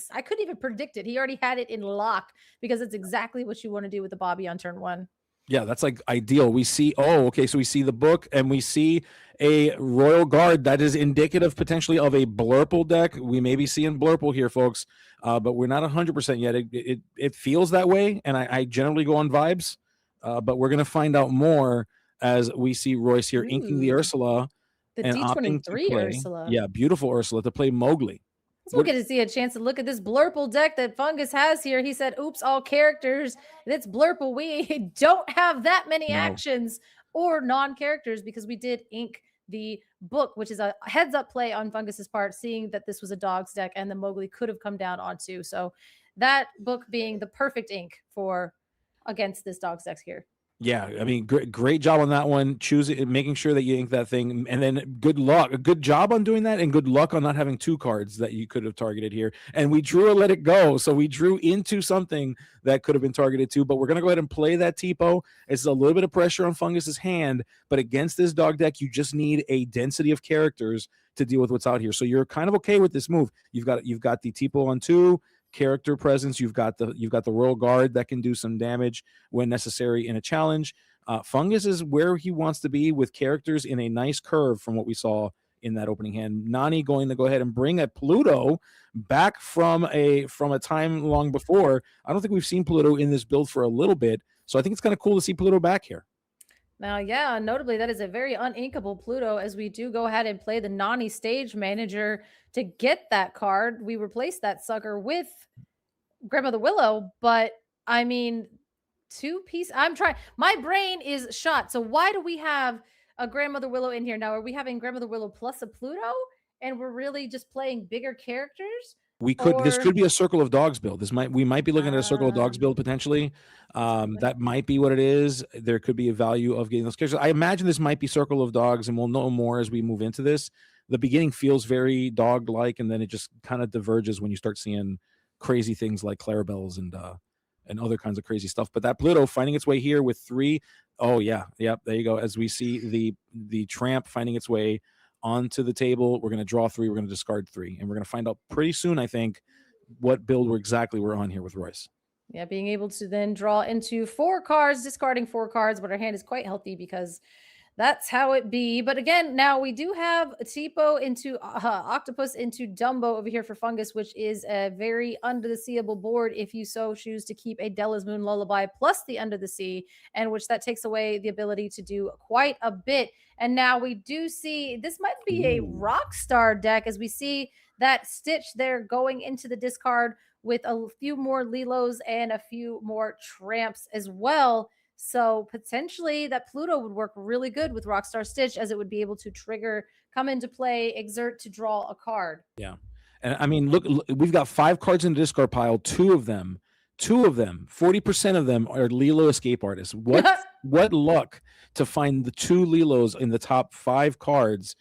predict it. He already had it in lock because it's exactly what you want to do with the Bobby on turn 1. Yeah, that's like ideal. We see, so we see the book and we see a Royal Guard that is indicative potentially of a Blurple deck. We may be seeing Blurple here, folks, but we're not 100% yet. It feels that way, and I generally go on vibes, but we're going to find out more as we see Royce here inking the Ursula. The D23 Ursula. Yeah, beautiful Ursula to play Mowgli. So we'll get to see a chance to look at this Blurple deck that Fungus has here. He said, oops, all characters. It's Blurple. We don't have that many actions or non-characters because we did ink the book, which is a heads-up play on Fungus's part, seeing that this was a dog's deck and the Mowgli could have come down onto. So that book being the perfect ink for against this dog's deck here. Yeah, I mean, great job on that one. Choosing, making sure that you ink that thing, and then good luck. A good job on doing that, and good luck on not having two cards that you could have targeted here. And we drew a let it go, so we drew into something that could have been targeted too. But we're gonna go ahead and play that Tipo. It's a little bit of pressure on Fungus's hand, but against this dog deck, you just need a density of characters to deal with what's out here. So you're kind of okay with this move. You've got the Tipo on 2. Character presence. You've got the Royal Guard that can do some damage when necessary in a challenge. Fungus is where he wants to be with characters in a nice curve from what we saw in that opening hand. Nani going to go ahead and bring a Pluto back from a time long before. I don't think we've seen Pluto in this build for a little bit, so I think it's kind of cool to see Pluto back here. Now, yeah, notably, that is a very uninkable Pluto, as we do go ahead and play the Nani Stage Manager to get that card. We replace that sucker with Grandmother Willow, but I mean, two-piece. I'm trying. My brain is shot. So why do we have a Grandmother Willow in here now? Are we having Grandmother Willow plus a Pluto, and we're really just playing bigger characters? This could be a Circle of Dogs build. We might be looking at a Circle of Dogs build potentially. That might be what it is. There could be a value of getting those characters. I imagine this might be Circle of Dogs, and we'll know more as we move into this. The beginning feels very dog-like, and then it just kind of diverges when you start seeing crazy things like Clarabelle's and other kinds of crazy stuff. But that Pluto finding its way here with 3. Oh yeah, yep. There you go. As we see the Tramp finding its way onto the table, we're going to draw 3. We're going to discard 3, and we're going to find out pretty soon, I think, what build we're on here with Royce. Yeah, being able to then draw into 4 cards, discarding 4 cards, but our hand is quite healthy because that's how it be. But again, now we do have Tipo into Octopus into Dumbo over here for Fungus, which is a very under the seeable board if you so choose to keep a Della's Moon Lullaby plus the Under the Sea, and which that takes away the ability to do quite a bit. And now we do see this might be a Rockstar deck, as we see that Stitch there going into the discard with a few more Lilos and a few more Tramps as well. So potentially that Pluto would work really good with Rockstar Stitch, as it would be able to trigger, come into play, exert to draw a card. Yeah. And I mean, look, we've got 5 cards in the discard pile. 2 of them, 40% of them are Lilo escape artists. What luck to find the 2 Lilos in the top 5 cards.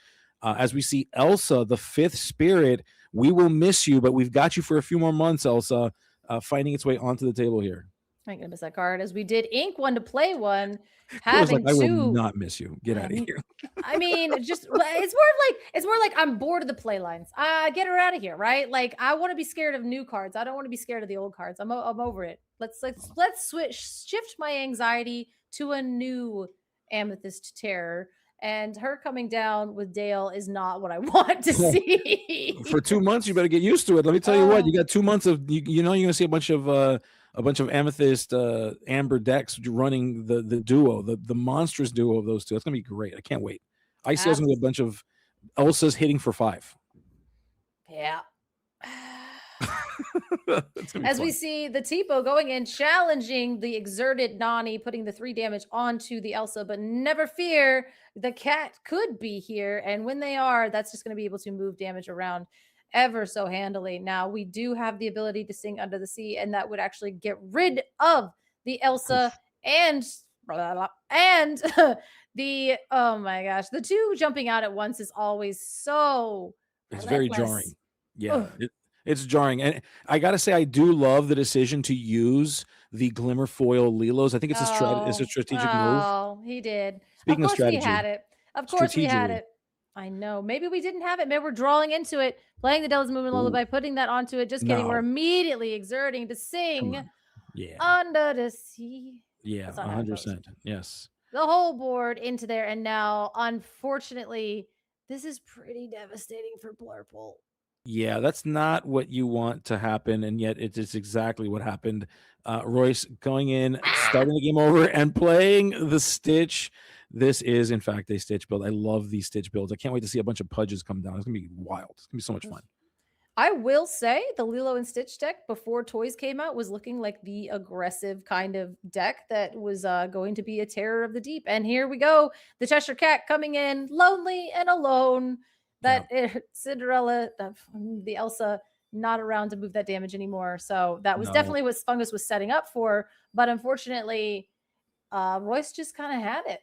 As we see Elsa, the 5th spirit, we will miss you, but we've got you for a few more months, Elsa, finding its way onto the table here. I'm gonna miss that card, as we did ink one to play one. Having I will not miss you. Get out of here. I mean, it's more like I'm bored of the play lines. Get her out of here, right? Like, I want to be scared of new cards. I don't want to be scared of the old cards. I'm over it. Let's shift my anxiety to a new Amethyst Terror. And her coming down with Dale is not what I want to see. For 2 months, you better get used to it. Let me tell you what, you got 2 months of you're gonna see a bunch of Amethyst Amber decks running the duo, the monstrous duo of those two. That's gonna be great. I can't wait. ICL is gonna be a bunch of Elsa's hitting for 5. Yeah. As we see the Tipo going in, challenging the exerted Nani, putting the 3 damage onto the Elsa, but never fear, the cat could be here. And when they are, that's just going to be able to move damage around ever so handily. Now, we do have the ability to sing Under the Sea, and that would actually get rid of the Elsa and the, oh my gosh, the 2 jumping out at once is always so It's very jarring. Yeah, it's jarring. And I got to say, I do love the decision to use the Glimmer Foil Lilos. I think it's a strategic move. Oh, he did. Speaking of course of strategy, we had it. Of course we had it. I know. Maybe we didn't have it. Maybe we're drawing into it, playing the Devil's Movement Lullaby, putting that onto it. Just kidding. No. We're immediately exerting to sing Under the Sea. Yeah, 100%. Yes. The whole board into there. And now, unfortunately, this is pretty devastating for Blurple. Yeah, that's not what you want to happen, and yet it is exactly what happened. Royce going in, starting the game over, and playing the Stitch. This is, in fact, a Stitch build. I love these Stitch builds. I can't wait to see a bunch of Pudges come down. It's going to be wild. It's going to be so much fun. I will say the Lilo and Stitch deck before toys came out was looking like the aggressive kind of deck that was going to be a terror of the deep. And here we go. The Cheshire Cat coming in lonely and alone. That Cinderella, the Elsa, not around to move that damage anymore. So that was definitely what Fungus was setting up for. But unfortunately, Royce just kind of had it.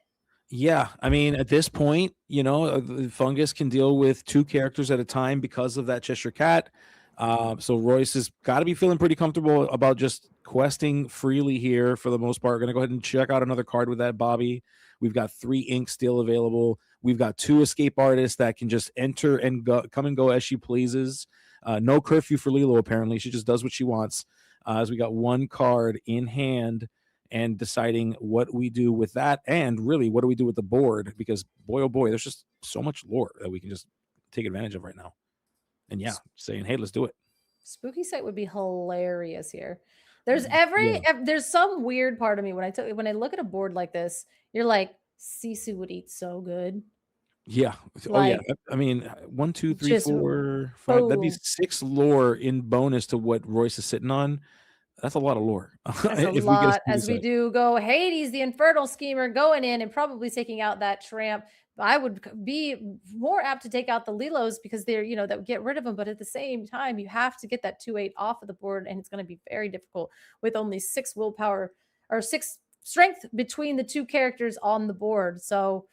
Yeah, I mean, at this point, the Fungus can deal with 2 characters at a time because of that Cheshire Cat. So Royce has got to be feeling pretty comfortable about just questing freely here for the most part. We're going to go ahead and check out another card with that Bobby. We've got 3 ink still available. We've got 2 escape artists that can just enter and come and go as she pleases. No curfew for Lilo, apparently. She just does what she wants. As we got 1 card in hand and deciding what we do with that, and really what do we do with the board, because boy oh boy, there's just so much lore that we can just take advantage of right now. And yeah, saying, hey, let's do it. Spooky Site would be hilarious here. Yeah. There's some weird part of me when I look at a board like this, you're like, Sisu would eat so good. Yeah. Like, I mean, 1, 2, 3, just 4, 5. That'd be boom. 6 lore in bonus to what Royce is sitting on. That's a lot of lore. That's a If we get a lot, Spooky as we Site. do go Hades, the Infernal Schemer, going in and probably taking out that Tramp. I would be more apt to take out the Lilos because they're, that would get rid of them. But at the same time, you have to get that 2/8 off of the board, and it's going to be very difficult with only 6 willpower or 6 strength between the 2 characters on the board. So,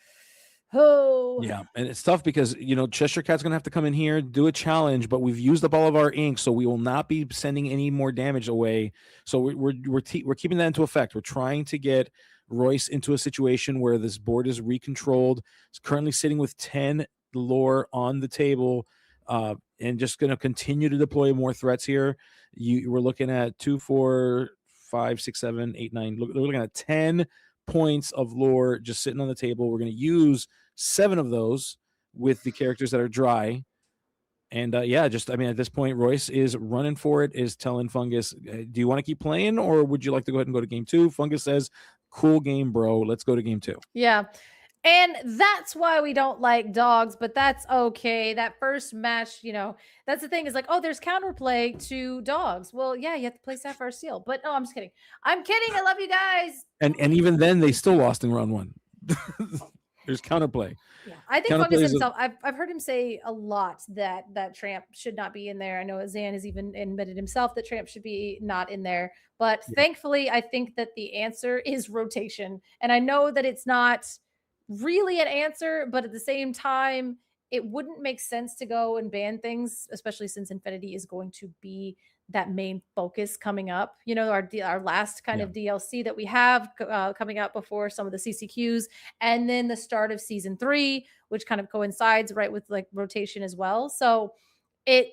Yeah, and it's tough because Cheshire Cat's gonna have to come in here, do a challenge, but we've used up all of our ink, so we will not be sending any more damage away. So we're keeping that into effect. We're trying to get Royce into a situation where this board is recontrolled. It's currently sitting with 10 lore on the table, and just going to continue to deploy more threats here. We're looking at 2, 4, 5, 6, 7, 8, 9. We're looking at 10 points of lore just sitting on the table. We're going to use 7 of those with the characters that are dry. And at this point, Royce is running for it, is telling Fungus, do you want to keep playing, or would you like to go ahead and go to game 2? Fungus says, cool game, bro. Let's go to game 2. Yeah. And that's why we don't like dogs, but that's okay. That first match, that's the thing, is like, oh, there's counterplay to dogs. Well, yeah, you have to play Sapphire Steel. But no, I'm just kidding. I'm kidding. I love you guys. And even then, they still lost in round 1. There's counterplay. Yeah, I think Fungus himself. I've heard him say a lot that Tramp should not be in there. I know Zan has even admitted himself that Tramp should be not in there. But thankfully, I think that the answer is rotation. And I know that it's not really an answer, but at the same time, it wouldn't make sense to go and ban things, especially since Infinity is going to be that main focus coming up. Our last kind of DLC that we have coming up before some of the CCQs, and then the start of season 3, which kind of coincides right with like rotation as well. So it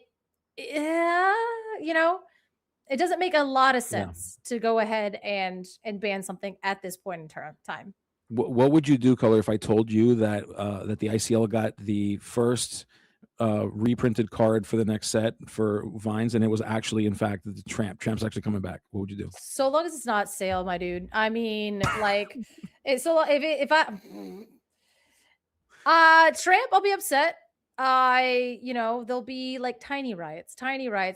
doesn't make a lot of sense to go ahead and ban something at this point in time. What would you do, Color, if I told you that that the ICL got the first reprinted card for the next set for Vines, and it was actually, in fact, the Tramp's actually coming back? What would you do? So long as it's not sale, my dude. I mean, like, if Tramp, I'll be upset. There'll be like tiny riots,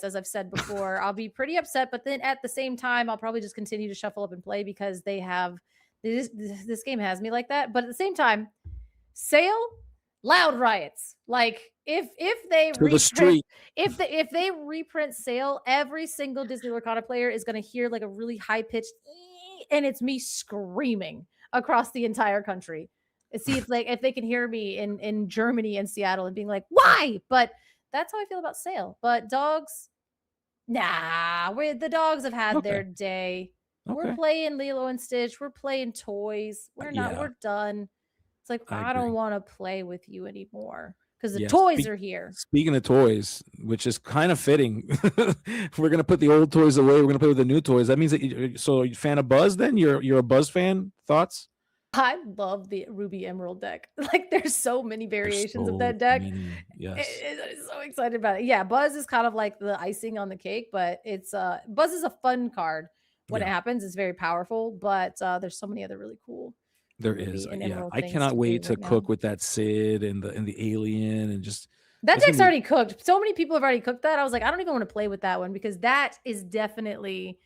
as I've said before. I'll be pretty upset, but then at the same time, I'll probably just continue to shuffle up and play because they have this game has me like that. But at the same time, sale, loud riots. Like if they reprint, if they reprint sale, every single Disney Lorcana player is going to hear like a really high pitched, and it's me screaming across the entire country. See if they can hear me in Germany and Seattle and being like, why? But that's how I feel about sale. But dogs, nah, the dogs have had their day. Okay. We're playing Lilo and Stitch. We're playing toys. We're done. It's like, I don't want to play with you anymore because the toys are here. Speaking of toys, which is kind of fitting, we're going to put the old toys away. We're going to play with the new toys. That means that you're a fan of Buzz then? You're a Buzz fan? Thoughts? I love the Ruby Emerald deck. Like, there's so many variations of that deck. Yes. I'm so excited about it. Yeah, Buzz is kind of like the icing on the cake, but it's Buzz is a fun card. When it happens, it's very powerful, but there's so many other really cool. There is. I cannot wait to cook with that Sid and the alien and just that deck's already cooked. So many people have already cooked that. I was like, I don't even want to play with that one because that is definitely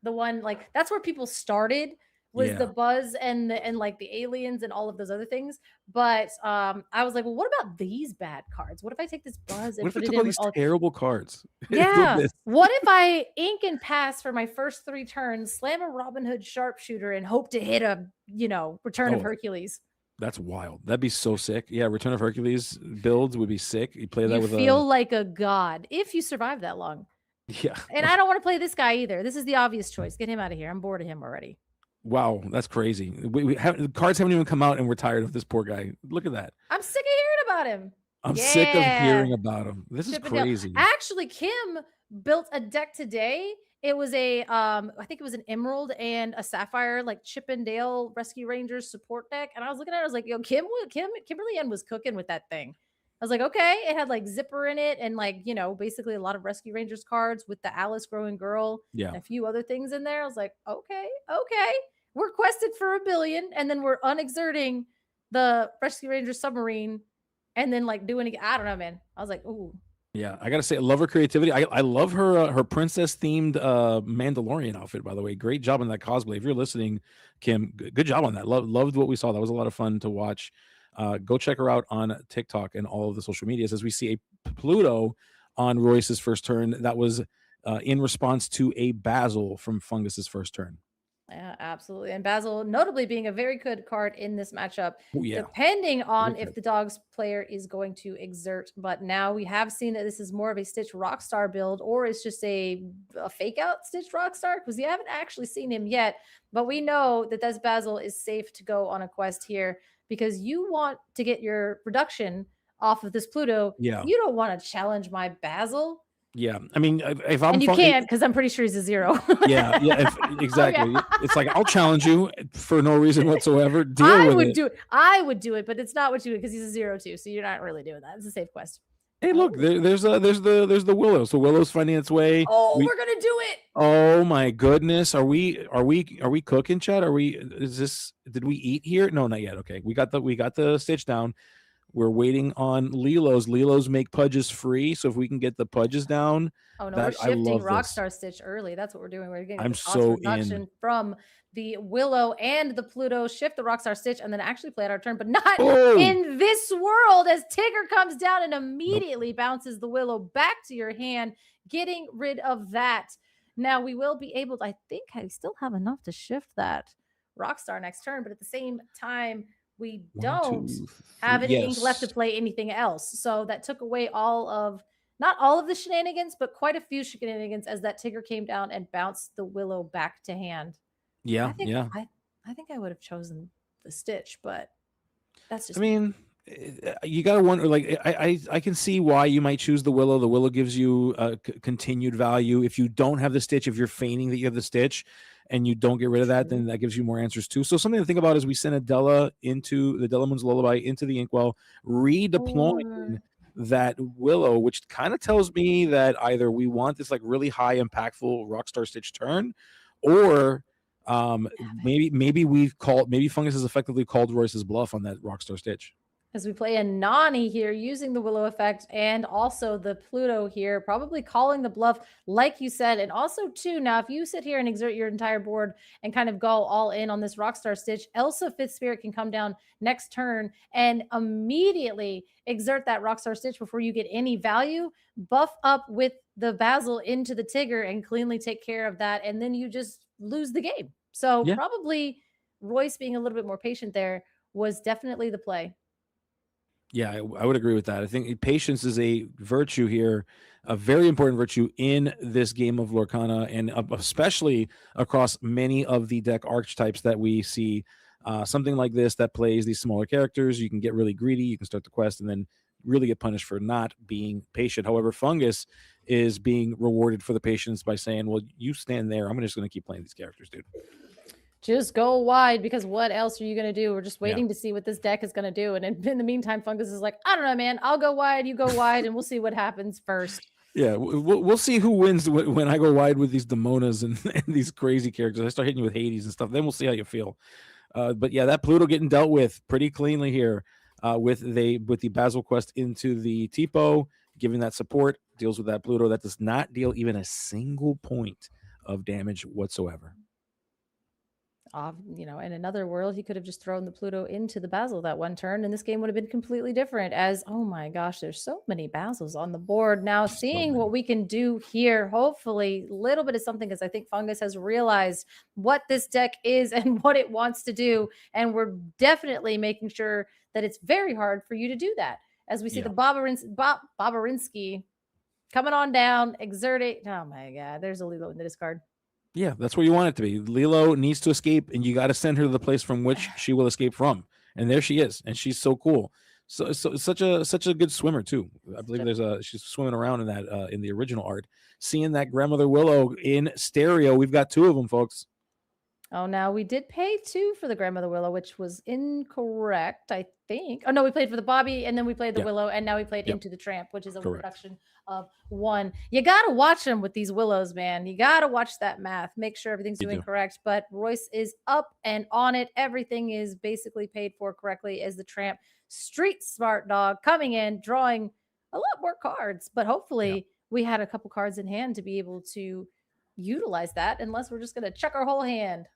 the one. Like, that's where people started was the Yeah. buzz and like the aliens and all of those other things. But I was like, well, what about these bad cards? What if I take this buzz What and if I put it took all in with these all? terrible cards? With Yeah. this? What if I ink and pass for my first 3 turns, slam a Robin Hood sharpshooter, and hope to hit a, Return of Oh, Hercules? that's wild. That'd be so sick. Yeah, Return of Hercules builds would be sick. You play that You with feel like a god if you survive that long. yeah. And I don't want to play this guy either. This is the obvious choice. Get him out of here. I'm bored of him already. Wow, that's crazy. We have the cards haven't even come out, and we're tired of this poor guy. Look at that. I'm sick of hearing about him. I'm sick of Yeah. hearing about him. This is Chip and Dale. crazy. Actually, Kim built a deck today. It was a I think it was an emerald and a sapphire, like Chip and Dale Rescue Rangers support deck. And I was looking at it, I was like, yo, Kimberly Ann was cooking with that thing. I was like, okay, it had like zipper in it and like, basically a lot of Rescue Rangers cards with the Alice Growing Girl Yeah. and a few other things in there. I was like, okay. We're quested for 1 billion, and then we're unexerting the Rescue Rangers submarine and then like doing it. I don't know, man. I was like, ooh. Yeah, I gotta say, I love her creativity. I love her princess themed Mandalorian outfit. By the way, great job on that cosplay. If you're listening, Kim, good job on that. Loved what we saw. That was a lot of fun to watch. Go check her out on TikTok and all of the social medias. As we see a Pluto on Royce's first turn, that was in response to a Basil from Fungus's first turn. Yeah, absolutely. And Basil, notably being a very good card in this matchup, Oh, yeah. depending on Very if good. the dog's player is going to exert. But now we have seen that this is more of a Stitch Rockstar build, or it's just a fake out Stitch Rockstar, because we haven't actually seen him yet. But we know that this Basil is safe to go on a quest here, because you want to get your reduction off of this Pluto. Yeah. You don't want to challenge my Basil. Yeah, I mean, if I'm And you can't, because I'm pretty sure he's a 0. yeah, exactly. yeah. It's like, I'll challenge you for no reason whatsoever. Deal I with would it. do it. I would do it, but it's not what you do, because he's a 0 too. So you're not really doing that. It's a safe quest. Hey, look, there's the Willow. So Willow's finding its way. Oh, we're gonna do it. Oh my goodness, are we cooking, Chad? Did we eat here? No, not yet. Okay, we got the Stitch down. We're waiting on Lilo's. Lilo's make Pudges free, so if we can get the Pudges down. Oh no, we're shifting Rockstar Stitch early. That's what we're doing. We're getting the cost reduction from the Willow and the Pluto. Shift the Rockstar Stitch and then actually play it our turn, but not in this world, as Tigger comes down and immediately bounces the Willow back to your hand, getting rid of that. Now we will be able to, I think I still have enough to shift that Rockstar next turn, but at the same time, we don't have any ink left to play anything else. So that took away not all of the shenanigans, but quite a few shenanigans, as that Tigger came down and bounced the Willow back to hand. Yeah, I think I would have chosen the Stitch, but that's just. I mean, you gotta wonder. Like, I can see why you might choose the Willow. The Willow gives you continued value. If you don't have the Stitch, if you're feigning that you have the Stitch, and you don't get rid of that, then that gives you more answers too. So something to think about is we send Adela into the Delamoon's Lullaby into the Inkwell, redeploying that Willow, which kind of tells me that either we want this like really high impactful Rockstar Stitch turn, or maybe Fungus has effectively called Royce's bluff on that Rockstar Stitch. As we play a Nani here, using the Willow effect and also the Pluto here, probably calling the bluff, like you said. And also, too, now if you sit here and exert your entire board and kind of go all in on this Rockstar Stitch, Elsa Fifth Spirit can come down next turn and immediately exert that Rockstar Stitch before you get any value, buff up with the Basil into the Tigger and cleanly take care of that. And then you just lose the game. So probably Royce being a little bit more patient there was definitely the play. Yeah, I would agree with that. I think patience is a virtue here, a very important virtue in this game of Lorcana, and especially across many of the deck archetypes that we see. Something like this that plays these smaller characters, you can get really greedy, you can start the quest, and then really get punished for not being patient. However, Fungus is being rewarded for the patience by saying, well, you stand there. I'm just going to keep playing these characters, dude. Just go wide, because what else are you going to do? We're just waiting to see what this deck is going to do. And in the meantime, Fungus is like, I don't know, man. I'll go wide, you go wide, and we'll see what happens first. Yeah, we'll see who wins when I go wide with these Demonas and these crazy characters. I start hitting you with Hades and stuff. Then we'll see how you feel. But yeah, that Pluto getting dealt with pretty cleanly here with the Basil quest into the Tipo, giving that support, deals with that Pluto. That does not deal even a single point of damage whatsoever. You know, in another world, he could have just thrown the Pluto into the Basil that one turn, and this game would have been completely different. As oh my gosh, there's so many Basils on the board now. So Seeing many. what we can do here, hopefully, a little bit of something, because I think Fungus has realized what this deck is and what it wants to do, and we're definitely making sure that it's very hard for you to do that. As we see the Bobarinsky coming on down, exert it. Oh my God, there's a Lilo in the discard. Yeah, that's where you want it to be. Lilo needs to escape, and you got to send her to the place from which she will escape from. And there she is, and she's so cool. So such a good swimmer too. I believe she's swimming around in that in the original art. Seeing that Grandmother Willow in stereo, we've got 2 of them, folks. Oh, now we did pay 2 for the Grandmother Willow, which was incorrect, I think. Oh no, we played for the Bobby, and then we played the Willow, and now we played into the Tramp, which is a reduction of 1. You gotta watch them with these Willows, man. You gotta watch that math. Make sure everything's doing correct. But Royce is up and on it. Everything is basically paid for correctly as the Tramp. Street smart dog coming in, drawing a lot more cards, but hopefully we had a couple cards in hand to be able to utilize that, unless we're just gonna chuck our whole hand.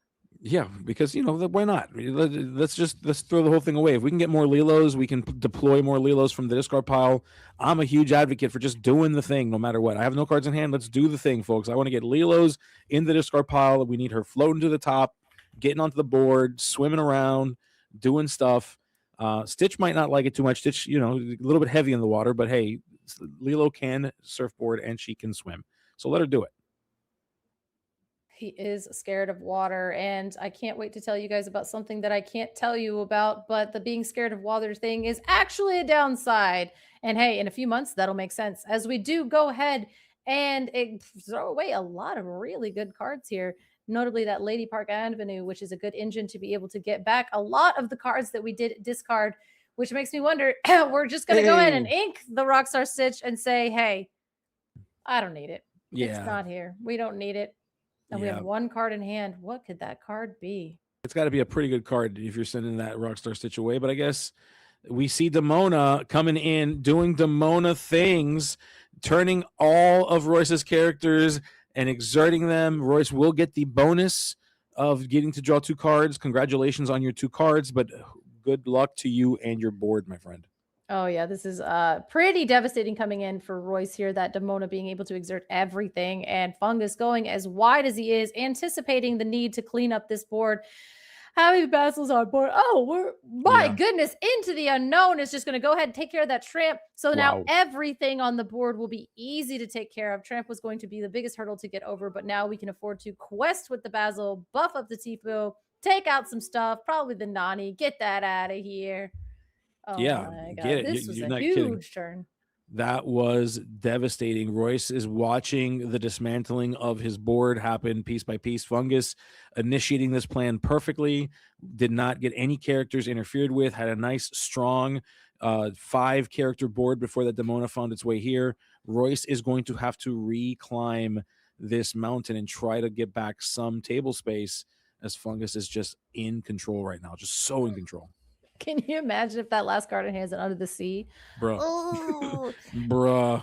Yeah, because why not? Let's throw the whole thing away. If we can get more Lilos, we can deploy more Lilos from the discard pile. I'm a huge advocate for just doing the thing, no matter what. I have no cards in hand. Let's do the thing, folks. I want to get Lilos in the discard pile. We need her floating to the top, getting onto the board, swimming around, doing stuff. Stitch might not like it too much. Stitch, a little bit heavy in the water, but hey, Lilo can surfboard and she can swim. So let her do it. He is scared of water, and I can't wait to tell you guys about something that I can't tell you about, but the being scared of water thing is actually a downside. And hey, in a few months, that'll make sense as we do go ahead and throw away a lot of really good cards here, notably that Lady Park Avenue, which is a good engine to be able to get back a lot of the cards that we did discard, which makes me wonder, we're just going to go ahead and ink the Rockstar Stitch and say, hey, I don't need it. It's not here. We don't need it. And we have 1 card in hand. What could that card be? It's got to be a pretty good card if you're sending that Rockstar Stitch away. But I guess we see Demona coming in, doing Demona things, turning all of Royce's characters and exerting them. Royce will get the bonus of getting to draw 2 cards. Congratulations on your 2 cards, but good luck to you and your board, my friend. Oh, yeah, this is pretty devastating coming in for Royce here, that Demona being able to exert everything, and Fungus going as wide as he is, anticipating the need to clean up this board. How many Basils on board? Oh, my goodness, Into the Unknown is just going to go ahead and take care of that Tramp. So now everything on the board will be easy to take care of. Tramp was going to be the biggest hurdle to get over, but now we can afford to quest with the Basil, buff up the Tifu, take out some stuff, probably the Nani, get that out of here. Oh my God. Get it. This was You're a not huge kidding. turn. That was devastating. Royce is watching the dismantling of his board happen piece by piece. Fungus initiating this plan perfectly, did not get any characters interfered with, had a nice, strong 5-character board before that Demona found its way here. Royce is going to have to reclimb this mountain and try to get back some table space, as Fungus is just in control right now, just so in control. Can you imagine if that last card in hand is Under the Sea? Bruh. Oh, Bruh.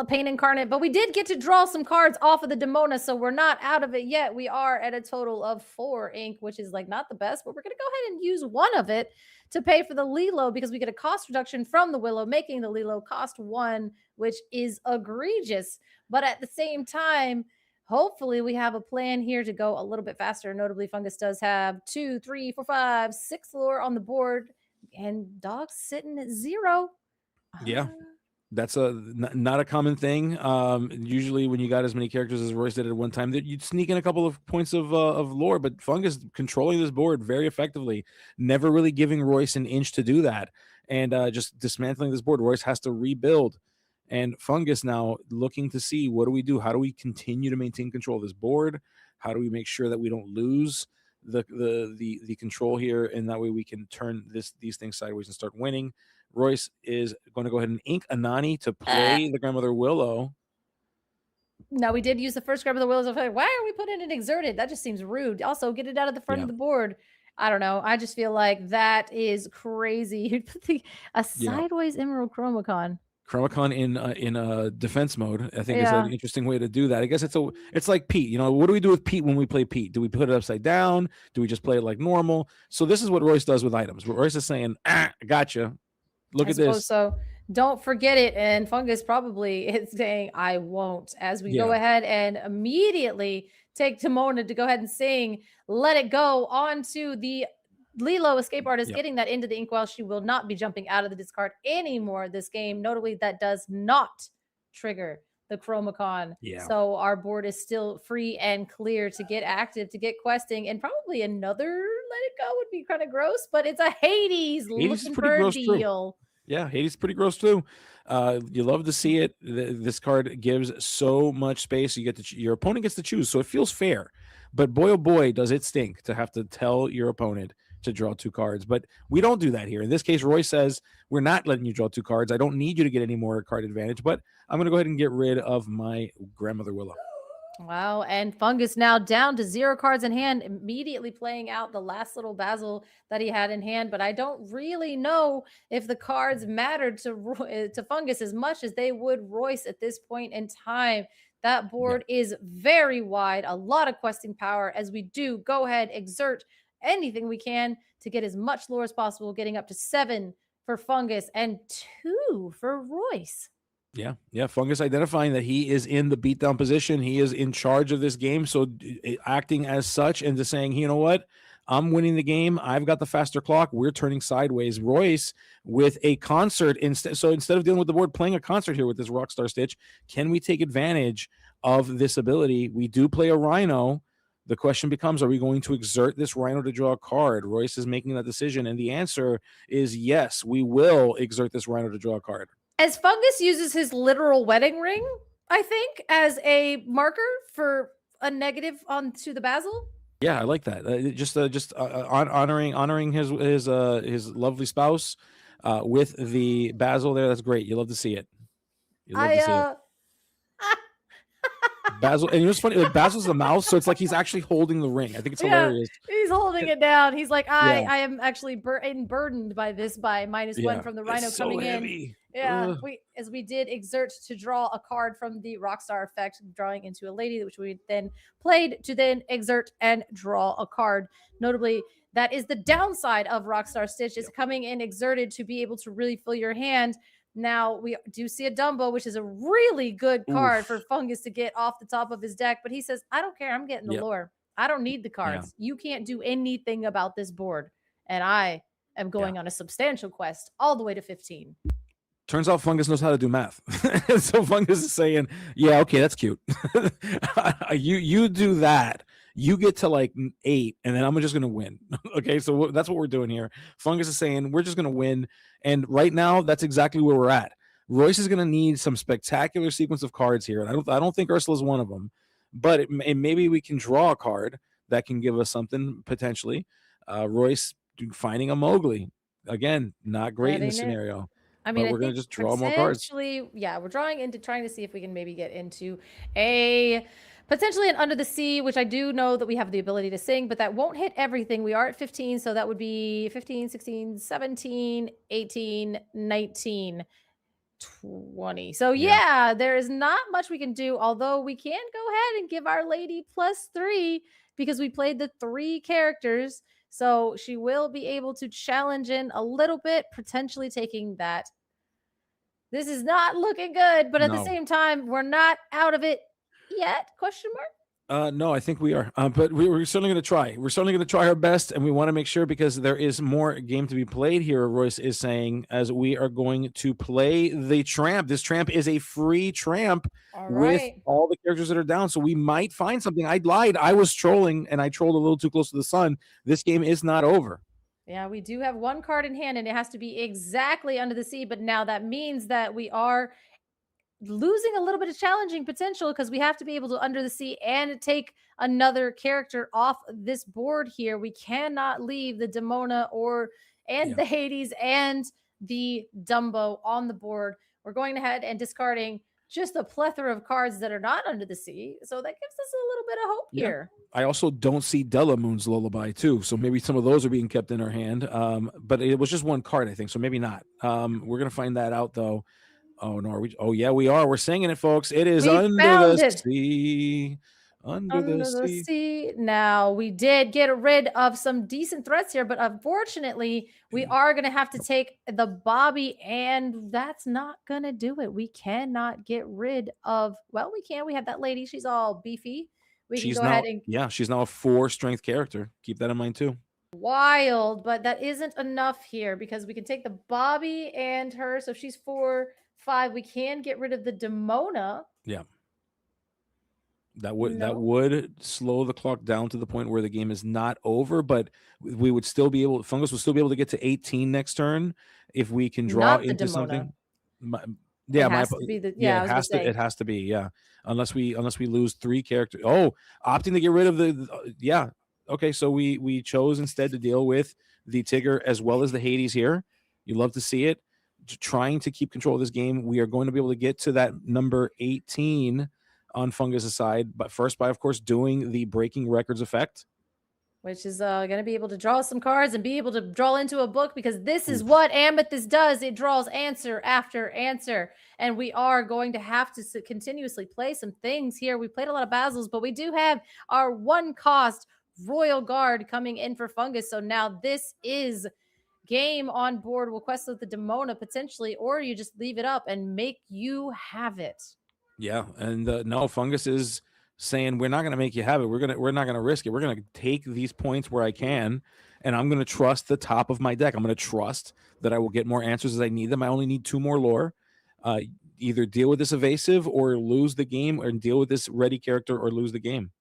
the pain incarnate. But we did get to draw some cards off of the Demona, so we're not out of it yet. We are at a total of 4 ink, which is like not the best, but we're going to go ahead and use 1 of it to pay for the Lilo, because we get a cost reduction from the Willow, making the Lilo cost 1, which is egregious. But at the same time, hopefully we have a plan here to go a little bit faster. Notably, Fungus does have 2, 3, 4, 5, 6 lore on the board, and Dog's sitting at 0. Yeah, that's not a common thing. Usually when you got as many characters as Royce did at one time, that you'd sneak in a couple of points of lore, but Fungus controlling this board very effectively, never really giving Royce an inch to do that, and just dismantling this board. Royce has to rebuild. And Fungus now looking to see, what do we do? How do we continue to maintain control of this board? How do we make sure that we don't lose the control here, and that way we can turn these things sideways and start winning? Royce is going to go ahead and ink a Nani to play the Grandmother Willow. Now, we did use the first Grandmother Willow. Why are we putting it exerted? That just seems rude. Also, get it out of the front of the board. I don't know. I just feel like that is crazy. A sideways Emerald Chromacon. Chromacon in defense mode, I think, is Yeah. an interesting way to do that. I guess it's like Pete. You know, what do we do with Pete when we play Pete? Do we put it upside down? Do we just play it like normal? So this is what Royce does with items. Royce is saying, gotcha. Look I at suppose this. so. Don't forget it. And Fungus probably is saying, I won't, as we go Yeah. ahead and immediately take Timona to go ahead and sing Let It Go onto the Lilo escape artist, Yep. getting that into the inkwell. She will not be jumping out of the discard anymore this game. Notably, that does not trigger the Chromacon. Yeah. So our board is still free and clear to get active, to get questing, and probably another Let It Go would be kind of gross, but it's a Hades Hades is looking pretty for a gross too. deal. Yeah, Hades is pretty gross too. You love to see it. This card gives so much space. You get to your opponent gets to choose, so it feels fair. But boy, oh boy, does it stink to have to tell your opponent to draw 2 cards. But we don't do that here. In this case, Roy says, we're not letting you draw 2 cards. I don't need you to get any more card advantage, but I'm going to go ahead and get rid of my Grandmother Willow. Wow. And Fungus now down to 0 cards in hand, immediately playing out the last little Basil that he had in hand. But I don't really know if the cards mattered to Fungus as much as they would Royce at this point in time. That board is very wide, a lot of questing power as we do go ahead, exert anything we can to get as much lore as possible, getting up to 7 for Fungus and 2 for Royce. Yeah. Fungus identifying that he is in the beatdown position. He is in charge of this game. So acting as such and just saying, you know what? I'm winning the game. I've got the faster clock. We're turning sideways. Royce with a concert instead. So instead of dealing with the board, playing a concert here with this Rockstar Stitch, can we take advantage of this ability? We do play a Rhino. The question becomes, are we going to exert this Rhino to draw a card? Royce is making that decision. And the answer is yes, we will exert this Rhino to draw a card. As Fungus uses his literal wedding ring, I think, as a marker for a negative onto the Basil. Yeah, I like that. Honoring his lovely spouse with the Basil there. That's great. You love to see it. You love to see it. Basil, and you know what's funny? Like Basil's the mouse, so it's like he's actually holding the ring. I think it's hilarious. He's holding it down. He's like, I am actually burdened by this by -1 from the Rhino so coming heavy. in. Yeah, we did exert to draw a card from the Rockstar effect, drawing into a lady, which we then played to then exert and draw a card. Notably, that is the downside of Rockstar Stitch, is coming in exerted to be able to really fill your hand. Now we do see a Dumbo, which is a really good card for Fungus to get off the top of his deck. But he says, I don't care. I'm getting the lore. I don't need the cards. You can't do anything about this board. And I am going on a substantial quest all the way to 15. Turns out Fungus knows how to do math. So Fungus is saying, yeah, okay, that's cute. you do that. You get to like 8, and then I'm just going to win. Okay, so that's what we're doing here. Fungus is saying, we're just going to win. And right now, that's exactly where we're at. Royce is going to need some spectacular sequence of cards here. And I don't think Ursula's one of them. But maybe we can draw a card that can give us something, potentially. Royce finding a Mowgli. Again, not great in this scenario. I mean, we're going to just draw more cards. Yeah, we're drawing into trying to see if we can maybe get into potentially an Under the Sea, which I do know that we have the ability to sing, but that won't hit everything. We are at 15, so that would be 15, 16, 17, 18, 19, 20. So yeah, there is not much we can do, although we can go ahead and give our lady +3 because we played the 3 characters. So she will be able to challenge in a little bit, potentially taking that. This is not looking good, but at the same time, we're not out of it yet? Question mark? No, I think we are. But we're certainly going to try. We're certainly going to try our best, and we want to make sure because there is more game to be played here, Royce is saying, as we are going to play the Tramp. This Tramp is a free Tramp with all the characters that are down, so we might find something. I lied. I was trolling, and I trolled a little too close to the sun. This game is not over. Yeah, we do have 1 card in hand, and it has to be exactly Under the Sea, but now that means that we are losing a little bit of challenging potential because we have to be able to Under the Sea and take another character off this board here. We cannot leave the Demona the Hades and the Dumbo on the board. We're going ahead and discarding just a plethora of cards that are not Under the Sea. So that gives us a little bit of hope here. I also don't see Delamoon's Lullaby too. So maybe some of those are being kept in our hand. But it was just 1 card, I think. So maybe not. We're going to find that out though. Oh no, are we? Oh yeah, we are. We're singing it, folks. It is We Under found the it. Sea. Under the Under the sea. sea. Now, we did get rid of some decent threats here, but unfortunately, we are going to have to take the Bobby, and that's not going to do it. We cannot get rid of, well, we can. We have that lady. She's all beefy. We can She's go now, ahead and yeah, she's now a 4 strength character. Keep that in mind too. wild, but that isn't enough here because we can take the Bobby and her. So if she's 4-5, we can get rid of the Demona. Yeah. That would No. slow the clock down to the point where the game is not over, but we would still be able, Fungus would still be able to get to 18 next turn if we can draw Not the into Demona. something. It has to be the, yeah, I was gonna say. it has to be, yeah. Unless we lose 3 characters. Oh, opting to get rid of yeah. Okay, so we chose instead to deal with the Tigger as well as the Hades here. You love to see it. Trying to keep control of this game. We are going to be able to get to that number 18 on Fungus' side, but first by, of course, doing the breaking records effect, which is going to be able to draw some cards and be able to draw into a book, because this is what Amethyst does. It draws answer after answer, and we are going to have to continuously play some things here. We played a lot of Basils, but we do have our 1-cost Royal Guard coming in for Fungus, so now this is game on board. We'll quest with the Demona potentially, or you just leave it up and make you have it. Yeah, and no, Fungus is saying we're not going to make you have it. We're not going to risk it. We're going to take these points where I can, and I'm going to trust the top of my deck. I'm going to trust that I will get more answers as I need them. I only need 2 more lore. Either deal with this evasive or lose the game, or deal with this ready character or lose the game.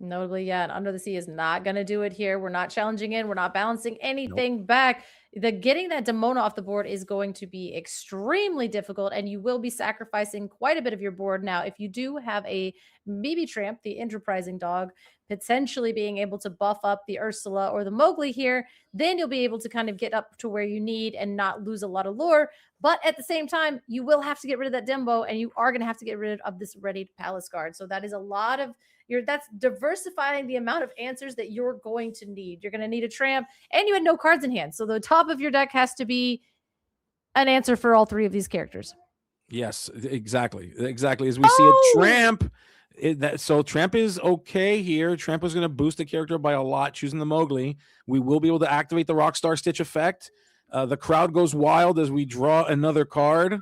Notably, yeah, and Under the Sea is not going to do it here. We're not challenging in. We're not balancing anything back. Getting that Demona off the board is going to be extremely difficult, and you will be sacrificing quite a bit of your board. Now, if you do have a BB Tramp, the enterprising dog, potentially being able to buff up the Ursula or the Mowgli here, then you'll be able to kind of get up to where you need and not lose a lot of lore. But at the same time, you will have to get rid of that Dembo, and you are going to have to get rid of this Ready Palace Guard. So that is a lot of that's diversifying the amount of answers that you're going to need. You're going to need a Tramp, and you had no cards in hand. So the top of your deck has to be an answer for all 3 of these characters. Yes, exactly. As we see a Tramp, so Tramp is okay here. Tramp is going to boost the character by a lot, choosing the Mowgli. We will be able to activate the Rockstar Stitch effect. The crowd goes wild as we draw another card.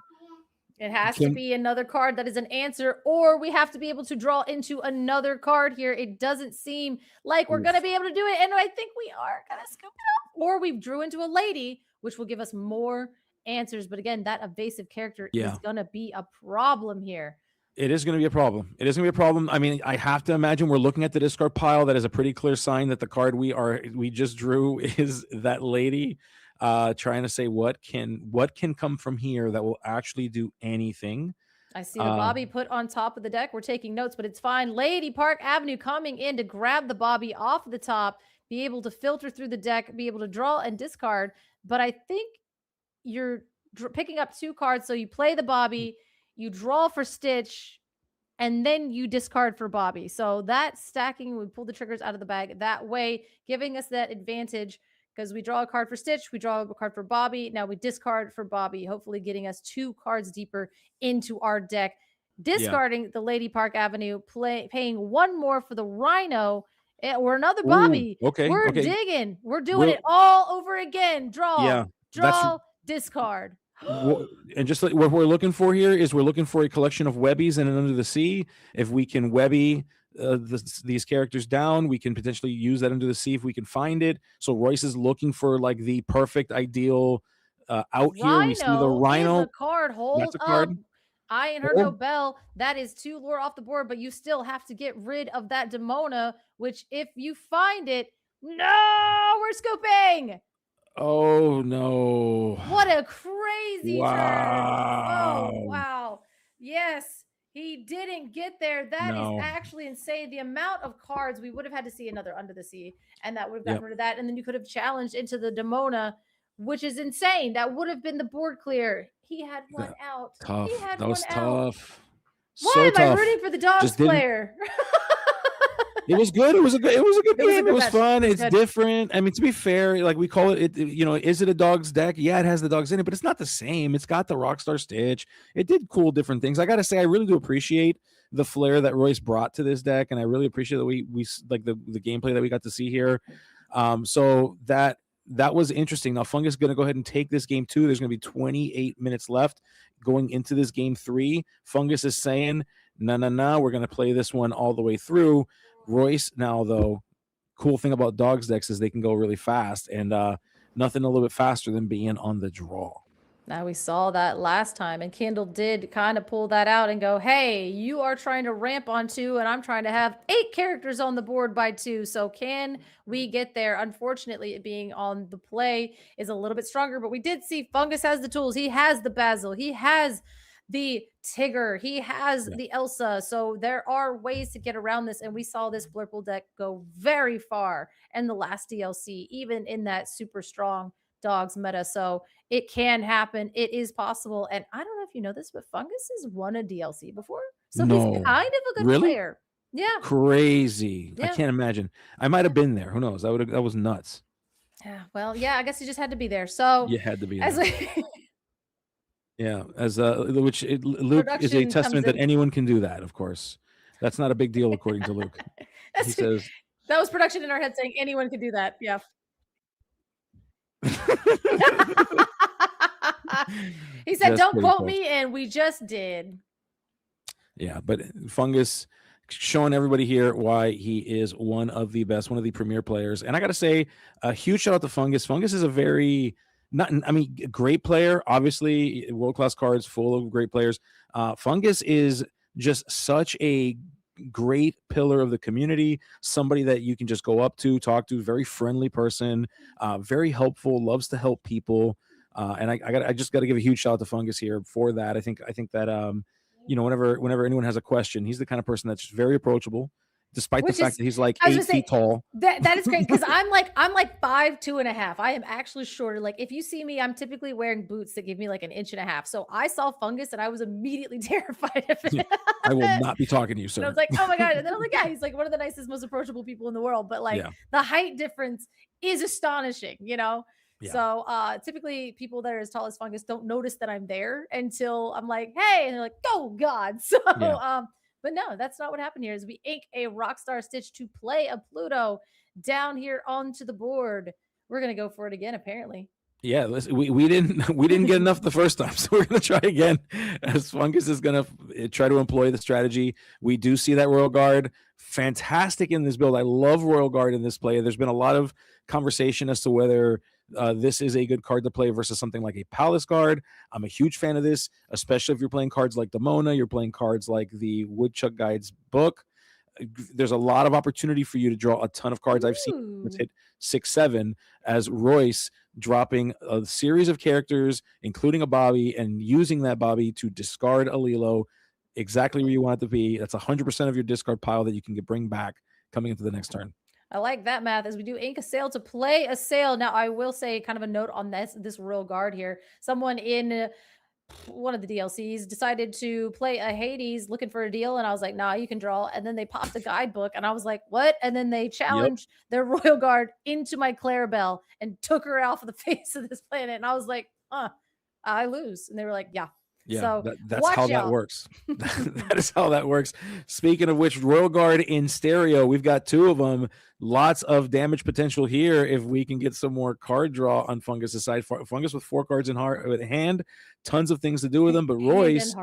It has to be another card that is an answer, or we have to be able to draw into another card here. It doesn't seem like we're going to be able to do it, and I think we are going to scoop it up. Or we drew into a lady, which will give us more answers. But again, that evasive character is going to be a problem here. It is going to be a problem. It is going to be a problem. I mean, I have to imagine we're looking at the discard pile. That is a pretty clear sign that the card we just drew is that lady. Trying to say what can come from here that will actually do anything. I see the Bobby put on top of the deck. We're taking notes, but it's fine. Lady Park Avenue coming in to grab the Bobby off the top, be able to filter through the deck, be able to draw and discard. But I think you're picking up 2 cards. So you play the Bobby, you draw for Stitch, and then you discard for Bobby. So that stacking, we pull the triggers out of the bag that way, giving us that advantage. Because we draw a card for Stitch, we draw a card for Bobby. Now we discard for Bobby, hopefully getting us 2 cards deeper into our deck. Discarding the Lady Park Avenue, paying 1 more for the Rhino, or another Bobby. Okay, we're digging. We're doing it all over again. Draw, discard. And just like what we're looking for here is we're looking for a collection of Webbies and an Under the Sea. If we can Webby these characters down, we can potentially use that Under the Sea if we can find it. So Royce is looking for like the perfect ideal out here. We see the Rhino. Is a card. Hold up. I ain't heard no bell. That is 2 lore off the board, but you still have to get rid of that Demona, which if you find it, no, we're scooping. Oh no. What a crazy turn. Oh, wow. Yes. He didn't get there. That is actually insane. The amount of cards we would have had to see another Under the Sea, and that would have gotten rid of that. And then you could have challenged into the Demona, which is insane. That would have been the board clear. He had 1 out. Tough. He had that was tough. Why am I rooting for the dogs player? It was good. It was a good It was a game. It good was match. fun. It was It's good. different. I mean, to be fair, like we call it, you know, is it a dog's deck? Yeah, it has the dogs in it, but it's not the same. It's got the Rockstar Stitch. It did cool different things. I got to say, I really do appreciate the flair that Royce brought to this deck, and I really appreciate that we like the gameplay that we got to see here. So that was interesting. Now Fungus is going to go ahead and take this game 2. There's going to be 28 minutes left going into this game 3. Fungus is saying, no, we're going to play this one all the way through. Royce, now though, cool thing about dogs decks is they can go really fast, and nothing a little bit faster than being on the draw. Now we saw that last time, and Kendall did kind of pull that out and go, hey, you are trying to ramp on 2, and I'm trying to have 8 characters on the board by 2. So can we get there? Unfortunately, it being on the play is a little bit stronger, but we did see Fungus has the tools. He has the Basil. He has the Tigger. He has the Elsa. So there are ways to get around this, and we saw this Blurple deck go very far in the last DLC, even in that super strong dogs meta. So it can happen. It is possible. And I don't know if you know this, but Fungus has won a DLC before. So he's kind of a good player. Yeah. Crazy. I can't imagine. I might have been there. Who knows? That was nuts. Yeah. Well, yeah, I guess you just had to be there. So you had to be there. Yeah, as Luke is a testament that anyone can do that, of course. That's not a big deal according to Luke. He says that was production in our head saying anyone could do that. Yeah. He said, don't quote me, and we just did. Yeah, but Fungus showing everybody here why he is one of the best, one of the premier players. And I got to say, a huge shout out to Fungus. Fungus is a very great player. Obviously, world-class cards full of great players. Fungus is just such a great pillar of the community, somebody that you can just go up to, talk to, very friendly person, very helpful, loves to help people. And I just got to give a huge shout out to Fungus here for that. I think that you know, whenever anyone has a question, he's the kind of person that's very approachable, despite the fact that he's like 8 feet tall. That is great, because I'm like 5'2.5". I am actually shorter. Like if you see me, I'm typically wearing boots that give me like 1.5 inches. So I saw Fungus and I was immediately terrified of it. I will not be talking to you, sir. And I was like, oh my God. And then I was like, yeah, he's like one of the nicest, most approachable people in the world. But like the height difference is astonishing, you know? Yeah. So typically people that are as tall as Fungus don't notice that I'm there until I'm like, hey, and they're like, oh God. So but no, that's not what happened here. Is we ink a Rockstar Stitch to play a Pluto down here onto the board. We're gonna go for it again, apparently. Yeah, listen, we didn't get enough the first time, so we're gonna try again. As Fungus is gonna try to employ the strategy. We do see that Royal Guard fantastic in this build. I love Royal Guard in this play. There's been a lot of conversation as to whether this is a good card to play versus something like a Palace Guard. I'm a huge fan of this, especially if you're playing cards like Demona, you're playing cards like the Woodchuck Guide's book. There's a lot of opportunity for you to draw a ton of cards. I've seen it's hit 6-7 as Royce dropping a series of characters, including a Bobby, and using that Bobby to discard a Lilo exactly where you want it to be. That's 100% of your discard pile that you can bring back coming into the next turn. I like that math, as we do ink a sale to play a sale. Now, I will say kind of a note on this Royal Guard here. Someone in one of the DLCs decided to play a Hades looking for a deal, and I was like, nah, you can draw. And then they popped a guidebook, and I was like, what? And then they challenged their Royal Guard into my Clarabelle and took her off of the face of this planet. And I was like, I lose. And they were like, yeah. Yeah, so that's how that works. That is how that works. Speaking of which, Royal Guard in stereo, we've got 2 of them. Lots of damage potential here if we can get some more card draw on Fungus's side. Fungus with 4 cards in hand, tons of things to do with them. But Royce,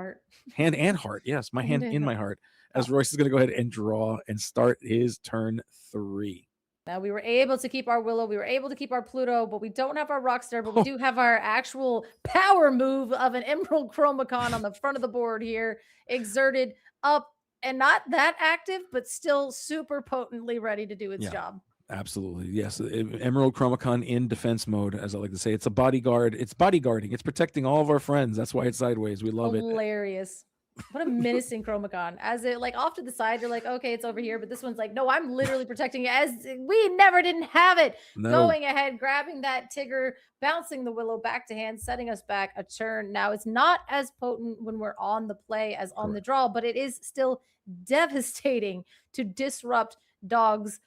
hand and heart. Yes, my hand in my heart. As Royce is going to go ahead and draw and start his turn 3. Now, we were able to keep our Willow, we were able to keep our Pluto, but we don't have our Rockstar, but we do have our actual power move of an Emerald Chromacon on the front of the board here, exerted up and not that active, but still super potently ready to do its job. Absolutely. Yes. Emerald Chromacon in defense mode, as I like to say. It's a bodyguard. It's bodyguarding. It's protecting all of our friends. That's why it's sideways. We love it. Hilarious. What a menacing Chromacon. As it like off to the side, you're like, okay, it's over here. But this one's like, no, I'm literally protecting it as we never didn't have it. No. Going ahead, grabbing that Tigger, bouncing the Willow back to hand, setting us back a turn. Now it's not as potent when we're on the play as on the draw, but it is still devastating to disrupt Dog's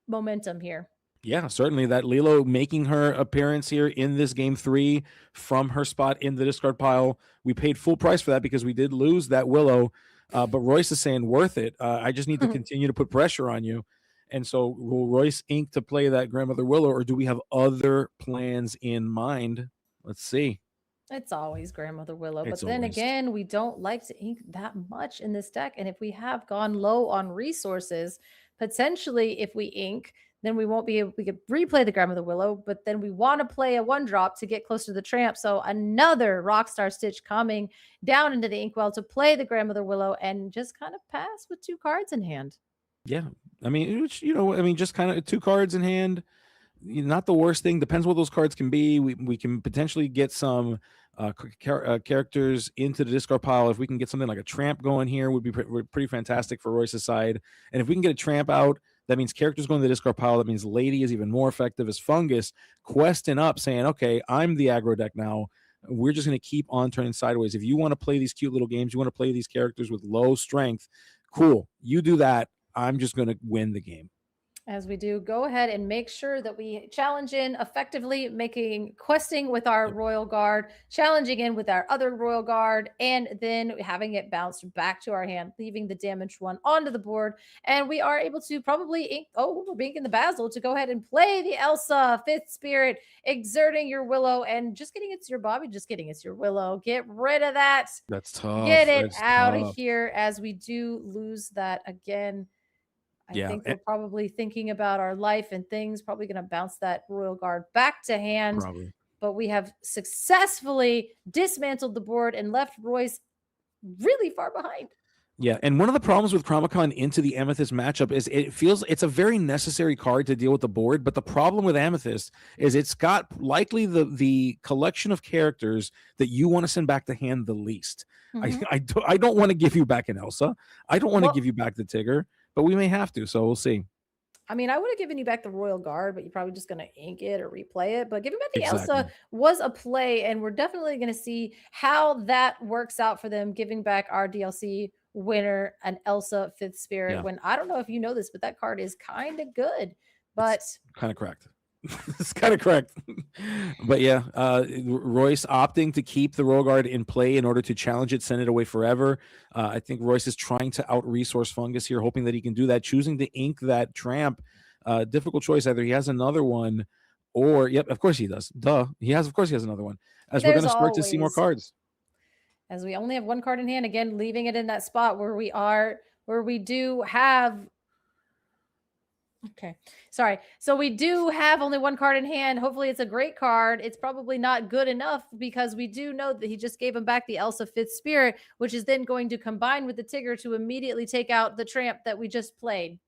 momentum here. Yeah, certainly that Lilo making her appearance here in this game 3 from her spot in the discard pile. We paid full price for that because we did lose that Willow, but Royce is saying worth it. I just need to continue to put pressure on you. And so will Royce ink to play that Grandmother Willow, or do we have other plans in mind? Let's see. It's always Grandmother Willow. It's But then always. again, we don't like to ink that much in this deck. And if we have gone low on resources, potentially if we ink, then we won't be able, we could replay the Grandmother Willow, but then we want to play a 1-drop to get closer to the tramp. So another Rockstar Stitch coming down into the inkwell to play the Grandmother Willow and just kind of pass with 2 cards in hand. Yeah. I mean, which, just kind of 2 cards in hand. Not the worst thing. Depends what those cards can be. We can potentially get some characters into the discard pile. If we can get something like a tramp going here, would be pretty fantastic for Royce's side. And if we can get a tramp out, that means characters going to the discard pile. That means Lady is even more effective as Fungus, questing up, saying, okay, I'm the aggro deck now. We're just going to keep on turning sideways. If you want to play these cute little games, you want to play these characters with low strength, cool. You do that. I'm just going to win the game. As we do, go ahead and make sure that we challenge in effectively, questing with our Royal Guard, challenging in with our other Royal Guard, and then having it bounced back to our hand, leaving the damaged one onto the board. And we are able to probably ink, we're inking the Basil to go ahead and play the Elsa, 5th Spirit, exerting your Willow, and just getting it's your Bobby, just getting it's your Willow. Get rid of that. That's tough. Get it out of here, as we do lose that again. I think we're probably thinking about our life and things, probably going to bounce that Royal Guard back to hand. Probably. But we have successfully dismantled the board and left Royce really far behind. Yeah, and one of the problems with Chromacon into the Amethyst matchup is it feels it's a very necessary card to deal with the board, but the problem with Amethyst is it's got likely the collection of characters that you want to send back to hand the least. Mm-hmm. I don't want to give you back an Elsa. I don't want to give you back the Tigger, but we may have to, so we'll see. I mean, I would have given you back the Royal Guard, but you're probably just going to ink it or replay it. But giving back the Elsa was a play, and we're definitely going to see how that works out for them, giving back our DLC winner, an Elsa 5th Spirit, when I don't know if you know this, but that card is kind of good. But kind of correct. It's kind of correct. But yeah, Royce opting to keep the Royal Guard in play in order to challenge it, send it away forever. I think Royce is trying to out-resource Fungus here, hoping that he can do that, choosing to ink that tramp. Difficult choice. Either he has another one or, of course he does. Duh. Of course he has another one. As we're going to start to see more cards. As we only have 1 card in hand, again, leaving it in that spot where we do have. Okay. Sorry. So we do have only 1 card in hand. Hopefully it's a great card. It's probably not good enough because we do know that he just gave him back the Elsa 5th Spirit, which is then going to combine with the Tigger to immediately take out the tramp that we just played.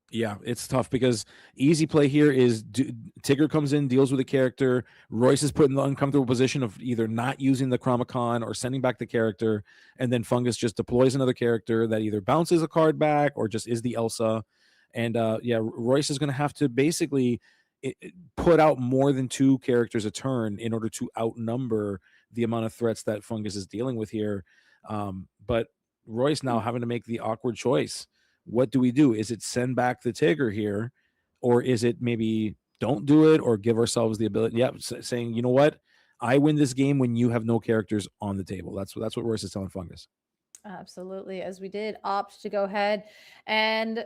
Yeah, it's tough because easy play here is Tigger comes in, deals with a character. Royce is put in the uncomfortable position of either not using the Chromacon or sending back the character, and then Fungus just deploys another character that either bounces a card back or just is the Elsa. And Royce is going to have to basically put out more than 2 characters a turn in order to outnumber the amount of threats that Fungus is dealing with here. But Royce now having to make the awkward choice. What do we do? Is it send back the Tigger here, or is it maybe don't do it or give ourselves the ability? Saying, you know what? I win this game when you have no characters on the table. That's what Royce is telling Fungus. Absolutely. As we did opt to go ahead and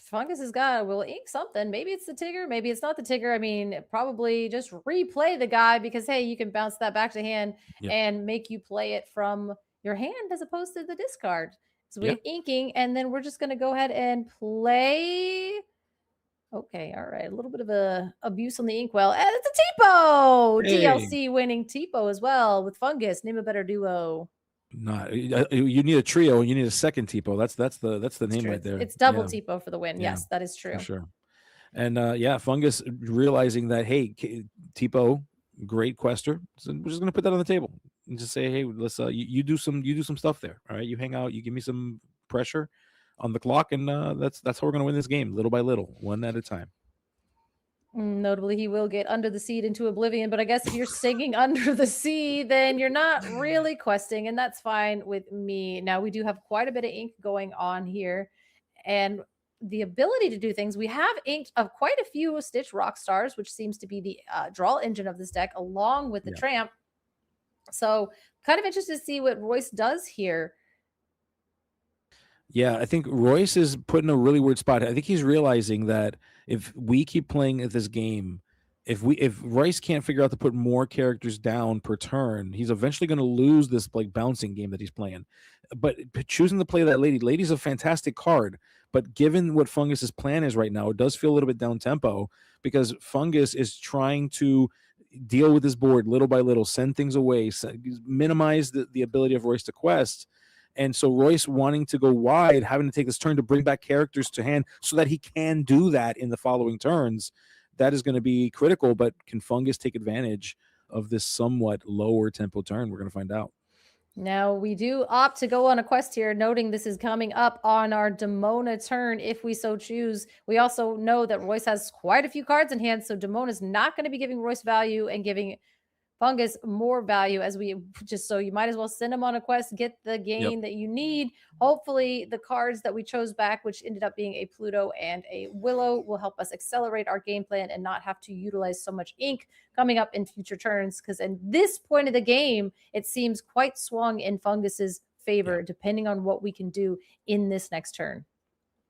Fungus has will ink something. Maybe it's the Tigger. Maybe it's not the Tigger. I mean, probably just replay the guy because, hey, you can bounce that back to hand and make you play it from your hand as opposed to the discard. So we have inking, and then we're just going to go ahead and play. Okay, all right. A little bit of a abuse on the inkwell. And it's a Tipo! Hey. DLC winning Tipo as well with Fungus. Name a better duo. You need a trio and you need a second Tipo. That's the name right there. It's double Tipo for the win. Yes, that is true. For sure. And Fungus realizing that, hey, Tipo, great quester. So we're just going to put that on the table. and just say, hey, let's you do some stuff there. All right, you hang out, you give me some pressure on the clock, and that's how we're gonna win this game, little by little, one at a time. Notably, he will get under the sea into oblivion, but I guess if you're singing under the sea, then you're not really questing, and that's fine with me. Now, we do have quite a bit of ink going on here, and the ability to do things. We have inked of quite a few Stitch Rock Stars, which seems to be the draw engine of this deck, along with the Yeah. Tramp. So, kind of interested to see what Royce does here. Yeah, I think Royce is put in a really weird spot. I think he's realizing that if we keep playing at this game, if Royce can't figure out to put more characters down per turn, he's eventually going to lose this like bouncing game that he's playing. But choosing to play that Lady's a fantastic card. But given what Fungus's plan is right now, it does feel a little bit down tempo because Fungus is trying to deal with his board little by little, send things away, minimize the ability of Royce to quest. And so Royce wanting to go wide, having to take this turn to bring back characters to hand so that he can do that in the following turns, that is going to be critical. But can Fungus take advantage of this somewhat lower tempo turn? We're going to find out. Now, we do opt to go on a quest here, noting this is coming up on our Demona turn if we so choose. We also know that Royce has quite a few cards in hand, so Demona is not going to be giving Royce value and giving Fungus more value as we just, so you might as well send him on a quest, get the gain that you need. Hopefully the cards that we chose back, which ended up being a Pluto and a Willow, will help us accelerate our game plan and not have to utilize so much ink coming up in future turns. Because in this point of the game, it seems quite swung in Fungus's favor, depending on what we can do in this next turn.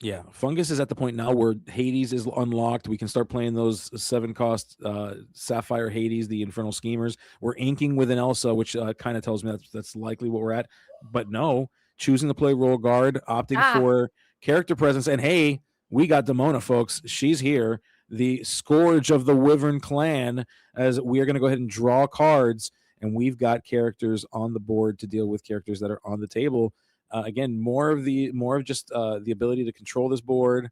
Yeah, Fungus is at the point now where Hades is unlocked. We can start playing those 7-cost Sapphire Hades, the Infernal Schemers. We're inking with an Elsa, which kind of tells me that's likely what we're at. But no, choosing to play Royal Guard, opting for character presence. And hey, we got Demona, folks. She's here, the Scourge of the Wyvern Clan, as we are going to go ahead and draw cards. And we've got characters on the board to deal with characters that are on the table. Again, more of just the ability to control this board,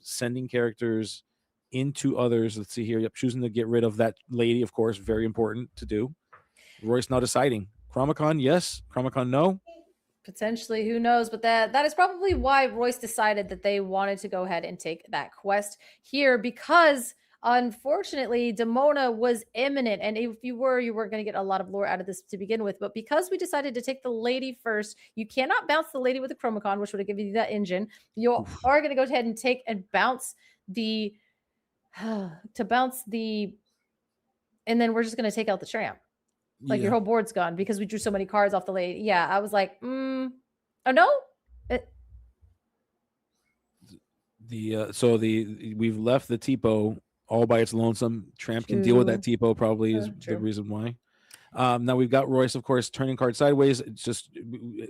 sending characters into others. Let's see here. Yep, choosing to get rid of that lady, of course, very important to do. Royce now deciding. Chromacon, yes. Chromacon, no. Potentially, who knows? But that is probably why Royce decided that they wanted to go ahead and take that quest here, because unfortunately, Demona was imminent. And if you were going to get a lot of lore out of this to begin with. But because we decided to take the lady first, you cannot bounce the lady with the Chromacon, which would have given you that engine. You are going to go ahead and take and bounce the, and then we're just going to take out the Tramp. Like your whole board's gone because we drew so many cards off the lady. Yeah, I was like, oh no. We've left the Tipo all by its lonesome. Tramp can deal with that Tipo, probably is the reason why. Now we've got Royce, of course, turning card sideways. It's just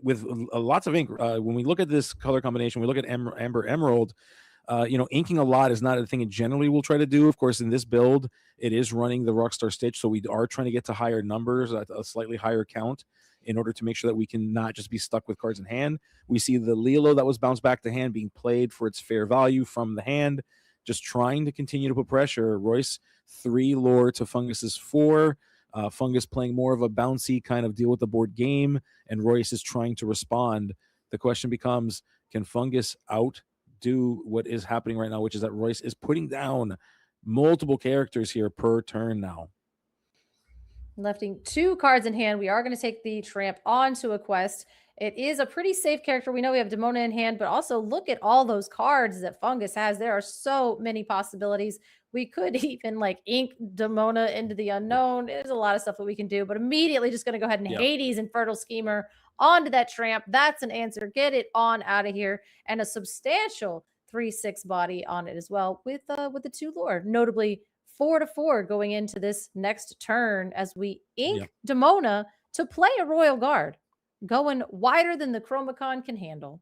with lots of ink. When we look at this color combination, we look at Amber Emerald. Inking a lot is not a thing it generally will try to do. Of course, in this build, it is running the Rockstar Stitch, so we are trying to get to higher numbers, a slightly higher count, in order to make sure that we can not just be stuck with cards in hand. We see the Lilo that was bounced back to hand being played for its fair value from the hand, just trying to continue to put pressure. Royce, 3 lore to Fungus's 4. Fungus playing more of a bouncy kind of deal with the board game, and Royce is trying to respond. The question becomes, can Fungus outdo what is happening right now, which is that Royce is putting down multiple characters here per turn now. Lefting 2 cards in hand. We are going to take the Tramp onto a quest. It is a pretty safe character. We know we have Demona in hand, but also look at all those cards that Fungus has. There are so many possibilities. We could even like ink Demona into the unknown. There's a lot of stuff that we can do, but immediately just going to go ahead and Hades and Fertile Schemer onto that Tramp. That's an answer. Get it on out of here. And a substantial 3/6 body on it as well with the 2 lore, notably 4/4 going into this next turn as we ink Demona to play a Royal Guard, going wider than the Chromacon can handle.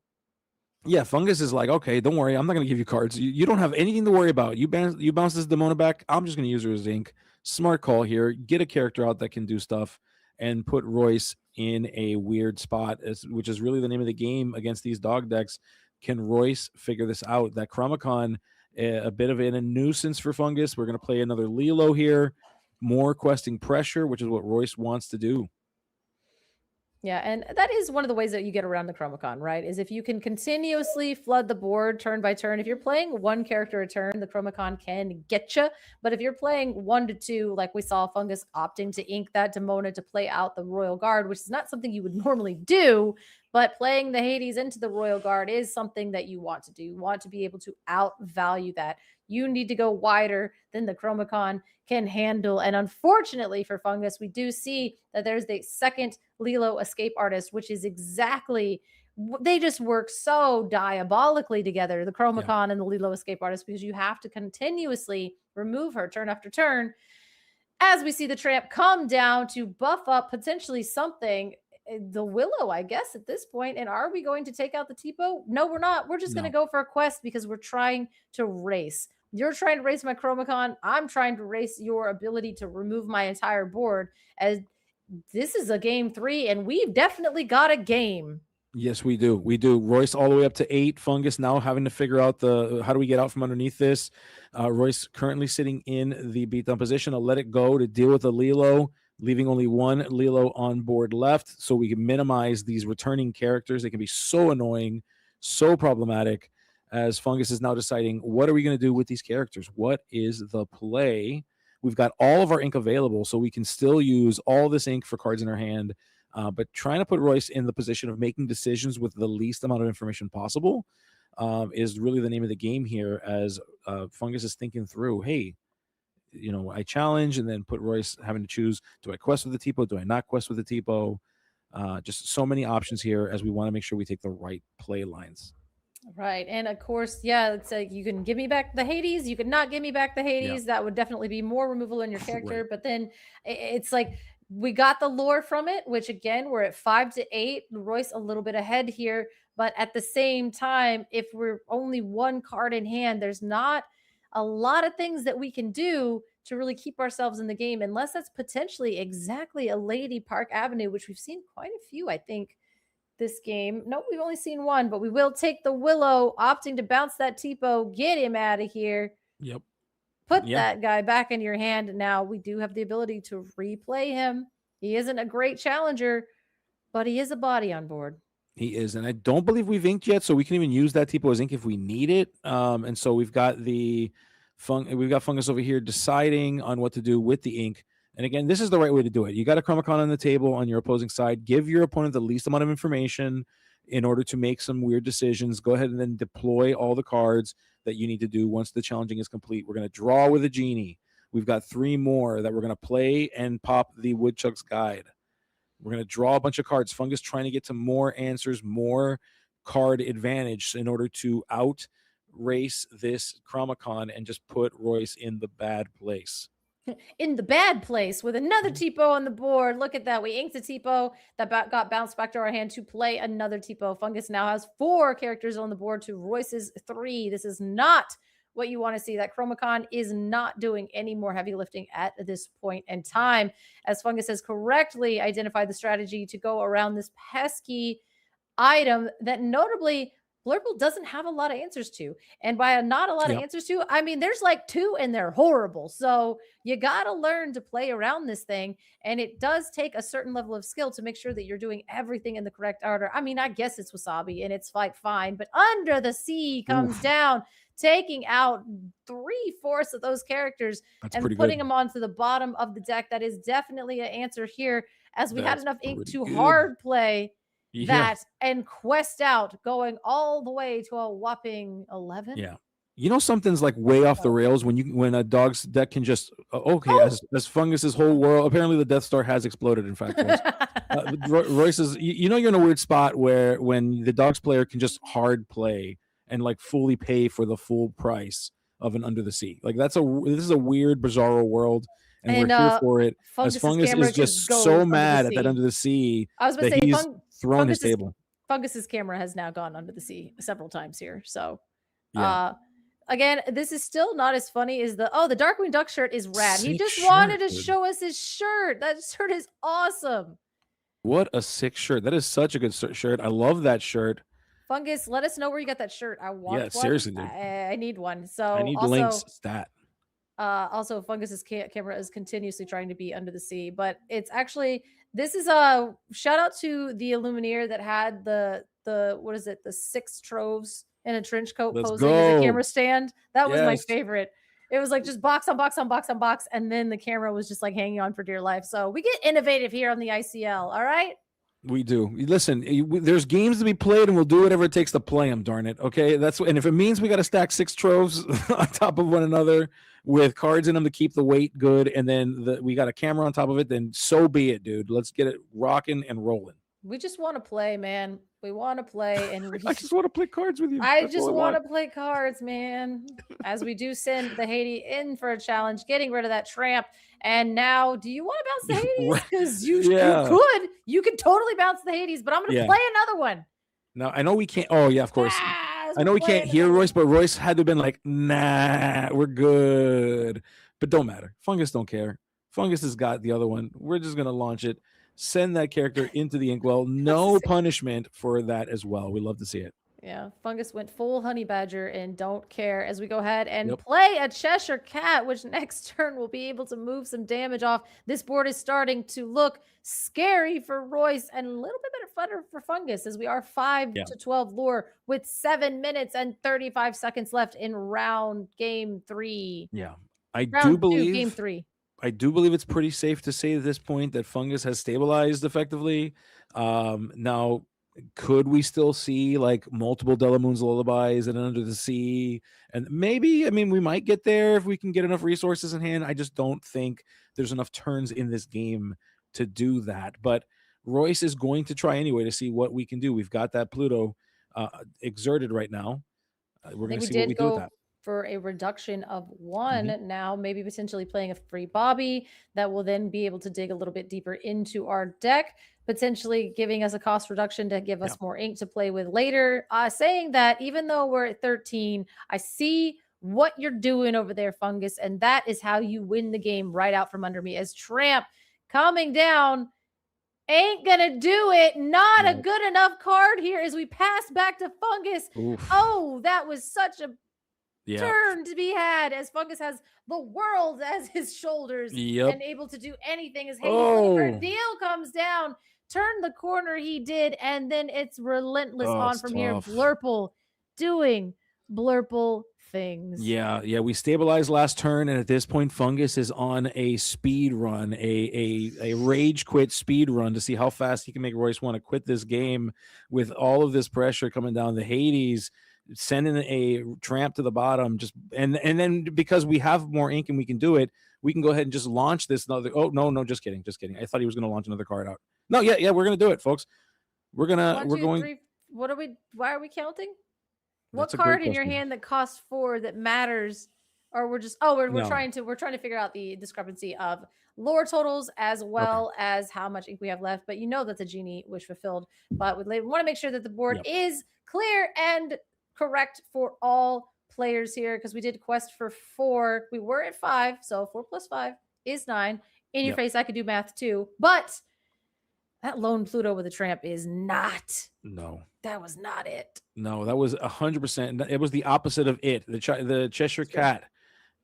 Yeah, Fungus is like, okay, don't worry, I'm not going to give you cards. You don't have anything to worry about. You bounce this Demona back. I'm just going to use her as ink. Smart call here. Get a character out that can do stuff and put Royce in a weird spot, which is really the name of the game against these dog decks. Can Royce figure this out? That Chromacon, a bit of a nuisance for Fungus. We're going to play another Lilo here. More questing pressure, which is what Royce wants to do. Yeah, and that is one of the ways that you get around the Chromacon, right? Is if you can continuously flood the board turn by turn. If you're playing one character a turn, the Chromacon can get you. But if you're playing 1 to 2, like we saw Fungus opting to ink that Demona to play out the Royal Guard, which is not something you would normally do, but playing the Hades into the Royal Guard is something that you want to do. You want to be able to outvalue that. You need to go wider than the Chromacon can handle. And unfortunately for Fungus, we do see that there's the second Lilo escape artist, which is exactly, they just work so diabolically together, the Chromacon and the Lilo escape artist, because you have to continuously remove her turn after turn. As we see the tramp come down to buff up potentially something, the Willow, I guess, at this point. And are we going to take out the Tipo? No, we're not. We're just going to go for a quest because we're trying to race. You're trying to race my Chromacon. I'm trying to race your ability to remove my entire board, as this is a game 3 and we've definitely got a game. Yes, we do. We do. Royce all the way up to 8. Fungus now having to figure out how do we get out from underneath this. Royce currently sitting in the beat down position. I'll let it go to deal with the Lilo, leaving only one Lilo on board left so we can minimize these returning characters. They can be so annoying, so problematic, as Fungus is now deciding, what are we going to do with these characters? What is the play? We've got all of our ink available, so we can still use all this ink for cards in our hand, but trying to put Royce in the position of making decisions with the least amount of information possible is really the name of the game here, as Fungus is thinking through, hey, I challenge and then put Royce having to choose, do I quest with the Tipo? Do I not quest with the Tipo? Just so many options here as we want to make sure we take the right play lines. Right. And of course, it's like you can give me back the Hades, you could not give me back the Hades. That would definitely be more removal in your character. Right. But then it's like we got the lore from it, which again, we're at 5 to 8. Royce a little bit ahead here. But at the same time, if we're only one card in hand, there's not a lot of things that we can do to really keep ourselves in the game, unless that's potentially exactly a Lady Park Avenue, which we've seen quite a few, I think, this game. Nope, we've only seen one, but we will take the Willow, opting to bounce that Tipo, get him out of here. Yep. Put that guy back in your hand. Now we do have the ability to replay him. He isn't a great challenger, but he is a body on board. He is, and I don't believe we've inked yet, so we can even use that Tipo as ink if we need it. And so we've got Fungus over here deciding on what to do with the ink. And again, this is the right way to do it. You got a Chromacon on the table on your opposing side. Give your opponent the least amount of information in order to make some weird decisions. Go ahead and then deploy all the cards that you need to do once the challenging is complete. We're going to draw with a genie. We've got 3 more that we're going to play and pop the Woodchuck's Guide. We're going to draw a bunch of cards. Fungus trying to get to more answers, more card advantage in order to out-race this Chromacon and just put Royce in the bad place. In the bad place with another Tipo on the board. Look at that. We inked a Tipo that got bounced back to our hand to play another Tipo. Fungus now has 4 characters on the board to Royce's 3. This is not what you want to see. That Chromacon is not doing any more heavy lifting at this point in time, as Fungus has correctly identified the strategy to go around this pesky item that notably Blurple doesn't have a lot of answers to. And by not a lot of answers to, I mean, there's like 2 and they're horrible. So you got to learn to play around this thing. And it does take a certain level of skill to make sure that you're doing everything in the correct order. I mean, I guess it's Wasabi and it's like fine, but Under the Sea comes down, taking out 3/4 of those characters. That's and putting them onto the bottom of the deck. That is definitely an answer here, as we had enough ink to hard play that and quest out, going all the way to a whopping 11. Something's like way off the rails when a dog's deck can just as Fungus's whole world, apparently the Death Star has exploded. In fact, Royce is you're in a weird spot where when the dog's player can just hard play and like fully pay for the full price of an Under the Sea. Like this is a weird, bizarro world. And we're here for it. As Fungus is just so mad at that Under the Sea. I was going to say, he's thrown his table. Fungus's camera has now gone under the sea several times here. So, again, this is still not as funny as the Darkwing Duck shirt is rad. He just wanted to show us his shirt. That shirt is awesome. What a sick shirt. That is such a good shirt. I love that shirt. Fungus, let us know where you got that shirt. I want one. Seriously, dude. I need one. So I need links. Stat. Also, Fungus's camera is continuously trying to be under the sea, but it's actually This is a shout out to the Illumineer that had the what is it, the 6 troves in a trench coat Let's posing as a go. camera stand. That was my Yes. favorite. It was like just box on box on box on box, and then the camera was just like hanging on for dear life. So we get innovative here on the ICL. All right. We do. Listen, there's games to be played, and we'll do whatever it takes to play them. Darn it. Okay, and if it means we got to stack 6 troves on top of one another with cards in them to keep the weight good, and then we got a camera on top of it, then so be it, dude. Let's get it rocking and rolling. We just want to play, man. We want to play, and I just want to play cards with you. I That's just all want to play cards, man. As we do send the Haiti in for a challenge, getting rid of that tramp. And now, do you want to bounce the Hades? Because you could totally bounce the Hades, but I'm going to play another one. No, I know we can't. Oh yeah, of course. I know we can't hear Royce, but Royce had to have been like, nah, we're good. But don't matter. Fungus don't care. Fungus has got the other one. We're just going to launch it. Send that character into the inkwell. No punishment for that as well. We love to see it. Yeah, Fungus went full honey badger and don't care as we go ahead and play a Cheshire Cat, which next turn will be able to move some damage off. This board is starting to look scary for Royce and a little bit better for Fungus as we are 5 to 12 lore with 7 minutes and 35 seconds left in game 3. Yeah, game 3. I do believe it's pretty safe to say at this point that Fungus has stabilized effectively. Now, could we still see like multiple Delamoon's Lullabies and Under the Sea? And maybe, I mean, we might get there if we can get enough resources in hand. I just don't think there's enough turns in this game to do that. But Royce is going to try anyway to see what we can do. We've got that Pluto exerted right now. We're going to see what we do with that. For a reduction of 1 now, maybe potentially playing a free Bobby that will then be able to dig a little bit deeper into our deck, potentially giving us a cost reduction to give us more ink to play with later. Saying that even though we're at 13, I see what you're doing over there, Fungus, and that is how you win the game right out from under me as Tramp coming down. Ain't gonna do it. Not a good enough card here as we pass back to Fungus. Oof. Oh, that was such a turn to be had as Fungus has the world as his shoulders and able to do anything as Hades deal comes down. Turn the corner he did, and then it's relentless on from here. Blurple doing Blurple things. Yeah. We stabilized last turn, and at this point, Fungus is on a speed run, a rage quit speed run to see how fast he can make Royce want to quit this game with all of this pressure coming down the Hades. Sending a Tramp to the bottom, and then because we have more ink and we can do it, we can go ahead and just launch this another. Oh no, just kidding. I thought he was going to launch another card out. No, we're going to do it, folks. We're going. 3, what are we? Why are we counting? What card in your hand that costs 4 that matters? Or we're just we're trying to figure out the discrepancy of lore totals as well as how much ink we have left. But that's a genie wish fulfilled. But we want to make sure that the board is clear and correct for all players here because we did quest for 4. We were at 5, so 4 plus 5 is 9. In your face, I could do math too, but that lone Pluto with a Tramp is not. No, that was not it. No, that was 100%. It was the opposite of it. The Cheshire Cat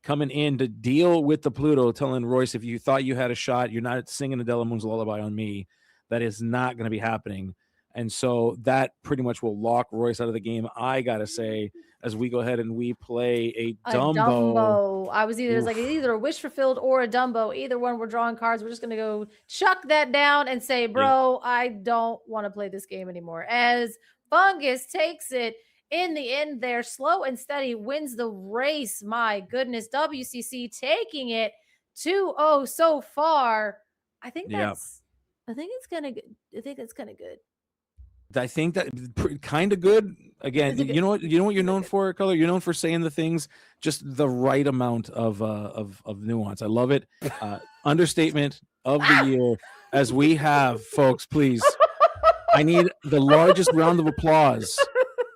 coming in to deal with the Pluto, telling Royce, if you thought you had a shot, you're not singing the Delamoon's Lullaby on me. That is not going to be happening. And so that pretty much will lock Royce out of the game, I got to say, as we go ahead and we play a Dumbo. I was either a wish fulfilled or a Dumbo. Either one, we're drawing cards. We're just going to go chuck that down and say, bro, I don't want to play this game anymore. As Fungus takes it in the end there, slow and steady, wins the race. My goodness, WCC taking it 2-0 so far. I think it's kind of good. I think that kind of good. Again, you know what you're known for, Color? You're known for saying the things just the right amount of nuance. I love it. Understatement of the year, as we have, folks. Please, I need the largest round of applause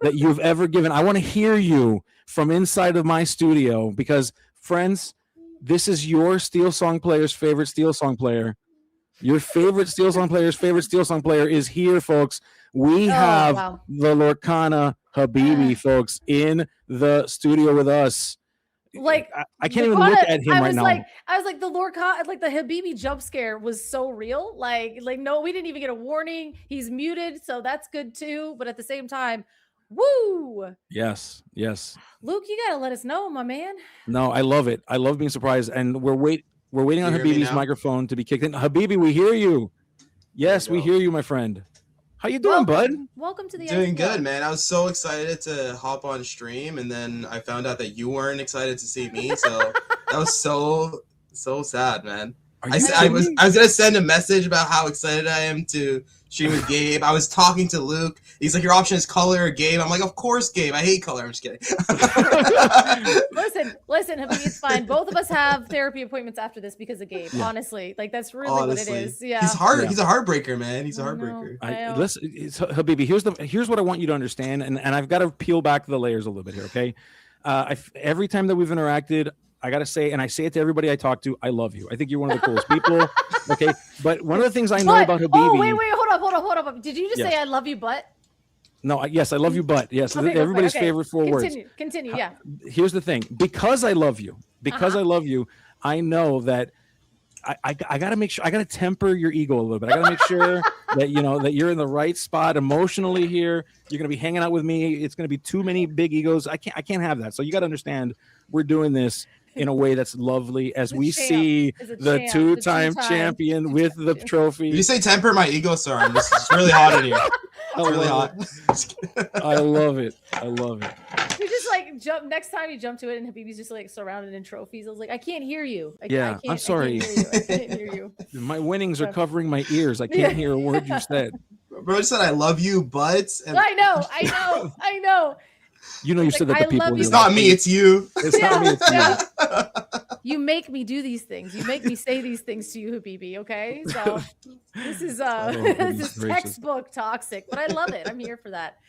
that you've ever given. I want to hear you from inside of my studio because, friends, this is your Steel Song player's favorite Steel Song player. Your favorite Steel Song player's favorite Steel Song player is here, folks. We have the Lorcana Habibi, folks, in the studio with us. Like I can't even look at him I right was now. like the Lorcana, like the Habibi jump scare was so real. Like no, we didn't even get a warning. He's muted, so that's good too. But at the same time, woo! Yes. Luke, you gotta let us know, my man. No, I love it. I love being surprised, and we're waiting on You hear me Habibi's now? microphone to be kicked in. Habibi, we hear you. Yes, we go. hear you, my friend. How you doing, bud? Welcome to the Doing ICL. good, man. I was so excited to hop on stream, and then I found out that you weren't excited to see me. So that was so sad, man. I was gonna send a message about how excited I am to stream with Gabe. I was talking to Luke. He's like, your option is color or Gabe. I'm like, of course, Gabe. I hate color. I'm just kidding. Listen, Habibi, it's fine. Both of us have therapy appointments after this because of Gabe. Yeah. Honestly, like that's really what it is. Yeah, He's a heartbreaker, man. He's a heartbreaker. Listen, Habibi, here's what I want you to understand, and I've got to peel back the layers a little bit here, okay? Every time that we've interacted, I gotta say, and I say it to everybody I talk to, I love you. I think you're one of the coolest people. Okay, but one of the things I know about Habibi. Oh wait, hold up. Did you just say I love you, but? No, yes, I love you, but yes, Okay, everybody's favorite four words. Continue. Yeah. Here's the thing: because I love you, I know that I gotta make sure I gotta temper your ego a little bit. I gotta make sure that that you're in the right spot emotionally here. You're gonna be hanging out with me. It's gonna be too many big egos. I can't have that. So you gotta understand we're doing this in a way that's lovely as we see the two-time champion with the trophy. Did you say temper my ego? Sorry, it's really hot in here. It's really hot. I love it. You just like jump next time you jump to it, and Habibi's just like surrounded in trophies. I was like, I can't hear you. I'm sorry. I can't hear you. My winnings are covering my ears. I can't hear a word you said. Bro said I love you, but I know. You said that to people. It's not me, it's you. It's not me, it's you. You make me do these things. You make me say these things to you, Habibi. Okay, so this is this is textbook toxic, but I love it. I'm here for that.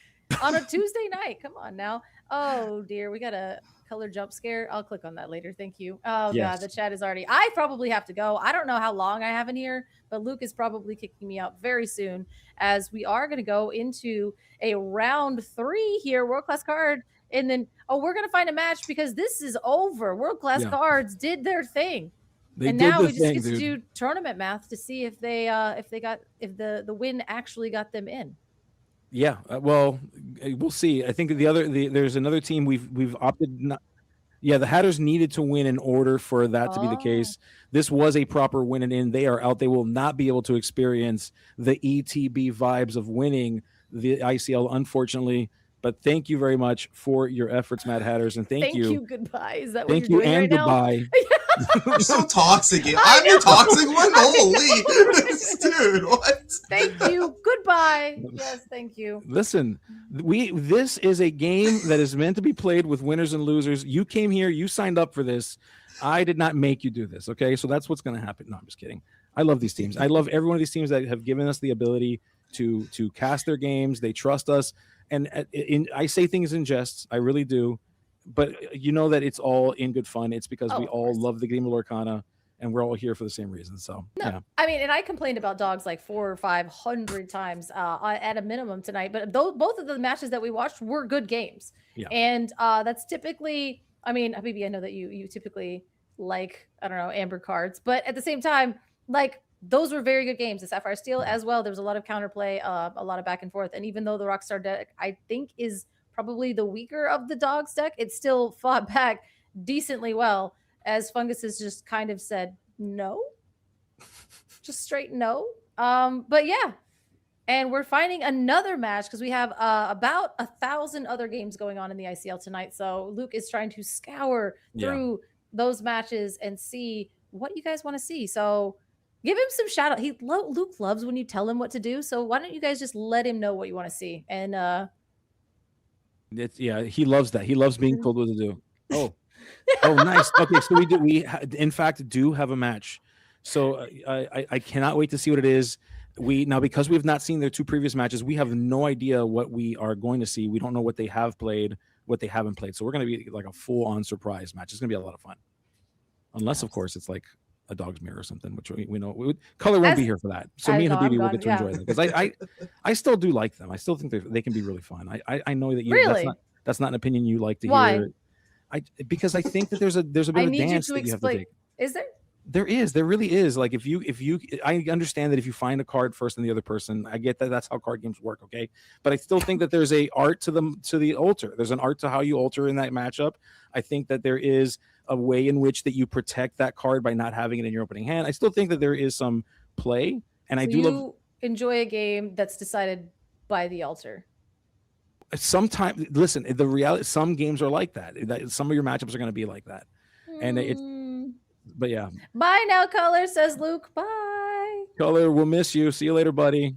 On a Tuesday night, come on now. Oh dear, we got a color jump scare. I'll click on that later. Thank you. Oh god, the chat is already. I probably have to go. I don't know how long I have in here, but Luke is probably kicking me out very soon, as we are going to go into a round 3 here, world class card. And then, we're going to find a match because this is over. World class cards did their thing. Now we just get to do tournament math to see if the win actually got them in. Yeah, well, we'll see. I think there's another team we've opted not. Yeah, the Hatters needed to win in order for that to be the case. This was a proper win and in. They are out. They will not be able to experience the ETB vibes of winning the ICL, unfortunately. But thank you very much for your efforts, Mad Hatters, and thank you. Goodbye. Is that what you're doing right goodbye. You're so toxic. I'm your toxic one. Holy, dude! What? Thank you. Goodbye. Yes, thank you. Listen, this is a game that is meant to be played with winners and losers. You came here. You signed up for this. I did not make you do this. Okay, so that's what's going to happen. No, I'm just kidding. I love these teams. I love every one of these teams that have given us the ability to cast their games. They trust us. And I say things in jest, I really do, but you know that it's all in good fun. It's because we all love the game of Lorcana, and we're all here for the same reason. So, yeah. I mean, and I complained about dogs like 400 or 500 times at a minimum tonight, but both of the matches that we watched were good games. Yeah. And that's typically, I mean, Habibi, I know that you typically like, I don't know, amber cards, but at the same time, like, those were very good games. The Sapphire Steel as well. There was a lot of counterplay, a lot of back and forth. And even though the Rockstar deck, I think, is probably the weaker of the Dogs deck, it still fought back decently well, as Fungus has just kind of said no. Just straight no. But yeah. And we're finding another match because we have about 1,000 other games going on in the ICL tonight. So Luke is trying to scour through those matches and see what you guys want to see. So give him some shout out. Luke loves when you tell him what to do. So why don't you guys just let him know what you want to see? And he loves that. He loves being told what to do. Oh, nice. Okay, so we in fact do have a match. So I cannot wait to see what it is. Because we have not seen their 2 previous matches, we have no idea what we are going to see. We don't know what they have played, what they haven't played. So we're going to be like a full-on surprise match. It's going to be a lot of fun. Unless, of course, it's like a dog's mirror or something, which we know Color won't be here for that. So me and Habibi will get to enjoy them because I still do like them. I still think they can be really fun. I know that you really? That's not an opinion you like to Why? hear. Because I think that there's a bit I of a need you dance to that you have to explain. take. Is there? There really is. Like if you, I understand that if you find a card first than the other person, I get that that's how card games work. Okay. But I still think that there's a art to the alter. There's an art to how you alter in that matchup. I think that there is a way in which that you protect that card by not having it in your opening hand. I still think that there is some play, and I do love. Enjoy a game that's decided by the altar. Sometimes, listen, the reality, some games are like that. Some of your matchups are going to be like that. And it's, but yeah. Bye now, Color, says Luke. Bye. Color, we'll miss you. See you later, buddy.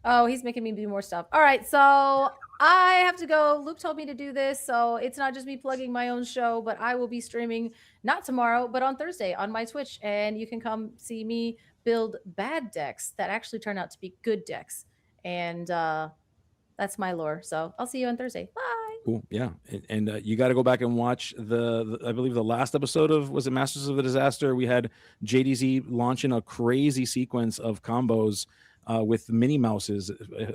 Oh, he's making me do more stuff. All right, so I have to go. Luke told me to do this, so it's not just me plugging my own show, but I will be streaming not tomorrow, but on Thursday on my Twitch, and you can come see me build bad decks that actually turn out to be good decks. And that's my lore. So I'll see you on Thursday. Bye. Cool. Yeah. And you got to go back and watch the I believe the last episode of, was it Masters of the Disaster? We had JDZ launching a crazy sequence of combos with Minnie Mouses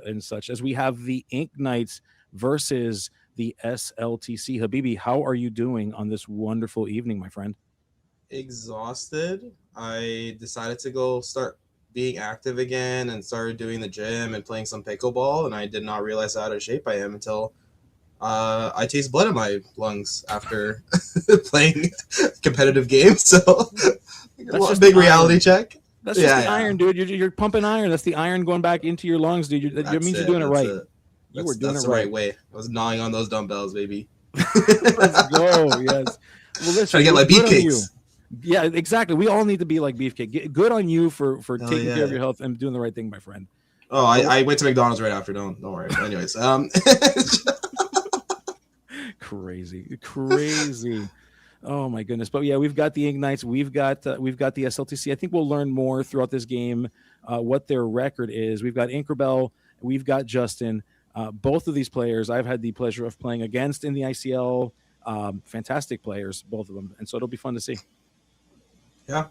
and such, as we have the Ink Knights versus the SLTC. Habibi, how are you doing on this wonderful evening, my friend? Exhausted. I decided to go start being active again and started doing the gym and playing some pickleball, and I did not realize how out of shape I am until I taste blood in my lungs after playing competitive games. So that's a big reality check. That's just the iron, dude. You're pumping iron. That's the iron going back into your lungs, dude. That means you're doing it right. You were doing it the right way. I was gnawing on those dumbbells, baby. Let's go. Yes. Well, listen, try to get my beefcakes. Yeah, exactly. We all need to be like Beefcake. Good on you for taking care of your health and doing the right thing, my friend. Oh, I went to McDonald's right after. Don't worry. Anyways, crazy. Oh my goodness. But yeah, we've got the Ignites. We've got the SLTC. I think we'll learn more throughout this game what their record is. We've got Inkerbell. We've got Justin. Both of these players I've had the pleasure of playing against in the ICL. Fantastic players, both of them, and so it'll be fun to see. Yeah.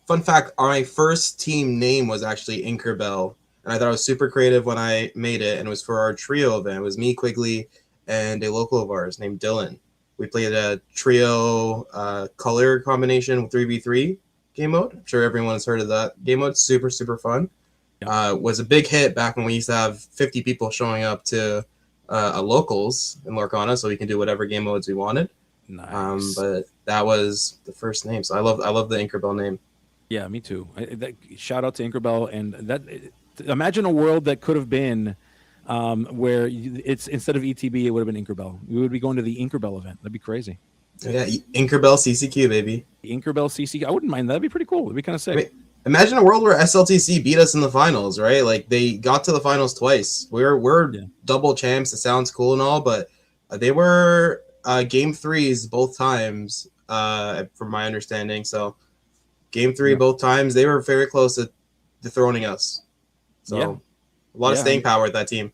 Fun fact, my first team name was actually Inkerbell, and I thought it was super creative when I made it, and it was for our trio event. It was me, Quigley, and a local of ours named Dylan. We played a trio color combination with 3v3 game mode. I'm sure everyone has heard of that game mode. Super, super fun. Yeah. Was a big hit back when we used to have 50 people showing up to a locals in Lorcana, so we can do whatever game modes we wanted. Nice. But that was the first name, so I love the Inkerbell name. Yeah, me too. Shout out to Inkerbell, and that imagine a world that could have been where it's instead of ETB, it would have been Inkerbell. We would be going to the Inkerbell event. That'd be crazy. Yeah, Inkerbell CCQ, baby. Inkerbell CCQ. I wouldn't mind. That'd be pretty cool. It'd be kind of sick. I mean, imagine a world where SLTC beat us in the finals, right? Like they got to the finals twice. We're double champs. It sounds cool and all, but they were game threes both times, from my understanding. So game three both times, they were very close to dethroning us. So a lot of staying power with that team.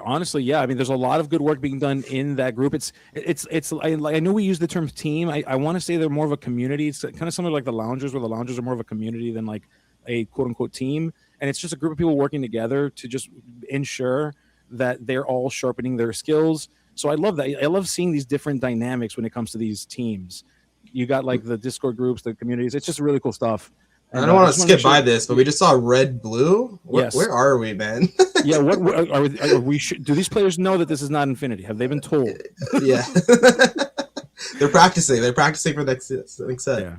Honestly, yeah. I mean, there's a lot of good work being done in that group. I know we use the term team. I want to say they're more of a community. It's kind of similar like the Loungers, where the Loungers are more of a community than like a quote unquote team. And it's just a group of people working together to just ensure that they're all sharpening their skills. So I love that. I love seeing these different dynamics when it comes to these teams. You got like the Discord groups, the communities. It's just really cool stuff. And I don't want to skip by this, but we just saw red blue. Where are we, man? Yeah, what are we? Do these players know that this is not Infinity? Have they been told? Yeah, they're practicing. They're practicing for next set. Yeah.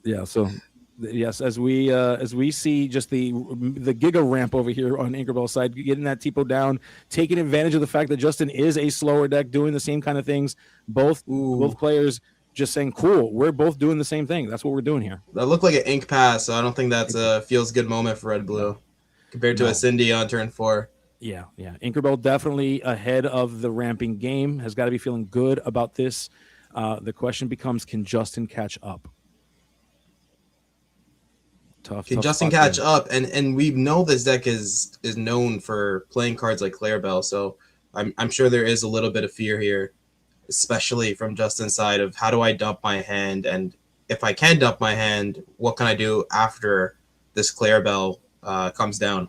Yeah. So, yes, as we see just the Giga ramp over here on Inkerbell's side, getting that Tipo down, taking advantage of the fact that Justin is a slower deck, doing the same kind of things. Both players just saying, cool, we're both doing the same thing. That's what we're doing here. That looked like an ink pass, so I don't think that's a feels good moment for Red Blue compared to a Cindy on turn 4. Yeah. Inkerbell definitely ahead of the ramping game, has got to be feeling good about this. The question becomes, can Justin catch up? Can Justin catch up? And we know this deck is known for playing cards like Clarabelle, so I'm sure there is a little bit of fear here, especially from Justin's side of how do I dump my hand, and if I can dump my hand, what can I do after this Clarabelle comes down?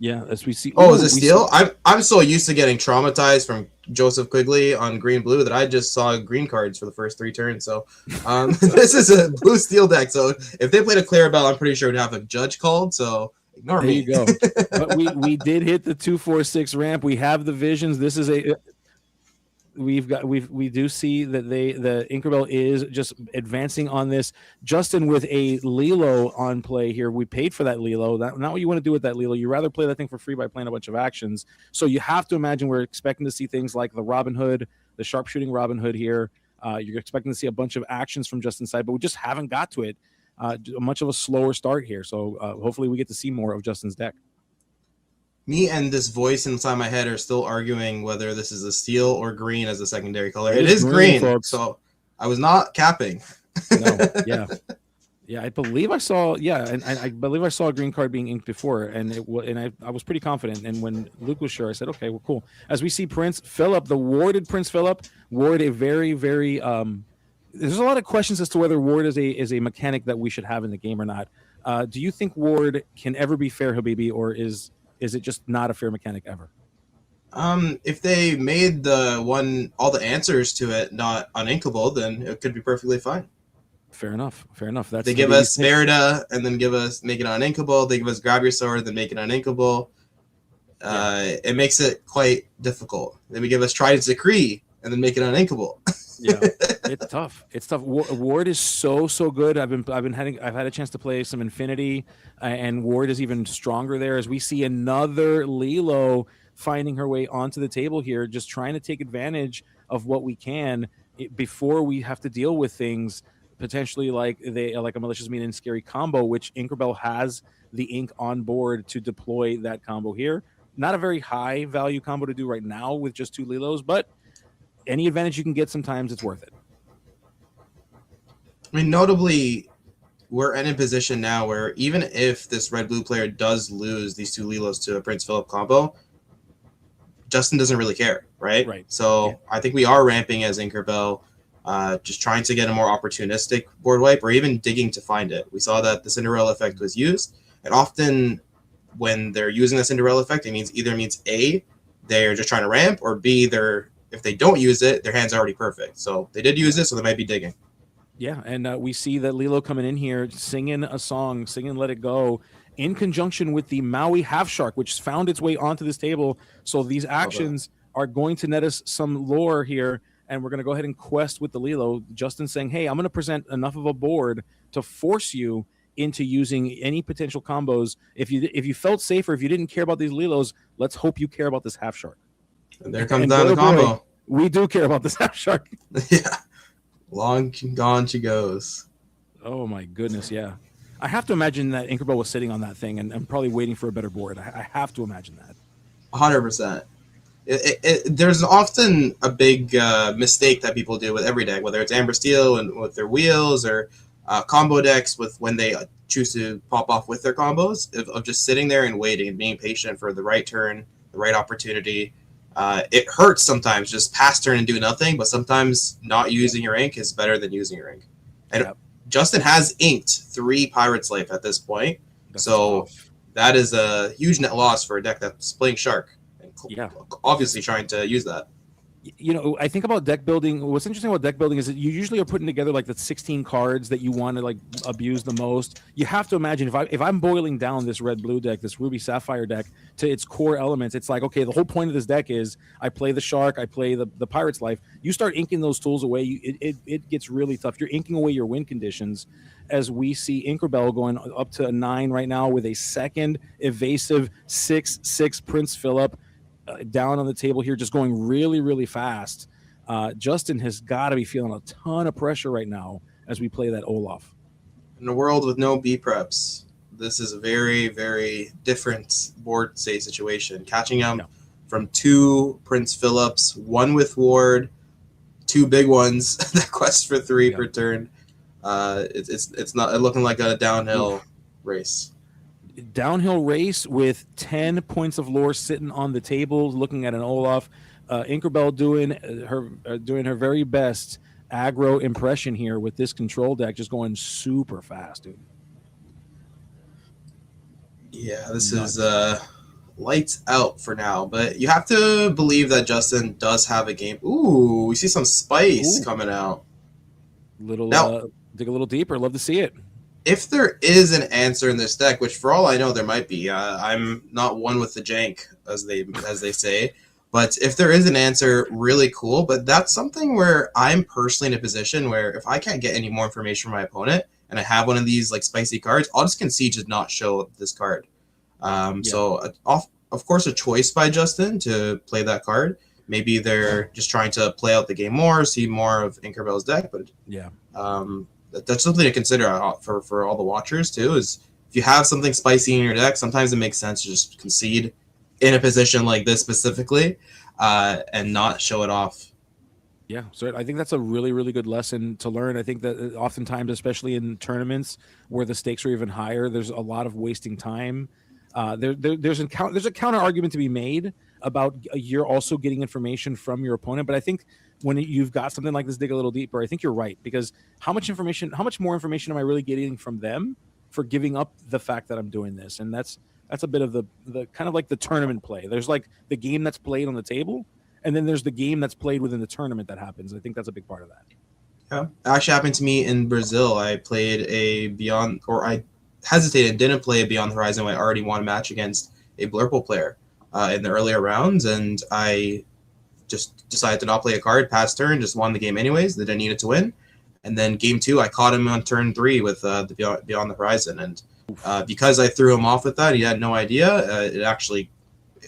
Yeah, as we see. Oh, Ooh, is it we steal? see- I'm so used to getting traumatized from Joseph Quigley on green blue that I just saw green cards for the first 3 turns. So this is a blue steel deck. So if they played a Clarabelle, I'm pretty sure it'd have a judge called. So ignore There me. you go. But we did hit the 2-4-6 ramp. We have the visions. This is we do see that the Inkerbell is just advancing on this. Justin with a Lilo on play here. We paid for that Lilo. That not what you want to do with that Lilo. You rather play that thing for free by playing a bunch of actions. So you have to imagine we're expecting to see things like the Robin Hood, the sharpshooting Robin Hood here. You're expecting to see a bunch of actions from Justin's side, but we just haven't got to it. Much of a slower start here. So hopefully we get to see more of Justin's deck. Me and this voice inside my head are still arguing whether this is a steel or green as a secondary color. It is green, folks. so I was not capping. No, yeah, I believe I saw, and I believe I saw a green card being inked before, and I was pretty confident. And when Luke was sure, I said, okay, well, cool. As we see Prince Philip, the warded Prince Philip, ward a very, very. There's a lot of questions as to whether ward is a mechanic that we should have in the game or not. Do you think ward can ever be fair, Habibi, or is it just not a fair mechanic ever? If they made all the answers to it not uninkable, then it could be perfectly fine. Fair enough. That's they give us Merida and then make it uninkable. They give us Grab Your Sword, then make it uninkable. It makes it quite difficult. Then we give us Trident's Decree and then make it uninkable. Yeah, it's tough. Ward is so good. I've had a chance to play some Infinity, and Ward is even stronger there. As we see another Lilo finding her way onto the table here, just trying to take advantage of what we can before we have to deal with things potentially like a malicious mean and scary combo, which Inkerbell has the ink on board to deploy that combo here. Not a very high value combo to do right now with just 2 Lilos, but any advantage you can get, sometimes it's worth it. I mean, notably, we're in a position now where even if this red-blue player does lose these 2 Lilos to a Prince Philip combo, Justin doesn't really care, right? Right. So yeah. I think we are ramping as Inkerbell, just trying to get a more opportunistic board wipe or even digging to find it. We saw that the Cinderella effect was used, and often when they're using the Cinderella effect, it means A, they're just trying to ramp, or B, if they don't use it, their hand's already perfect. So they did use it, so they might be digging. Yeah, and we see that Lilo coming in here, singing a song, singing Let It Go, in conjunction with the Maui Half Shark, which found its way onto this table. So these actions are going to net us some lore here, and we're going to go ahead and quest with the Lilo. Justin saying, hey, I'm going to present enough of a board to force you into using any potential combos. If you felt safer, if you didn't care about these Lilos, let's hope you care about this Half Shark. And there comes down the combo. Boy, we do care about this Half Shark. Yeah. Long gone she goes. Oh my goodness, yeah. I have to imagine that Inkerbell was sitting on that thing and probably waiting for a better board. I have to imagine that. 100%. There's often a big mistake that people do with every deck, whether it's Amber Steel and with their wheels or combo decks with when they choose to pop off with their combos of just sitting there and waiting and being patient for the right turn, the right opportunity. It hurts sometimes just pass turn and do nothing, but sometimes not using your ink is better than using your ink. And Justin has inked 3 Pirate's Life at this point, so that is a huge net loss for a deck that's playing Shark and obviously trying to use that. You know, I think about deck building. What's interesting about deck building is that you usually are putting together like the 16 cards that you want to like abuse the most. You have to imagine if I'm boiling down this red-blue deck, this Ruby Sapphire deck to its core elements, it's like, okay, the whole point of this deck is I play the Shark, I play the Pirate's Life. You start inking those tools away, it gets really tough. You're inking away your win conditions. As we see Inkerbell going up to a 9 right now with a second evasive 6/6 Prince Philip. Down on the table here, just going really, really fast. Justin has got to be feeling a ton of pressure right now as we play that Olaf. In a world with no B preps, this is a very, very different board state situation. Catching him from 2 Prince Philips, 1 with Ward, 2 big ones that quest for 3 per turn. It's not looking like a downhill race. Downhill race with 10 points of lore sitting on the table, looking at an Olaf. Inkerbell doing her very best aggro impression here with this control deck, just going super fast, dude. Yeah, this is lights out for now. But you have to believe that Justin does have a game. Ooh, we see some spice coming out. Dig a little deeper. Love to see it. If there is an answer in this deck, which for all I know there might be, I'm not one with the jank, as they say. But if there is an answer, really cool. But that's something where I'm personally in a position where if I can't get any more information from my opponent and I have one of these like spicy cards, I'll just concede to not show this card. So of course a choice by Justin to play that card. Maybe they're just trying to play out the game more, see more of Inkerbell's deck. But that's something to consider for all the watchers too. Is if you have something spicy in your deck, sometimes it makes sense to just concede in a position like this specifically, and not show it off. Yeah, so I think that's a really, really good lesson to learn. I think that oftentimes, especially in tournaments where the stakes are even higher, there's a lot of wasting time. There's a counter argument to be made about you're also getting information from your opponent. But I think when you've got something like this, dig a little deeper, I think you're right, because how much more information am I really getting from them for giving up the fact that I'm doing this? And that's a bit of the kind of like the tournament play. There's like the game that's played on the table, and then there's the game that's played within the tournament that happens. I think that's a big part of that. Yeah, it actually happened to me in Brazil. I played a Beyond, or I hesitated and didn't play a Beyond the Horizon when I already won a match against a Blurple player in the earlier rounds, and I just decided to not play a card, pass turn, just won the game anyways, that I needed to win. And then game 2, I caught him on turn 3 with the Beyond the Horizon, and because I threw him off with that, he had no idea. It actually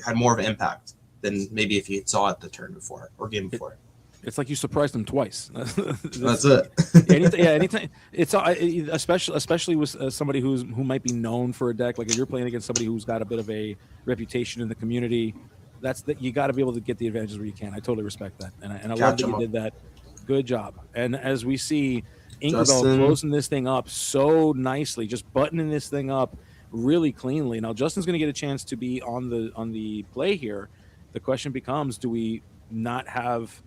had more of an impact than maybe if he saw it the turn before or game before. It's like you surprised him twice. That's it. Anytime. It's especially with somebody who might be known for a deck. Like if you're playing against somebody who's got a bit of a reputation in the community, you got to be able to get the advantages where you can. I totally respect that, and I love that you did that. Good job. And as we see, Inkerbell closing this thing up so nicely, just buttoning this thing up really cleanly. Now Justin's going to get a chance to be on the play here. The question becomes: do we not have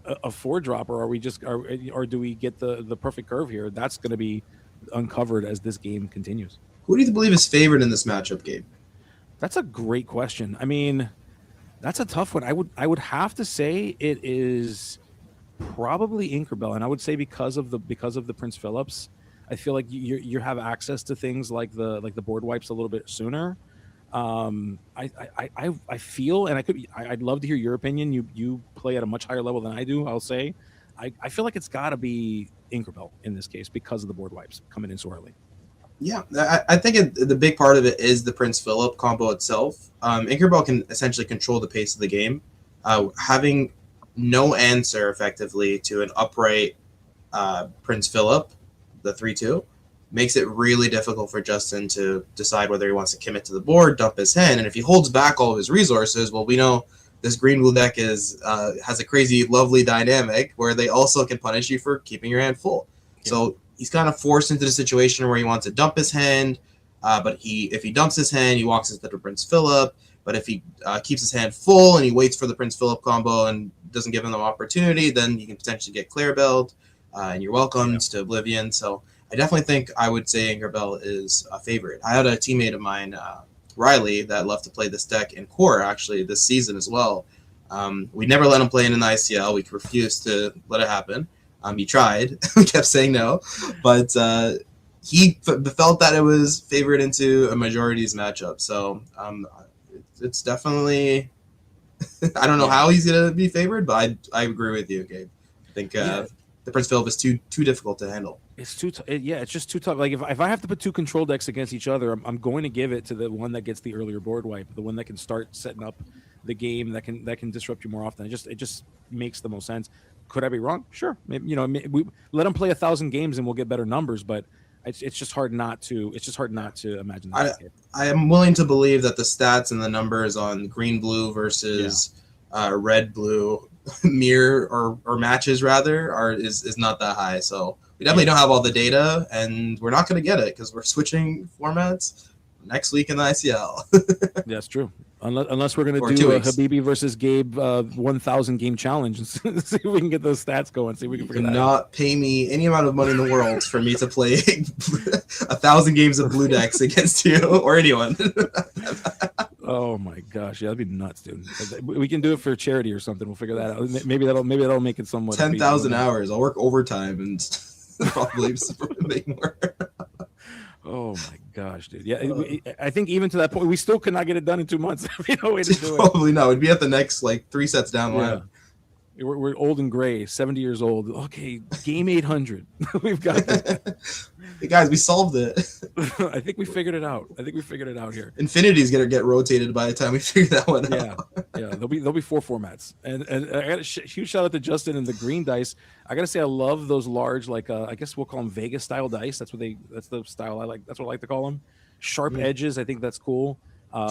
a 4-drop, or or do we get the perfect curve here? That's going to be uncovered as this game continues. Who do you believe is favored in this matchup, Gabe? That's a great question. I mean, that's a tough one. I would have to say it is probably Inkerbell, and I would say because of the Prince Phillips, I feel like you have access to things like the board wipes a little bit sooner. I feel, and I'd love to hear your opinion. You play at a much higher level than I do. I'll say, I feel like it's got to be Inkerbell in this case because of the board wipes coming in so early. Yeah, I think the big part of it is the Prince Philip combo itself. Inkerbell can essentially control the pace of the game. Having no answer effectively to an upright Prince Philip, the 3/2, makes it really difficult for Justin to decide whether he wants to commit to the board, dump his hand, and if he holds back all of his resources, well, we know this green-blue deck has a crazy, lovely dynamic where they also can punish you for keeping your hand full. Yeah. So he's kind of forced into the situation where he wants to dump his hand, but if he dumps his hand, he walks into the Prince Philip. But if he keeps his hand full and he waits for the Prince Philip combo and doesn't give him the opportunity, then you can potentially get Clarabelled, and you're welcomed to Oblivion. So I definitely think I would say Inkerbell is a favorite. I had a teammate of mine, Riley, that loved to play this deck in core actually this season as well. We never let him play in an ICL. We refused to let it happen. He tried. We kept saying no. But he felt that it was favored into a majorities matchup. So it's definitely – I don't know how he's going to be favored, but I agree with you, Gabe. I think the Prince Philip is too difficult to handle. It's too it's just too tough. Like if I have to put two control decks against each other, I'm going to give it to the one that gets the earlier board wipe, the one that can start setting up the game, that can disrupt you more often. It just makes the most sense. Could I be wrong? Sure. Maybe, we let them play 1,000 games and we'll get better numbers, but it's just hard not to. It's just hard not to imagine that. I am willing to believe that the stats and the numbers on green blue versus red blue mirror or matches rather is not that high. So we definitely don't have all the data, and we're not going to get it because we're switching formats next week in the ICL. That's true. Unless we're going to do a Habibi versus Gabe 1,000 game challenge and see if we can get those stats going. See if we can figure that out. Not pay me any amount of money in the world for me to play 1,000 games of blue decks against you or anyone. Oh my gosh, yeah, that'd be nuts, dude. We can do it for charity or something. We'll figure that out. Maybe that'll make it somewhat. 10,000 hours. I'll work overtime and probably make more. Oh my gosh, dude. Yeah, I think even to that point, we still could not get it done in 2 months. No way to do it. Probably not. We'd be at the next like 3 sets down the line. We're old and gray, 70 years old. Okay, game 800. We've got this. Hey guys, we solved it. I think we figured it out. Here. Infinity's gonna get rotated by the time we figure that one out. Yeah. There'll be 4 formats, and I got a huge shout out to Justin and the green dice. I gotta say I love those large, like I guess we'll call them Vegas style dice. That's the style I like. That's what I like to call them. Sharp edges. I think that's cool.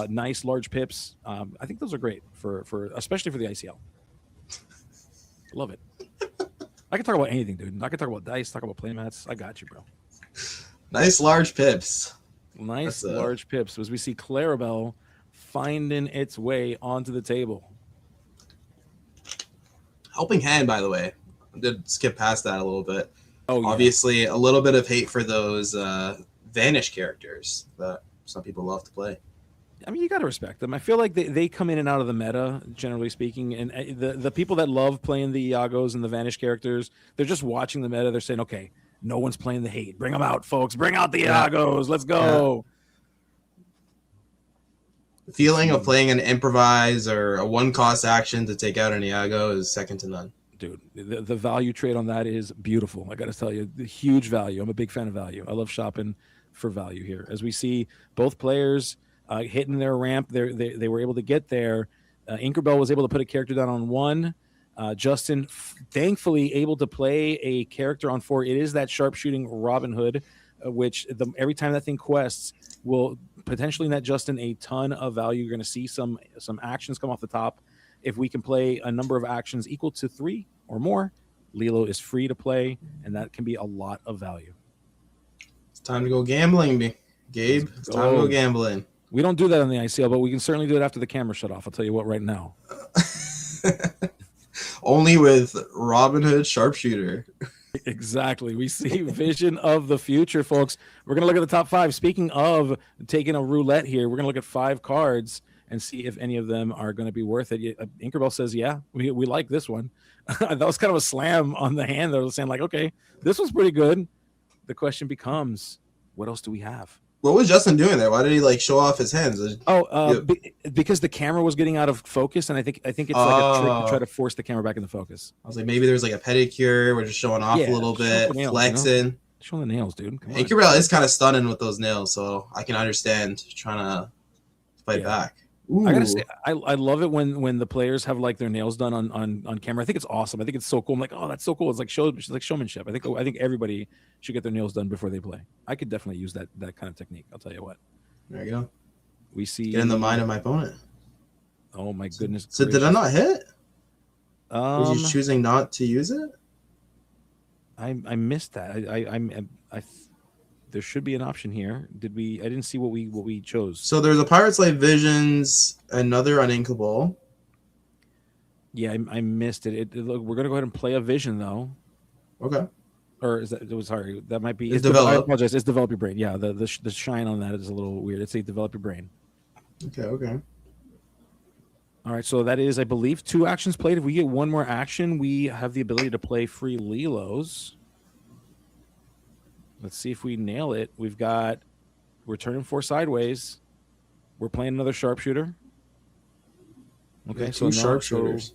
Nice large pips. I think those are great for especially for the ICL. Love it. I can talk about anything, dude. I can talk about dice, talk about playmats. I got you, bro. Nice large pips. Nice large pips as we see Clarabelle finding its way onto the table. Helping hand, by the way. I did skip past that a little bit. Oh, yeah. Obviously, a little bit of hate for those Vanish characters that some people love to play. I mean, you got to respect them. I feel like they come in and out of the meta, generally speaking. And the people that love playing the Iagos and the Vanish characters, they're just watching the meta. They're saying, okay, no one's playing the hate. Bring them out, folks. Bring out the Iagos. Let's go. The feeling of playing an improvise or a one-cost action to take out an Iago is second to none. Dude, the value trade on that is beautiful. I got to tell you, the huge value. I'm a big fan of value. I love shopping for value here. As we see both players hitting their ramp, they were able to get there. Inkerbell was able to put a character down on 1. Justin, thankfully, able to play a character on 4. It is that sharpshooting Robin Hood, which every time that thing quests will potentially net Justin a ton of value. You're going to see some actions come off the top. If we can play a number of actions equal to 3 or more, Lilo is free to play, and that can be a lot of value. It's time to go gambling, Gabe. It's time to go gambling. We don't do that on the ICL, but we can certainly do it after the camera shut off. I'll tell you what right now. Only with Robin Hood Sharpshooter. Exactly. We see vision of the future, folks. We're going to look at the top 5. Speaking of taking a roulette here, we're going to look at 5 cards and see if any of them are going to be worth it. Inkerbell says, yeah, we like this one. That was kind of a slam on the hand. They were saying like, okay, this was pretty good. The question becomes, what else do we have? What was Justin doing there? Why did he like show off his hands? Because the camera was getting out of focus, and I think it's like a trick to try to force the camera back into focus. I was like, maybe there's like a pedicure. We're just showing off a little bit, nails, flexing. You know? Showing the nails, dude. Inkerbell is kind of stunning with those nails, so I can understand trying to fight back. Ooh. I gotta say, I love it when the players have like their nails done on camera. I think it's awesome. I think it's so cool. I'm like, oh, that's so cool. It's like showmanship. I think everybody should get their nails done before they play. I could definitely use that kind of technique. I'll tell you what. There you go. We see get in the mind of my opponent. Oh my goodness. So did I not hit? Was you choosing not to use it? I missed that. I there should be an option here. I didn't see what we chose. So there's a Pirate's Light Visions, another Uninkable. Yeah, I missed it. Look, we're gonna go ahead and play a vision though. Okay. Or is that? It was sorry. That might be. It's develop. I apologize. It's develop your brain. Yeah, the shine on that is a little weird. It's a develop your brain. Okay. All right. So that is, I believe, 2 actions played. If we get 1 more action, we have the ability to play free Lilos. Let's see if we nail it. We're turning 4 sideways. We're playing another sharpshooter. Okay, so 2 sharpshooters.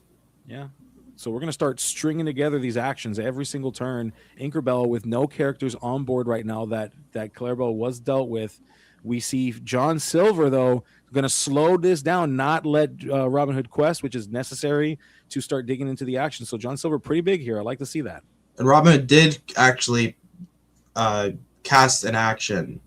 Yeah. So we're going to start stringing together these actions every single turn. Inkerbell with no characters on board right now that Clarabelle was dealt with. We see John Silver, though, going to slow this down, not let Robin Hood quest, which is necessary to start digging into the action. So John Silver, pretty big here. I like to see that. And Robin Hood did actually cast an action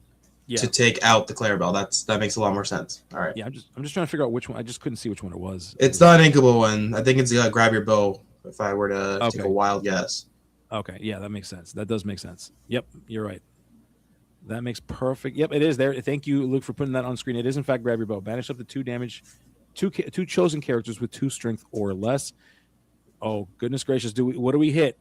to take out the Clarabelle. That makes a lot more sense. All right. Yeah, I'm just trying to figure out which one. I just couldn't see which one it was. It's the Uninkable one. I think it's Grab Your Bow, if I were to take a wild guess. Okay, yeah, that makes sense. That does make sense. Yep, you're right. That makes perfect. Yep, it is there. Thank you, Luke, for putting that on screen. It is, in fact, Grab Your Bow. Banish up to 2 damage, two chosen characters with 2 strength or less. Oh, goodness gracious. What do we hit?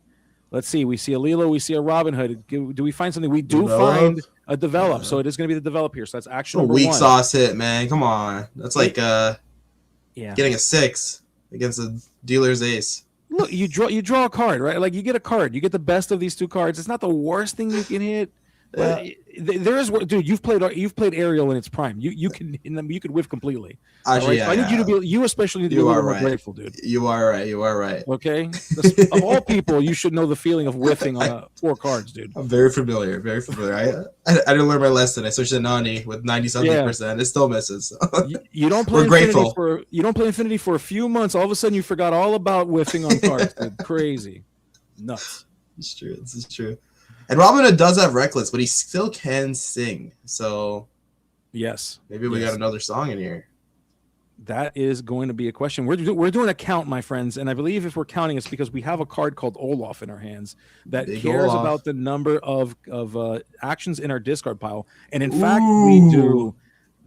Let's see. We see a Lilo. We see a Robin Hood. Do we find something? We do find A develop. So it is going to be the develop here. So that's action A number weak 1. sauce hit, man. Come on. That's like Yeah. getting a 6 against a dealer's ace. Look, you draw a card, right? Like you get a card. You get the best of these 2 cards. It's not the worst thing you can hit. But there is, dude. You've played Ariel in its prime. You can whiff completely. Actually, right? So I need you to be. You especially need to be a little more grateful, dude. You are right. You are right. Okay. Of all people, you should know the feeling of whiffing on 4 cards, dude. I'm very familiar. Very familiar. I didn't learn my lesson. I switched to Nani with 90-something%. It still misses. You don't play We're grateful. You don't play Infinity for a few months. All of a sudden, you forgot all about whiffing on cards. Dude. Crazy, nuts. It's true. This is true. And Robin Hood does have Reckless, but he still can sing. So yes, maybe we got another song in here. That is going to be a question. We're doing a count, my friends, and I believe if we're counting, it's because we have a card called Olaf in our hands that Big cares Olaf. about the number of actions in our discard pile. And in fact, we do.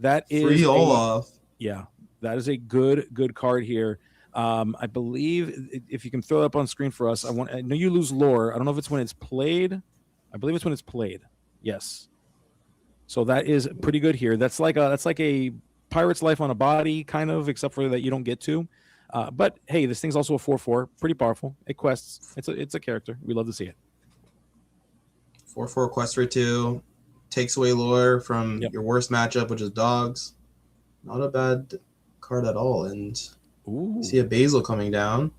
That is free Olaf. Yeah, that is a good card here. I believe if you can throw it up on screen for us, I know you lose lore. I don't know if it's when it's played. I believe it's when it's played. Yes. So that is pretty good here. That's like a pirate's life on a body, kind of, except for that you don't get to. But hey, this thing's also a 4/4, pretty powerful. It quests. It's a character. We love to see it. 4/4 quest for 2, takes away lore from your worst matchup, which is dogs. Not a bad card at all. And see a Basil coming down.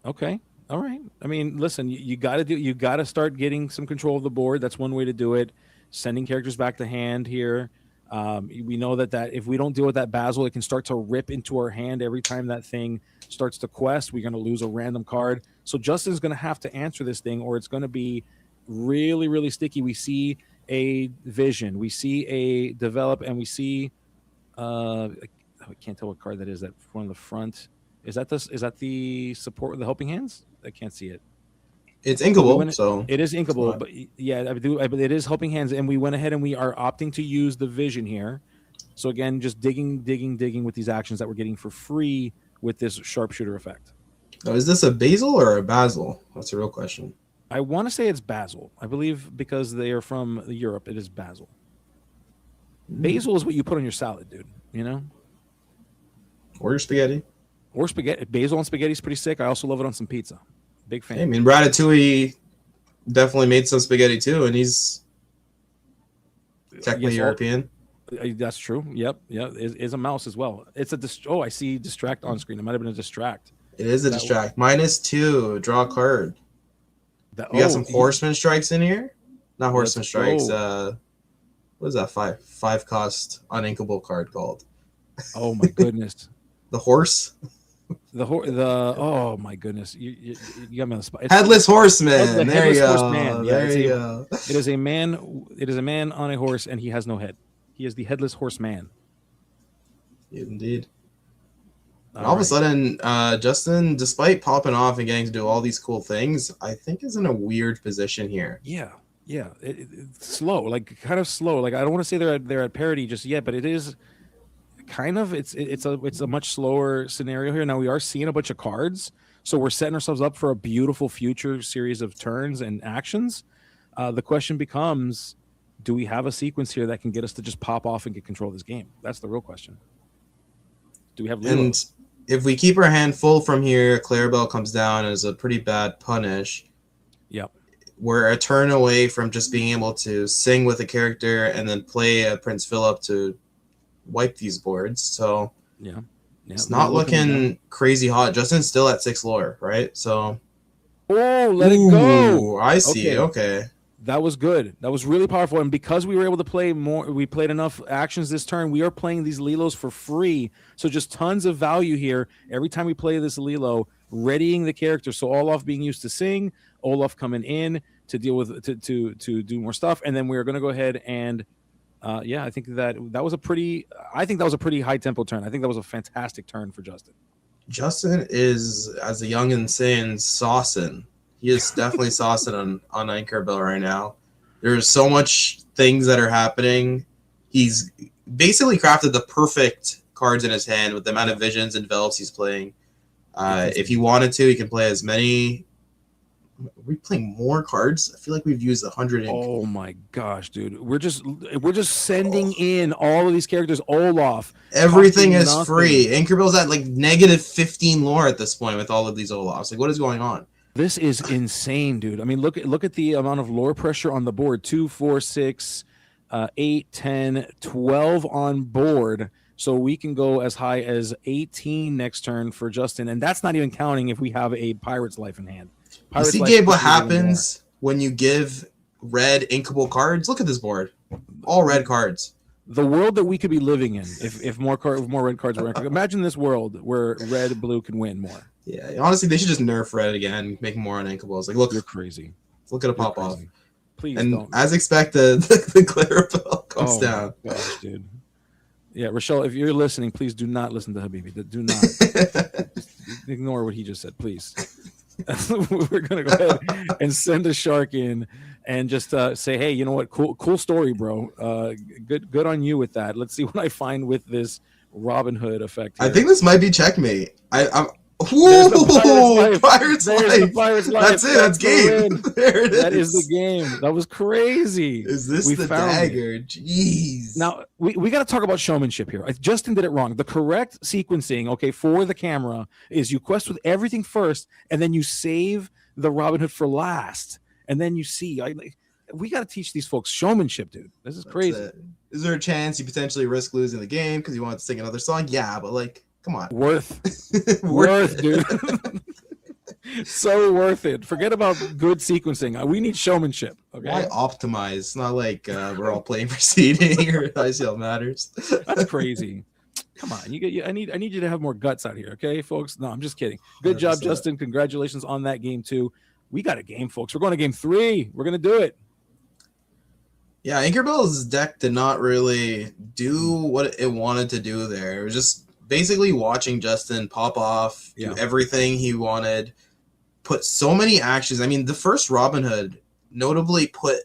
Okay. All right. I mean, listen, you got to start getting some control of the board. That's one way to do it. Sending characters back to hand here. We know that if we don't deal with that Basil, it can start to rip into our hand every time that thing starts to quest. We're going to lose a random card. So Justin's going to have to answer this thing, or it's going to be really, really sticky. We see a vision, we see a develop, and we see I can't tell what card that is. That one on the front. Is that the support with the helping hands? I can't see it. It's inkable, so it is inkable. But yeah, it is helping hands, and we went ahead and we are opting to use the vision here. So again, just digging with these actions that we're getting for free with this sharpshooter effect. Now, is this a Basil or a Basil? That's a real question. I want to say it's Basil. I believe because they are from Europe, it is Basil. Basil is what you put on your salad, dude. You know, or your spaghetti. Or spaghetti. Basil on spaghetti is pretty sick. I also love it on some pizza. Big fan. Hey, I mean, Ratatouille definitely made some spaghetti too, and he's technically European. That's true. Yep. Yeah. Is a mouse as well. It's a I see distract on screen. It might have been a distract. It is a distract. -2. Draw a card. You got some horseman strikes in here. Not horseman strikes. What is that? 5 cost uninkable card called? Oh my goodness. The horse. Oh my goodness. You got me on the spot. Headless horseman. There you go. Yeah, there you go. It is a man. It is a man on a horse, and he has no head. He is the headless horseman. Indeed. All of a sudden, Justin, despite popping off and getting to do all these cool things, I think is in a weird position here. Yeah. It's slow, kind of slow. I don't want to say they're at parity just yet, but it is kind of it's a much slower scenario here. Now we are seeing a bunch of cards, so we're setting ourselves up for a beautiful future series of turns and actions. The question becomes, do we have a sequence here that can get us to just pop off and get control of this game? That's the real question. Do we have Lilo? And if we keep our hand full from here, Clarabelle comes down as a pretty bad punish. Yep. We're a turn away from just being able to sing with a character and then play a Prince Philip to wipe these boards. So yeah, it's not looking crazy hot. Justin's still at 6 lore, right? So let it go. I see. Okay. That was good. That was really powerful. And because we were able to play more, we played enough actions this turn, we are playing these Lilos for free. So just tons of value here. Every time we play this Lilo, readying the character. So Olaf being used to sing, Olaf coming in to deal with, to do more stuff. And then we're going to go ahead and, I think that was a pretty high tempo turn. I think that was a fantastic turn for Justin. Justin is, as a young and saying, saucing. He is definitely saucing on Anchor Bell right now. There's so much things that are happening. He's basically crafted the perfect cards in his hand with the amount of visions and develops he's playing. If he wanted to, he can play as many Are we playing more cards? I feel like we've used 100 ink. Oh my gosh, dude. We're just sending in all of these characters. Olaf. Everything is nothing. free. Inkerbill's at like negative 15 lore at this point with all of these Olafs. Like, what is going on? This is insane, dude. I mean, look at the amount of lore pressure on the board. 2, 4, 6, 8, 10, 12 on board. So we can go as high as 18 next turn for Justin. And that's not even counting if we have a Pirate's Life in hand. You see, Gabe, what happens when you give red inkable cards? Look at this board. All red cards. The world that we could be living in if more red cards were. Imagine this world where red, blue can win more. Yeah, honestly, they should just nerf red again, make more uninkables. Like, look, you're crazy. Look at a pop off. Please and don't. As expected, the Clarabelle comes down. Gosh, dude. Yeah, Rochelle, if you're listening, please do not listen to Habibi. Do not. Ignore what he just said, please. We're gonna go ahead and send a shark in and just say, hey, you know what? Cool story, bro. Good on you with that. Let's see what I find with this Robin Hood effect here. I think this might be checkmate. I'm Whoa! Pirate's Life. That's it. That's game. There it is. That is the game. That was crazy. Is this the dagger? Jeez. Now we got to talk about showmanship here. Justin did it wrong. The correct sequencing, okay, for the camera is you quest with everything first, and then you save the Robin Hood for last, and then you see. We got to teach these folks showmanship, dude. This is crazy. Is there a chance you potentially risk losing the game because you want to sing another song? Yeah, but like. Come on. Worth, dude. So worth it. Forget about good sequencing. We need showmanship. Okay. Why optimize? It's not like we're all playing for seeding or ICL matters. That's crazy. Come on, I need you to have more guts out here, okay, folks? No, I'm just kidding. Good job, Justin. Congratulations on that game too. We got a game, folks. We're going to game 3. We're going to do it. Yeah, Inkerbell's deck did not really do what it wanted to do there. It was just basically watching Justin pop off, do everything he wanted, put so many actions. I mean, the first Robin Hood notably put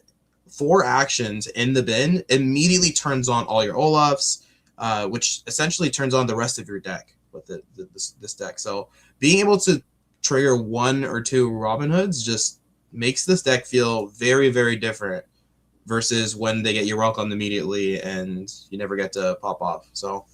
4 actions in the bin, immediately turns on all your Olafs, which essentially turns on the rest of your deck with this deck. So being able to trigger 1 or 2 Robin Hoods just makes this deck feel very, very different versus when they get your welcomed immediately and you never get to pop off. So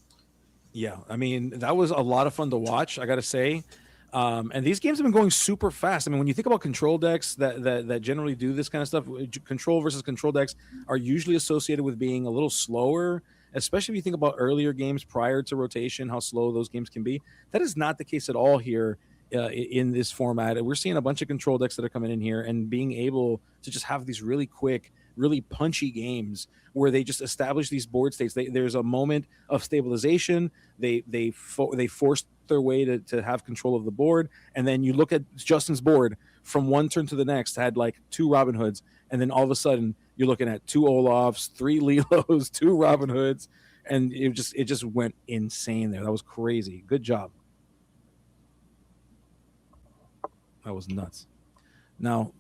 yeah, I mean, that was a lot of fun to watch, I got to say. And these games have been going super fast. I mean, when you think about control decks that generally do this kind of stuff, control versus control decks are usually associated with being a little slower, especially if you think about earlier games prior to rotation, how slow those games can be. That is not the case at all here in this format. We're seeing a bunch of control decks that are coming in here and being able to just have these really quick, really punchy games where they just establish these board states. There's a moment of stabilization. They force their way to have control of the board, and then you look at Justin's board from one turn to the next had like 2 Robin Hoods, and then all of a sudden you're looking at 2 Olafs, 3 Lilos, 2 Robin Hoods, and it just went insane there. That was crazy. Good job. That was nuts. Now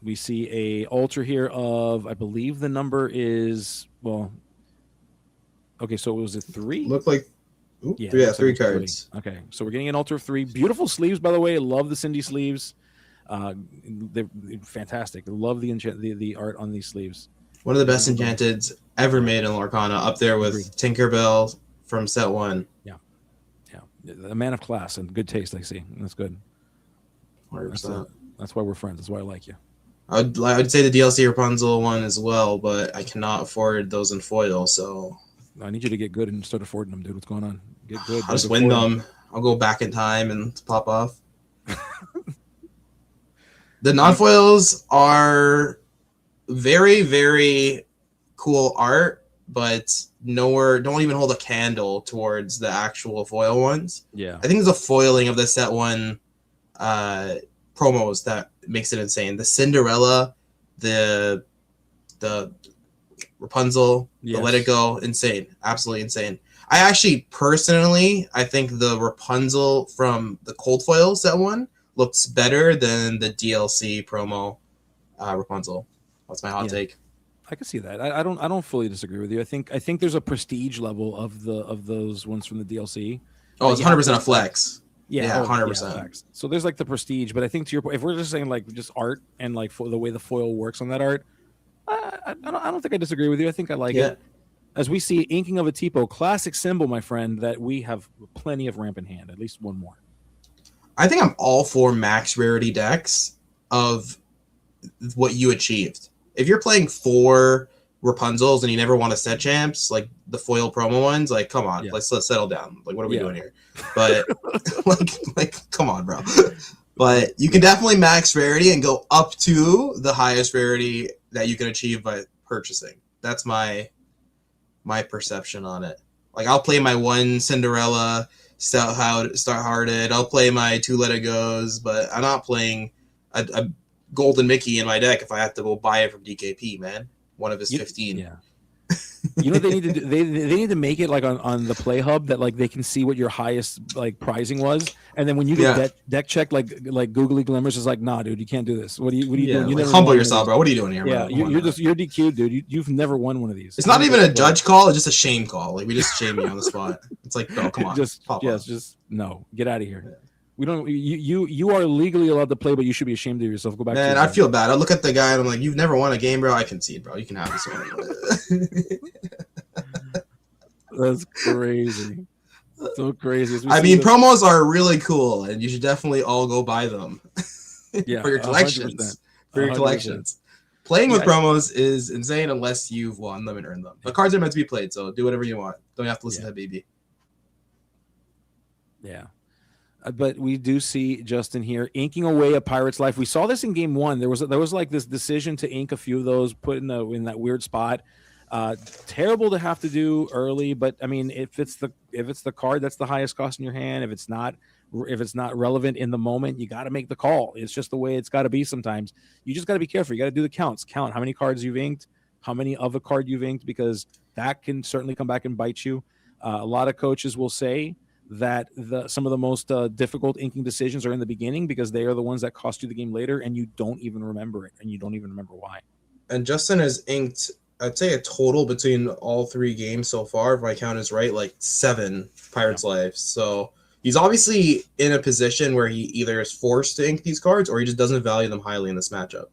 we see a altar here of, I believe the number is, well, okay, so it was a 3? Looked like, yeah, 3 cards. 3. Okay, so we're getting an altar of 3. Beautiful sleeves, by the way. Love the Cindy sleeves. They're fantastic. Love the art on these sleeves. One of the best enchanteds ever made in Lorcana, up there with Tinkerbell from set 1. Yeah. A man of class and good taste, I see. That's good. 100%. That's why we're friends. That's why I like you. I'd say the DLC Rapunzel one as well, but I cannot afford those in foil, so I need you to get good and start affording them, dude. What's going on? Get good. I'll just win them. I'll go back in time and pop off. The non-foils are very, very cool art, but don't even hold a candle towards the actual foil ones. Yeah. I think there's a foiling of the set 1 promos that makes it insane. The Cinderella, the Rapunzel, the Let It Go, insane. Absolutely insane. I actually, personally, I think the Rapunzel from the Cold Foil set 1 looks better than the DLC promo Rapunzel. That's my hot take. I can see that. I don't fully disagree with you. I think there's a prestige level of those ones from the DLC. Oh, it's 100% a flex. Yeah, 100%. Facts. So there's like the prestige, but I think to your point, if we're just saying like just art and like the way the foil works on that art, I don't think I disagree with you. I think I like it. As we see, inking of a Tipo, classic symbol, my friend, that we have plenty of ramp in hand. At least one more. I think I'm all for max rarity decks of what you achieved. If you're playing 4 Rapunzels and you never want to set champs, like the foil promo ones, like come on, let's settle down. Like what are we doing here? But like come on, bro. But you can definitely max rarity and go up to the highest rarity that you can achieve by purchasing. That's my perception on it. Like I'll play my 1 Cinderella Stout-Hearted. I'll play my 2 Let It Goes, but I'm not playing a Golden Mickey in my deck if I have to go buy it from DKP, man. One of his 15. Yeah. You know what they need to do? They need to make it like on the play hub that like they can see what your highest like pricing was, and then when you get deck checked, like Googly Glimmers is like, nah, dude, you can't do this. What are you doing? You like, humble yourself, bro. What are you doing here? Yeah, bro? you're DQ'd, dude. You've never won one of these. It's not even a judge call; it's just a shame call. Like we just shame you on the spot. It's like, bro, come on, just no, get out of here. Yeah. We don't. You are legally allowed to play, but you should be ashamed of yourself. Go back. Man, I feel bad. I look at the guy and I'm like, "You've never won a game, bro. I concede, bro. You can have this one." That's crazy. So crazy. I mean, promos are really cool, and you should definitely all go buy them. Yeah, for your collections. 100%. For your collections. Playing with promos is insane unless you've won them and earned them. But cards are meant to be played, so do whatever you want. Don't have to listen to BB. Yeah. But we do see Justin here inking away a Pirate's Life. We saw this in game 1. There was like this decision to ink a few of those, put in that weird spot. Terrible to have to do early, but I mean, if it's the card that's the highest cost in your hand, if it's not relevant in the moment, you got to make the call. It's just the way it's got to be. Sometimes you just got to be careful. You got to do the counts. Count how many cards you've inked, how many of a card you've inked, because that can certainly come back and bite you. A lot of coaches will say that some of the most difficult inking decisions are in the beginning because they are the ones that cost you the game later, and you don't even remember it, and you don't even remember why. And Justin has inked, I'd say, a total between all 3 games so far, if my count is right, like 7 Pirates' Lives. So he's obviously in a position where he either is forced to ink these cards or he just doesn't value them highly in this matchup.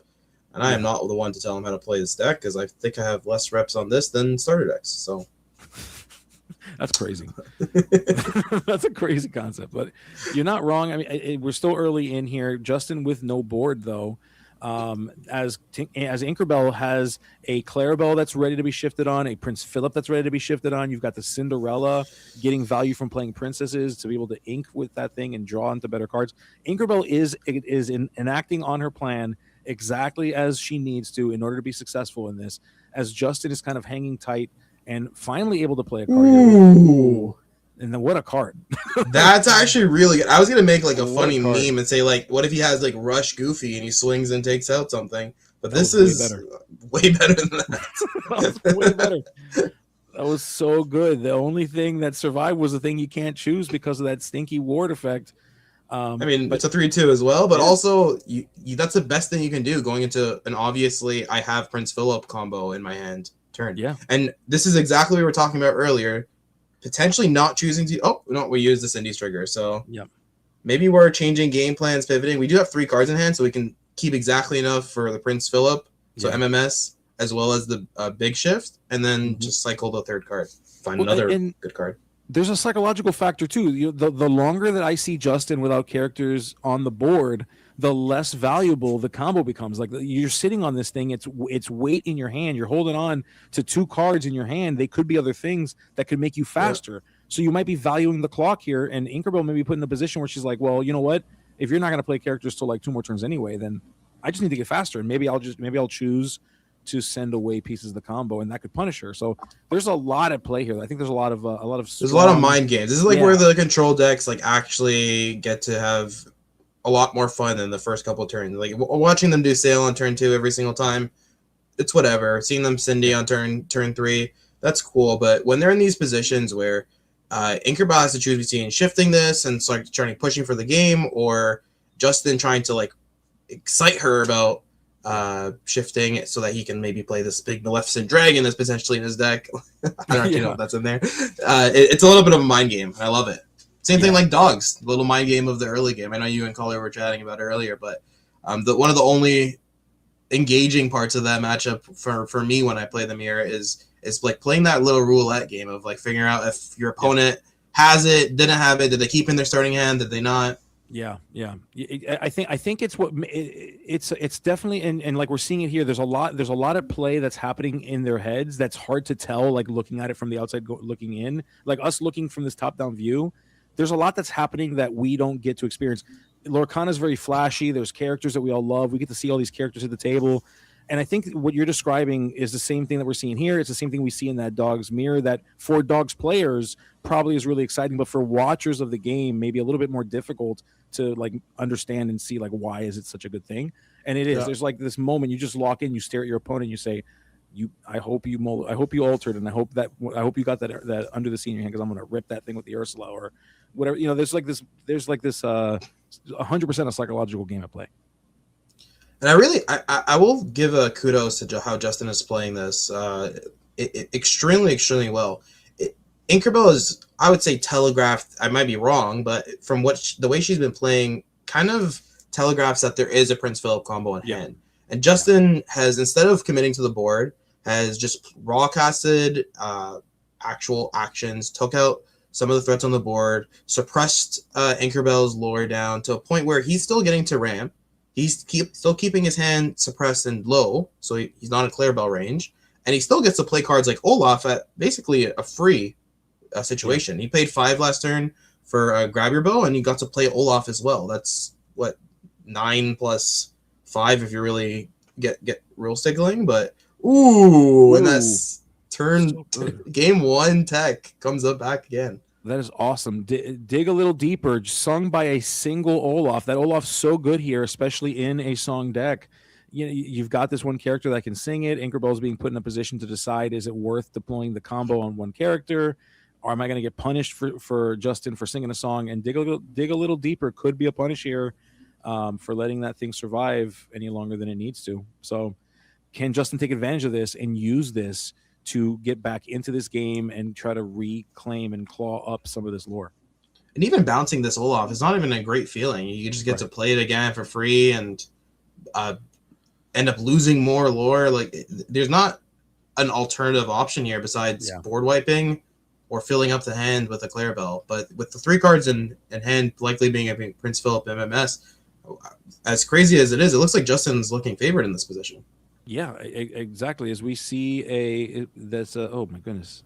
And I am not the one to tell him how to play this deck because I think I have less reps on this than starter decks. So that's crazy. That's a crazy concept, but you're not wrong. I mean, we're still early in here. Justin with no board though. As Inkerbell has a Clarabelle that's ready to be shifted on, a Prince Philip that's ready to be shifted on. You've got the Cinderella getting value from playing princesses to be able to ink with that thing and draw into better cards. Inkerbell is enacting on her plan exactly as she needs to in order to be successful in this, as Justin is kind of hanging tight and finally able to play a card. Ooh. And then what a card. That's actually really good. I was going to make like a funny meme and say like, what if he has like Rush Goofy and he swings and takes out something? But this is way better than that. That was way better. That was so good. The only thing that survived was the thing you can't choose because of that stinky ward effect. I mean, it's a 3-2 as well, but also you that's the best thing you can do going into an obviously I have Prince Philip combo in my hand turn. Yeah. And this is exactly what we were talking about earlier. Potentially not choosing to. Oh no, we use the Cindy's trigger. So maybe we're changing game plans, pivoting. We do have 3 cards in hand, so we can keep exactly enough for the Prince Philip, so MMS, as well as the big shift, and then just cycle the 3rd card. Find another good card. There's a psychological factor too. The longer that I see Justin without characters on the board, the less valuable the combo becomes. Like you're sitting on this thing, it's weight in your hand. You're holding on to 2 cards in your hand. They could be other things that could make you faster. Yeah. So you might be valuing the clock here, and Inkerbell may be put in a position where she's like, well, you know what? If you're not going to play characters till like 2 more turns anyway, then I just need to get faster, and maybe I'll choose to send away pieces of the combo, and that could punish her. So there's a lot at play here. I think there's a lot of there's a lot of mind games. This is like where the control decks like actually get to have a lot more fun than the first couple of turns. Like watching them do Sail on turn 2 every single time, it's whatever. Seeing them Cindy on turn 3, that's cool. But when they're in these positions where Inkerbell has to choose between shifting this and like trying pushing for the game, or Justin trying to like excite her about shifting it so that he can maybe play this big Maleficent Dragon that's potentially in his deck. I don't actually know if that's in there. It's a little bit of a mind game. I love it. Same thing like dogs, little mind game of the early game. I know you and Collier were chatting about it earlier, but one of the only engaging parts of that matchup for me when I play the mirror is like playing that little roulette game of like figuring out if your opponent has it, didn't have it, did they keep in their starting hand, did they not? Yeah. I think it's what it's definitely, and like we're seeing it here. There's a lot of play that's happening in their heads that's hard to tell, like looking at it from the outside, looking in, like us looking from this top-down view. There's a lot that's happening that we don't get to experience. Lorcana is very flashy. There's characters that we all love. We get to see all these characters at the table. And I think what you're describing is the same thing that we're seeing here. It's the same thing we see in that Dogs mirror that for Dogs players probably is really exciting, but for watchers of the game, maybe a little bit more difficult to like understand and see like why is it such a good thing. And it is. There's like this moment you just lock in, you stare at your opponent, and you say, I hope you altered, and I hope you got that under the sea in your hand because I'm gonna rip that thing with the Ursula or whatever. There's like this 100% a psychological game at play. And I will give a kudos to how Justin is playing this extremely, extremely well. Inkerbell is, I would say, telegraphed. I might be wrong, but from the way she's been playing, kind of telegraphs that there is a Prince Philip combo in hand. And Justin has, instead of committing to the board, has just raw casted actual actions, took out some of the threats on the board, suppressed Inkerbell's lure down to a point where he's still getting to ramp. He's still keeping his hand suppressed and low, so he's not in Clarabelle range. And he still gets to play cards like Olaf at basically a free situation. He paid 5 last turn for Grab Your Bow, and he got to play Olaf as well. That's, 9 plus 5 if you really get real stickling. But, and that's game 1 tech comes up back again. That is awesome. Dig a little deeper, sung by a single Olaf. That Olaf's so good here, especially in a song deck. You've got this one character that can sing it. Inkerbell's being put in a position to decide, is it worth deploying the combo on one character? Or am I going to get punished for Justin for singing a song? And dig a little deeper could be a punish here for letting that thing survive any longer than it needs to. So can Justin take advantage of this and use this to get back into this game and try to reclaim and claw up some of this lore? And even bouncing this Olaf is not even a great feeling. You just get to play it again for free and end up losing more lore. Like, there's not an alternative option here besides board wiping or filling up the hand with a Clarabelle. But with the 3 cards in hand likely being a Prince Philip MMS, as crazy as it is, it looks like Justin's looking favored in this position. Yeah, exactly. As we see oh my goodness.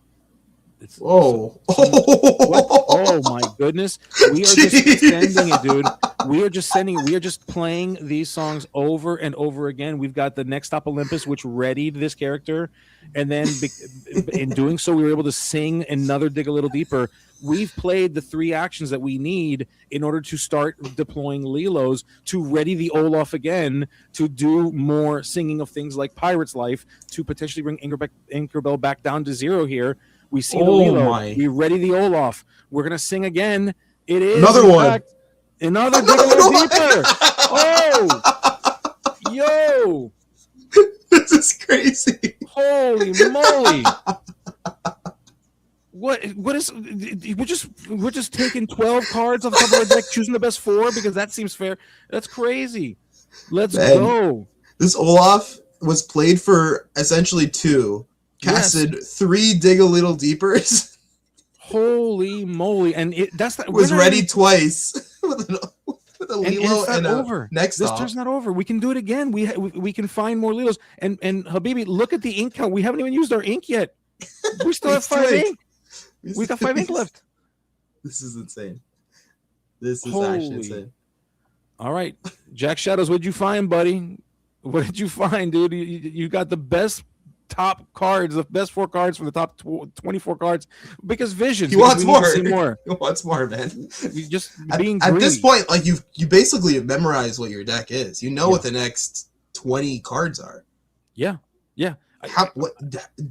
Whoa. Oh my goodness. We are just sending it, dude. We are just playing these songs over and over again. We've got the Next Stop Olympus, which readied this character. And then in doing so, we were able to sing another Dig a Little Deeper. We've played the 3 actions that we need in order to start deploying Lilos to ready the Olaf again, to do more singing of things like Pirate's Life, to potentially bring Inkerbell back down to 0 here. We see the Lilo. We ready the Olaf. We're going to sing again. It is another one. Another Dig a Little Deeper. Oh, yo. This is crazy. Holy moly. What is we're just taking 12 cards off the top of our deck, choosing the best 4 because that seems fair. That's crazy. Let's go. This Olaf was played for essentially 2, casted 3 Dig a Little Deepers. Holy moly! And was ready twice with a Lilo and a next. This turn's not over. We can do it again. We can find more Lilos. And Habibi, look at the ink count. We haven't even used our ink yet. We still have 5 ink. We got 5 ink left. This is insane. This is actually insane. All right, Jack Shadows, what'd you find, buddy? What did you find, dude? You got the best top cards, the best 4 cards from the top 24 cards, because Vision. He wants more. He wants more, man. You just at this point, like you basically memorize what your deck is. You know what the next 20 cards are. Yeah.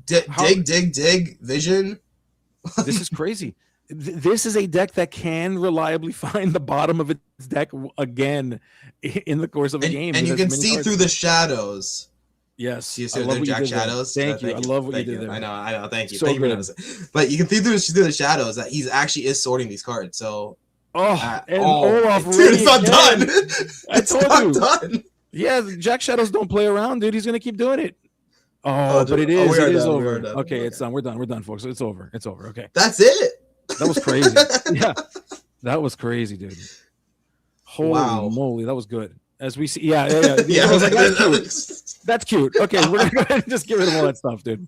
Dig, Vision. This is crazy. This is a deck that can reliably find the bottom of its deck again in the course of a game. And you can see through the shadows. Yes. You see the Jack Shadows. Thank you. I love what you did there. I know. Thank you. So thank good. You. But you can see through the shadows that he actually is sorting these cards. So and all. Olaf, Dude, it's not again. done. It's not done. Yeah, Jack Shadows don't play around, dude. He's gonna keep doing it. Oh, but it we is. are It is done, we are over. done. Okay, it's done. We're done. We're done, folks. It's over. It's over. Okay. That's it. That was crazy. Yeah, that was crazy, dude. Holy moly, that was good. As we see, yeah. I was like, that's cute. That's cute. Okay, we're gonna go ahead and just get rid of all that stuff, dude.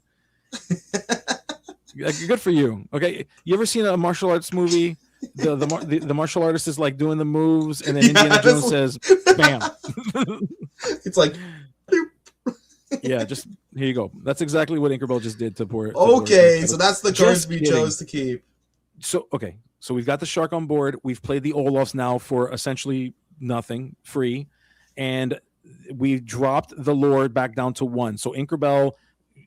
Good for you. Okay, you ever seen a martial arts movie? The martial artist is like doing the moves, and then Indiana Jones says, "Bam!" It's like, yeah, just here you go. That's exactly what Inkerbell just did to poor. Okay, so that's the cards we chose to keep. So okay, so we've got the shark on board. We've played the Olafs now for essentially nothing, free, and we've dropped the Lord back down to 1. So Inkerbell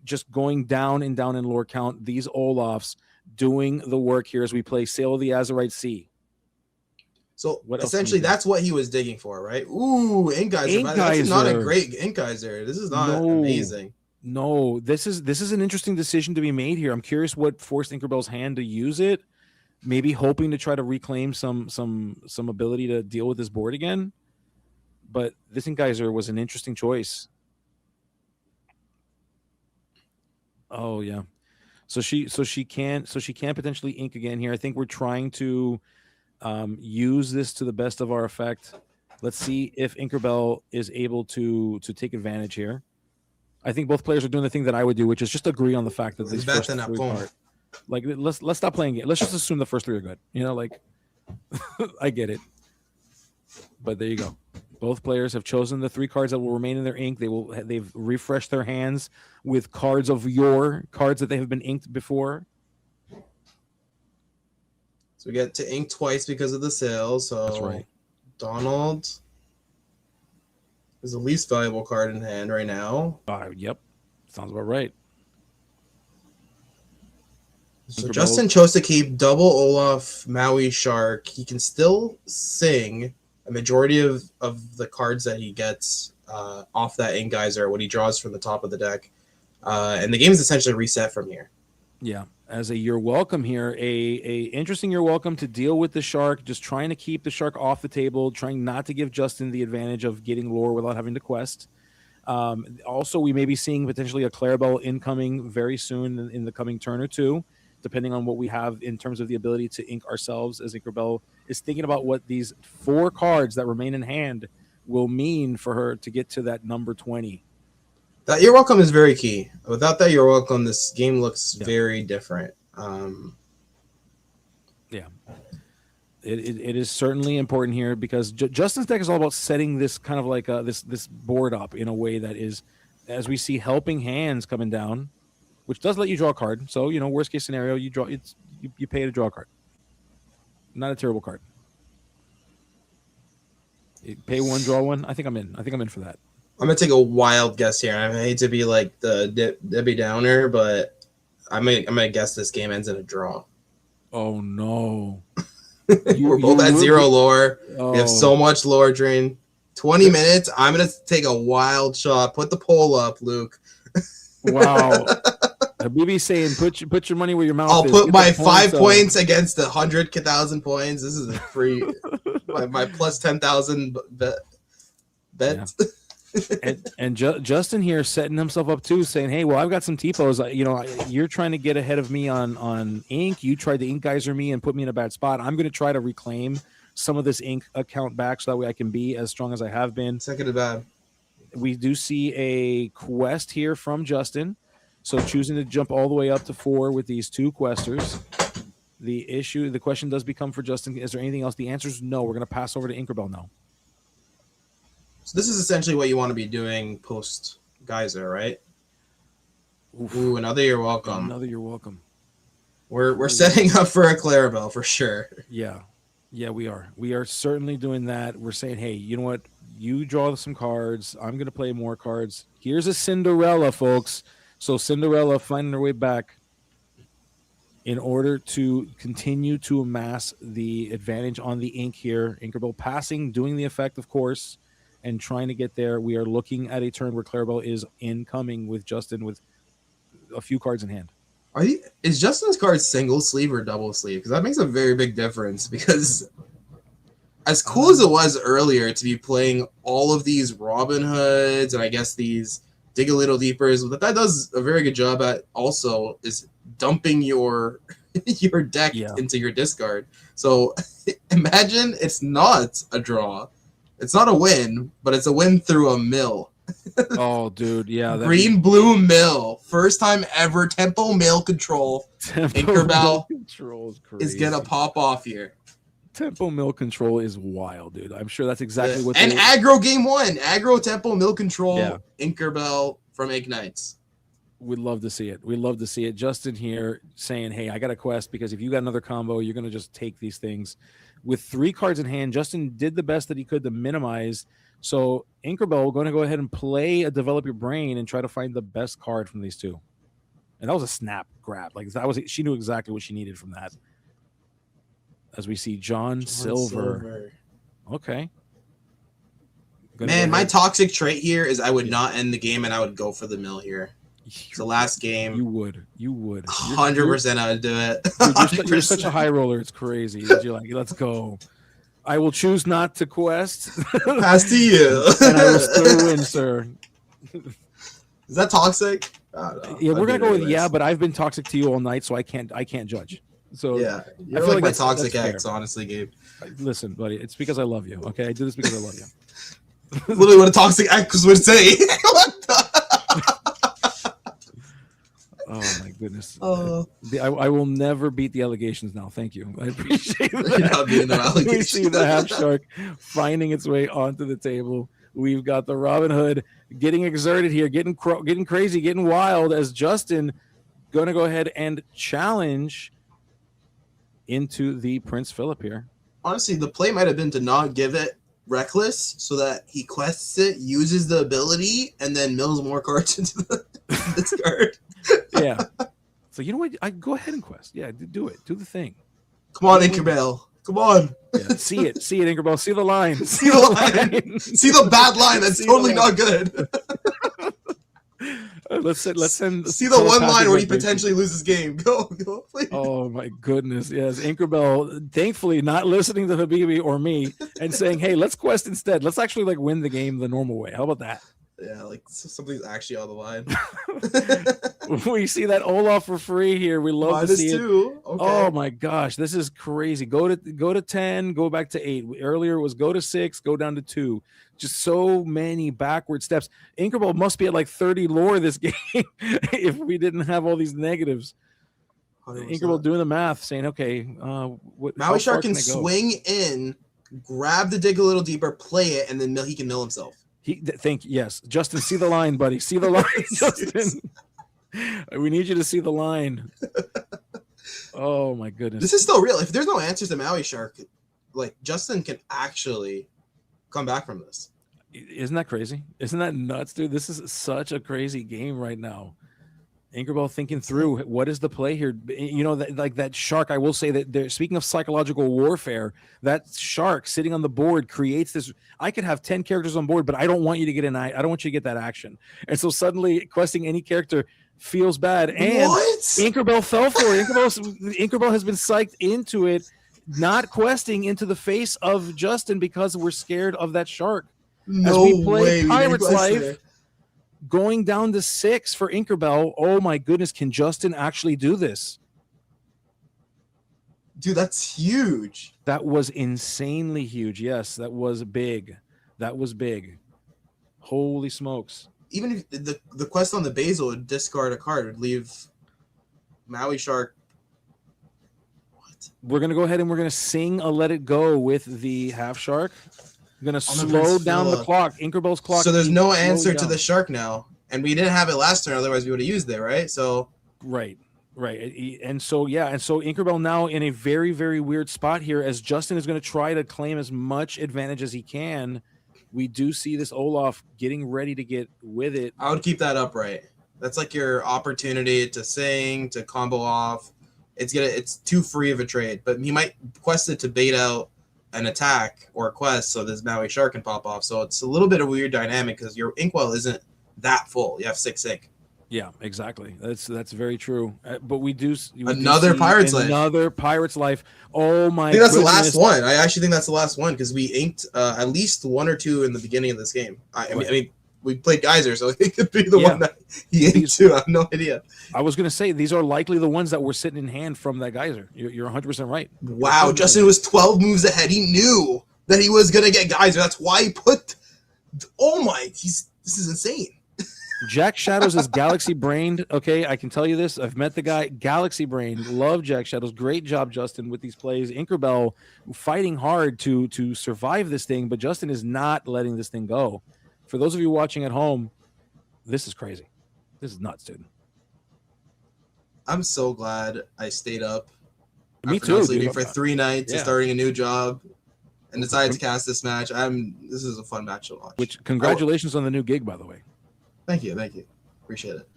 just going down and down in lore count. These Olafs doing the work here as we play Sail of the Azurite Sea. So essentially, that's what he was digging for, right? Ooh, Ink Geyser. That's not a great Ink Geyser. This is not amazing. No, this is an interesting decision to be made here. I'm curious what forced Inkerbell's hand to use it. Maybe hoping to try to reclaim some ability to deal with this board again. But this Ink Geyser was an interesting choice. Oh yeah. So she can potentially ink again here. I think we're trying to use this to the best of our effect. Let's see if Inkerbell is able to take advantage here. I think both players are doing the thing that I would do, which is just agree on the fact that these first 3 are, like, let's stop playing it. Let's just assume the first 3 are good. You know, like I get it. But there you go. Both players have chosen the 3 cards that will remain in their ink. They've refreshed their hands with cards of cards that they have been inked before. So we get to ink twice because of the sale. So that's right. Donald is the least valuable card in hand right now. Yep. Sounds about right. So Justin chose to keep double Olaf Maui Shark. He can still sing a majority of the cards that he gets off that Ink Geyser, what he draws from the top of the deck. And the game is essentially reset from here. Yeah. As a you're welcome here, a interesting you're welcome to deal with the shark, just trying to keep the shark off the table, trying not to give Justin the advantage of getting lore without having to quest. Also, we may be seeing potentially a Clarabelle incoming very soon in the coming turn or two, depending on what we have in terms of the ability to ink ourselves, as Inkerbell is thinking about what these 4 cards that remain in hand will mean for her to get to that number 20. That you're welcome is very key. Without that you're welcome, this game looks very different. Yeah. It is certainly important here because Justin's deck is all about setting this kind of like this board up in a way that is, as we see, helping hands coming down, which does let you draw a card. So, you know, worst case scenario, you pay to draw a card. Not a terrible card. You pay 1, draw 1. I think I'm in for that. I'm gonna take a wild guess here. I hate to be like the Debbie Downer, but I'm gonna guess this game ends in a draw. Oh no! We're both at 0 lore. Oh. We have so much lore drain. 20 minutes. I'm gonna take a wild shot. Put the poll up, Luke. Wow. Habibi saying put your money where your mouth I'll is. I'll put my 5 points against 100,000 points. This is a free my plus 10,000 bet. Yeah. and Justin here setting himself up too, saying, "Hey, well, I've got some TPOs. You know, you're trying to get ahead of me on ink. You tried to Ink Geyser me and put me in a bad spot. I'm going to try to reclaim some of this ink account back, so that way I can be as strong as I have been." Second to bad. We do see a quest here from Justin, so choosing to jump all the way up to 4 with these 2 questers. The question does become for Justin: is there anything else? The answer is no. We're going to pass over to Inkerbell now. So this is essentially what you want to be doing post Geyser, right? Oof. Ooh, another you're welcome. Another you're welcome. We're setting up for a Clarabelle for sure. Yeah, we are. We are certainly doing that. We're saying, hey, you know what? You draw some cards. I'm going to play more cards. Here's a Cinderella, folks. So Cinderella finding her way back in order to continue to amass the advantage on the ink here. Inkerbell passing, doing the effect, of course, and trying to get there. We are looking at a turn where Clarabelle is incoming with Justin with a few cards in hand. Is Justin's card single sleeve or double sleeve? Because that makes a very big difference. Because as cool as it was earlier to be playing all of these Robin Hoods and I guess these Dig a Little Deepers, what that does a very good job at also is dumping your your deck into your discard. So imagine it's not a draw. It's not a win, but it's a win through a mill. Oh, dude, yeah. Green blue mill. First time ever tempo mill control. Tinkerbell is gonna pop off here. Tempo mill control is wild, dude. I'm sure that's exactly what. And aggro game 1. Aggro tempo mill control. Tinkerbell from Ignites. We'd love to see it. We'd love to see it. Justin here saying, hey, I got a quest because if you got another combo, you're going to just take these things. With 3 cards in hand, Justin did the best that he could to minimize. So Inkerbell going to go ahead and play a Develop Your Brain and try to find the best card from these 2. And that was a snap grab. Like that was, she knew exactly what she needed from that. As we see John Silver. Okay. Man, my toxic trait here is I would not end the game and I would go for the mill here. It's the last game. You would. 100% I would do it. Dude, you're such a high roller. It's crazy. You're like, let's go. I will choose not to quest. Pass to you. And I will still win, sir. Is that toxic? Yeah, we're gonna go with but I've been toxic to you all night, so I can't judge. So yeah, you're like my toxic ex, honestly, Gabe. Listen, buddy, it's because I love you. Okay, I do this because I love you. Literally, what a toxic ex would say. Oh my goodness! I will never beat the allegations now. Thank you. I appreciate that. We see the half shark finding its way onto the table. We've got the Robin Hood getting exerted here, getting crazy, getting wild as Justin going to go ahead and challenge into the Prince Philip here. Honestly, the play might have been to not give it Reckless so that he quests it, uses the ability, and then mills more cards into this card. Yeah. So you know what? I go ahead and quest. Yeah, do it. Do the thing. Come on, Inkerbell. Come on. Yeah, see it, Inkerbell. See the line. See the line. See the bad line. That's totally not good. Let's send. See the one line where he potentially loses game. Go, please. Oh my goodness! Yes, Inkerbell, thankfully not listening to Habibi or me and saying, "Hey, let's quest instead. Let's actually like win the game the normal way. How about that?" Yeah, like something's actually on the line. We see that Olaf for free here. We love to see it. Okay. Oh my gosh, this is crazy. Go to 10, go back to 8. Earlier was go to 6, go down to 2. Just so many backward steps. Inkerbell must be at like 30 lore this game if we didn't have all these negatives. 100%. Inkerbell doing the math, saying, okay, Maui Shark can swing in, grab the Dig a Little Deeper, play it, and then he can mill himself. Yes, Justin, see the line, buddy. See the line, Justin. We need you to see the line. Oh my goodness. This is still real. If there's no answers to Maui Shark, like Justin can actually come back from this. Isn't that crazy? Isn't that nuts, dude? This is such a crazy game right now. Inkerbell thinking through what is the play here. You know, like that shark, I will say that they're speaking of psychological warfare, that shark sitting on the board creates this. I could have 10 characters on board, but I don't want you to get I don't want you to get that action. And so suddenly questing any character feels bad. And Inkerbell fell for it. Inkerbell has been psyched into it, not questing into the face of Justin because we're scared of that shark. No As we play way. Pirate's Life. Going down to 6 for Inkerbell. Oh my goodness, can Justin actually do this? Dude, that's huge. That was insanely huge. Yes, that was big. That was big. Holy smokes. Even if the quest on the Basil would discard a card, would leave Maui Shark. What? We're going to go ahead and we're going to sing a Let It Go with the half shark. I'm going to slow down the clock. Inkerbell's clock. So there's no answer to the shark now. And we didn't have it last turn, otherwise we would have used it, right? So Right. And so, yeah. And so Inkerbell now in a very, very weird spot here as Justin is going to try to claim as much advantage as he can. We do see this Olaf getting ready to get with it. I would keep that upright. That's like your opportunity to sing, to combo off. It's too free of a trade, but he might quest it to bait out an attack or a quest so this Maui Shark can pop off. So it's a little bit of a weird dynamic because your Inkwell isn't that full. You have 6 ink. Yeah, exactly. That's very true. But we do Another Pirate's Life. Another Pirate's Life. Oh my! I think that's goodness. the last one. I actually think that's the last one because we inked at least one or two in the beginning of this game. I mean, we played Geyser, so it could be the one that he inked too. I have no idea. I was gonna say these are likely the ones that were sitting in hand from that Geyser. You're 100% right. Wow, Justin was 12 moves ahead. He knew that he was gonna get Geyser. That's why he put. Oh my! This is insane. Jack Shadows is galaxy brained. Okay, I can tell you this. I've met the guy. Galaxy brained. Love Jack Shadows. Great job, Justin, with these plays. Inkerbell fighting hard to survive this thing, but Justin is not letting this thing go. For those of you watching at home, this is crazy. This is nuts, dude. I'm so glad I stayed up. Me after too. not sleeping for 3 nights and starting a new job, and decided to cast this match. This is a fun match to watch. Which congratulations on the new gig, by the way. Thank you. Appreciate it.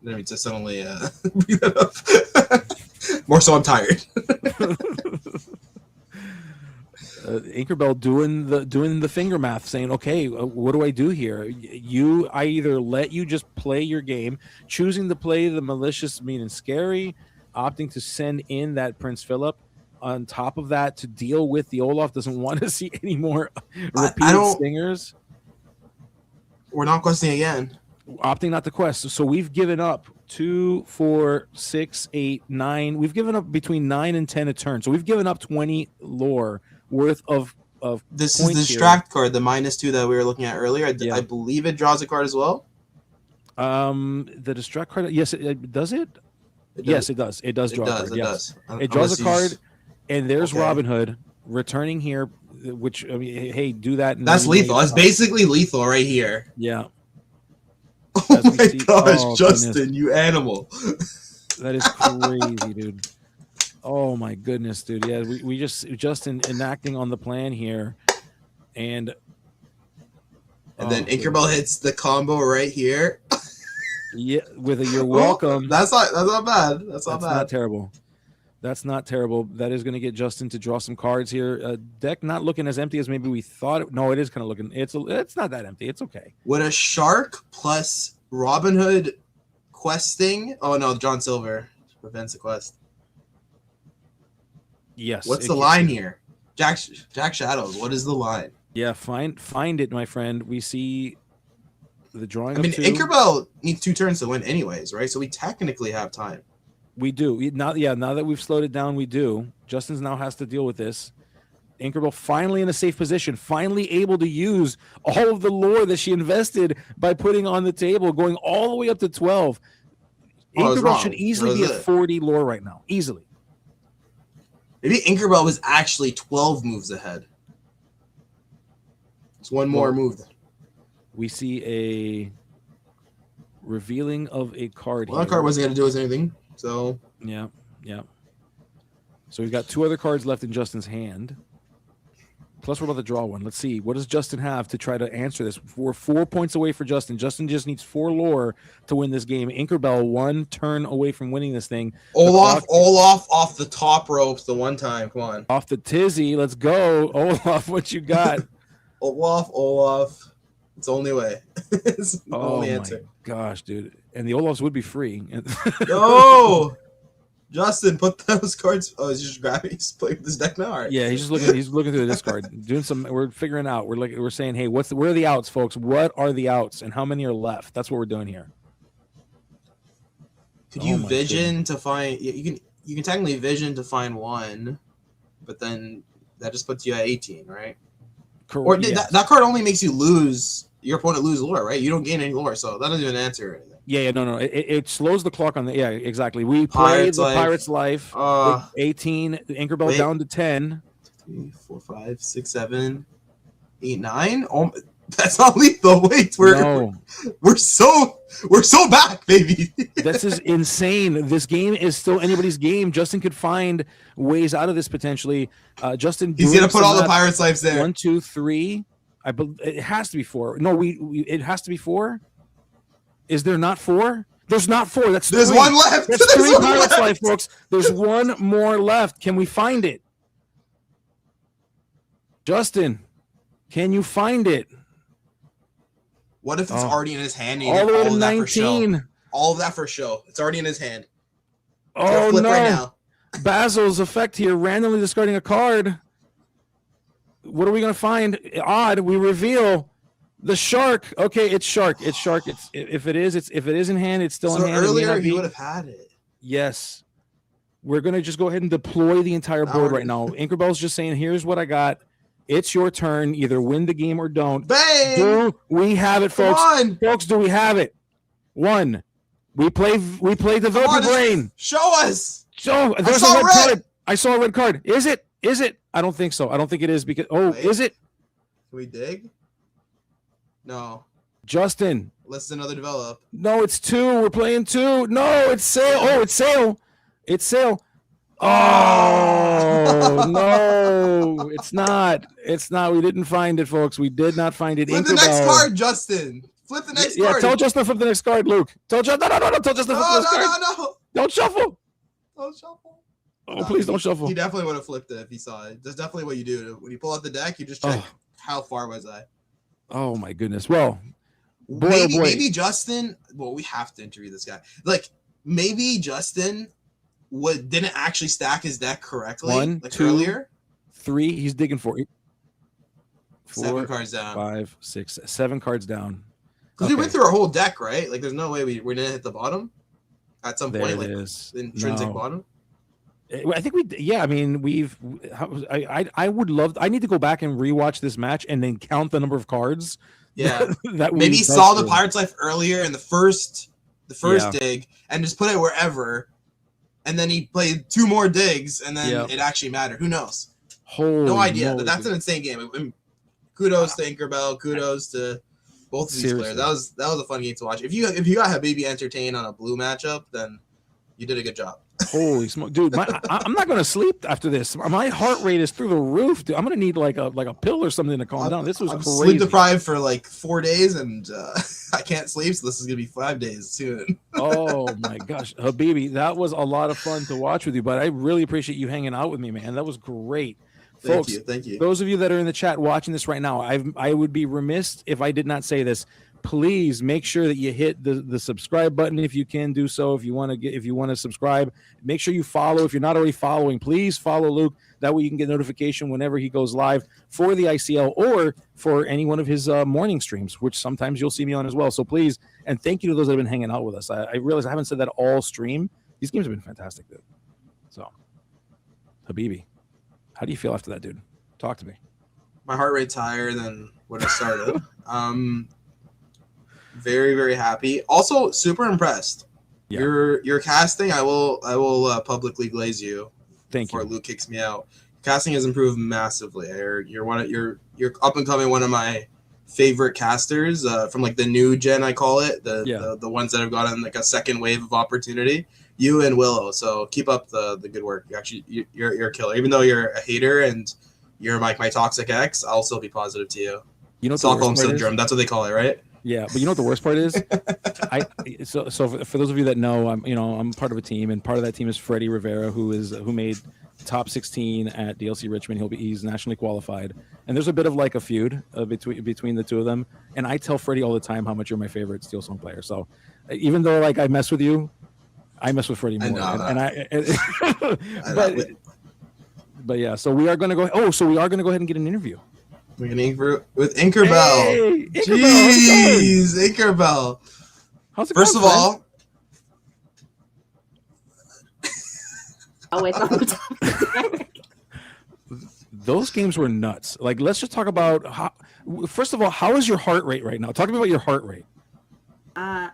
I didn't mean to suddenly bring that up. More so, I'm tired. Inkerbell doing the finger math, saying, "Okay, what do I do here? I either let you just play your game, choosing to play the malicious, mean, and scary, opting to send in that Prince Philip. On top of that, to deal with the Olaf doesn't want to see any more repeated stingers. We're not questing again. Opting not to quest. So we've given up 2, 4, 6, 8, 9. We've given up between 9 and 10 a turn. So we've given up 20 lore worth of this is the distract card, the -2 that we were looking at earlier. I believe it draws a card as well. The distract card, yes, does it? Yes, it does. It does draw a card. Yes. It draws a card, and there's Robin Hood returning here, which, I mean, hey, do that. That's lethal. That's basically lethal right here. Yeah. Oh my gosh, Justin, goodness. You animal. That is crazy, dude. Oh my goodness, dude. Yeah, we just enacting on the plan here. And then Inkerbell hits the combo right here. Yeah, with a you're welcome. That's not bad. That's not terrible. That's not terrible. That is going to get Justin to draw some cards here. Deck not looking as empty as maybe we thought. No, it is kind of looking. It's not that empty. It's okay. With a shark plus Robin Hood questing. Oh no, John Silver prevents the quest. Yes. What's the line here? Jack Shadows. What is the line? Yeah, find it, my friend. We see the drawing. I mean, Inkerbell needs 2 turns to win, anyways, right? So we technically have time. We do. Now that we've slowed it down, we do. Justin's now has to deal with this. Inkerbell finally in a safe position, finally able to use all of the lore that she invested by putting on the table, going all the way up to 12. Inkerbell should easily be at 40 lore right now. Easily. Maybe Inkerbell was actually 12 moves ahead. It's one more move. We see a revealing of a card here. That card wasn't going to do us anything. So yeah. So we've got 2 other cards left in Justin's hand. Plus we're about to draw one. Let's see. What does Justin have to try to answer this? We're 4 points away for Justin. Justin just needs 4 lore to win this game. Inkerbell 1 turn away from winning this thing. Olaf off the top ropes the one time. Come on. Off the tizzy. Let's go. Olaf, what you got? Olaf. It's the only way. It's the only answer. My gosh, dude. And the Olafs would be free. No! Justin, put those cards. Oh, he's just grabbing. He's playing with this deck now. Right. Yeah, he's looking through this card, doing some. We're figuring out. We're saying, hey, where are the outs, folks? What are the outs, and how many are left? That's what we're doing here. Could you vision to find? You can technically vision to find 1, but then that just puts you at 18, right? Correct. Or that card only makes you lose. Your opponent lose lore, right? You don't gain any lore, so that doesn't even answer anything. Yeah, no. It slows the clock on the. Yeah, exactly. We played the Pirate's Life. 18. Inkerbell down to 10. 3, 4, 5, 6, 7, 8, 9. Oh, that's not lethal. Wait, we're so back, baby. This is insane. This game is still anybody's game. Justin could find ways out of this potentially. Justin, he's gonna put all the Pirate's Lives there. 1, 2, 3. It has to be 4. No, it has to be 4. Is there not 4? There's not 4. There's 3. One left. There's 3 Pirate's Life, folks. There's 1 more left. Can we find it? Justin, can you find it? What if it's already in his hand? All the way to 19. All of that for show. It's already in his hand. Oh flip no! right now. Basil's effect here, randomly discarding a card. What are we gonna find? Odd. We reveal the shark. Okay, it's shark. It's shark. If it is in hand, it's still in hand. Earlier he would have had it. Yes. We're gonna just go ahead and deploy the entire board right now. Inkerbell's just saying, here's what I got. It's your turn. Either win the game or don't. Bang! Do we have it, folks? Come on. Folks, do we have it? One. We play developer brain. Show us. So there's a red card. I saw a red card. Is it? I don't think so. I don't think it is because is it? Can we dig? No. Justin. Let's another develop. No, it's 2. We're playing 2. No, it's Sail. Oh, it's Sail. It's Sail. Oh no, it's not. It's not. We didn't find it, folks. We did not find it. Flip the next card, Justin. Flip the next card. Yeah, tell Justin to flip the next card, Luke. Tell Justin. No. Tell Justin to flip the next card. No. Don't shuffle. Don't shuffle. Oh, please don't shuffle. He definitely would have flipped it if he saw it. That's definitely what you do. When you pull out the deck, you just check how far was I. Oh my goodness. Well, maybe Justin. Well, we have to interview this guy. Like maybe Justin didn't actually stack his deck correctly. 1, like 2, earlier. 3. He's digging for it. 4, 7 cards down. 5, 6, 7 cards down. Because we went through our whole deck, right? Like there's no way we didn't hit the bottom at some point. Like is. the intrinsic bottom. I think I mean, I would love. I need to go back and rewatch this match and then count the number of cards. Yeah, that maybe he saw the Pirate's Life earlier in the first dig and just put it wherever, and then he played 2 more digs and then it actually mattered. Who knows? No idea. But that's an insane game. I mean, kudos to Inkerbell. Kudos to both of these players. That was a fun game to watch. If you got Habibi entertained on a blue matchup, then you did a good job. Holy smoke, dude! I'm not gonna sleep after this. My heart rate is through the roof, dude. I'm gonna need like a pill or something to calm down. This was crazy. Sleep deprived for like 4 days, and I can't sleep, so this is gonna be 5 days soon. Oh my gosh, Habibi, that was a lot of fun to watch with you. But I really appreciate you hanging out with me, man. That was great. Folks, thank you. Those of you that are in the chat watching this right now, I would be remiss if I did not say this. Please make sure that you hit the subscribe button if you can do so. If you want to subscribe, make sure you follow. If you're not already following, please follow Luke. That way you can get notification whenever he goes live for the ICL or for any one of his morning streams, which sometimes you'll see me on as well. So please, and thank you to those that have been hanging out with us. I realize I haven't said that all stream. These games have been fantastic, dude. So, Habibi, how do you feel after that, dude? Talk to me. My heart rate's higher than when I started. Very, very happy. Also, super impressed. Yeah. Your casting, I will publicly glaze you. Thank you. Before Luke kicks me out. Casting has improved massively. You're up and coming one of my favorite casters from like the new gen, I call it, the ones that have gotten like a second wave of opportunity. You and Willow. So keep up the good work. You're a killer. Even though you're a hater and you're like my toxic ex, I'll still be positive to you. You know, Stockholm syndrome. That's what they call it, right? Yeah, but you know what the worst part is? So for those of you that know, I'm part of a team, and part of that team is Freddie Rivera, who made top 16 at DLC Richmond. He's nationally qualified, and there's a bit of like a feud between the two of them. And I tell Freddie all the time how much you're my favorite Steel Song player. So even though like I mess with you, I mess with Freddie more. But yeah, so we are going to go. Oh, so we are going to go ahead and get an interview. We're gonna interview with Inkerbell. Hey, Jeez, Inkerbell. How's it First going, of all, Oh, it's on the top. those games were nuts. Like, let's just talk about first of all, how is your heart rate right now? Talk to me about your heart rate. I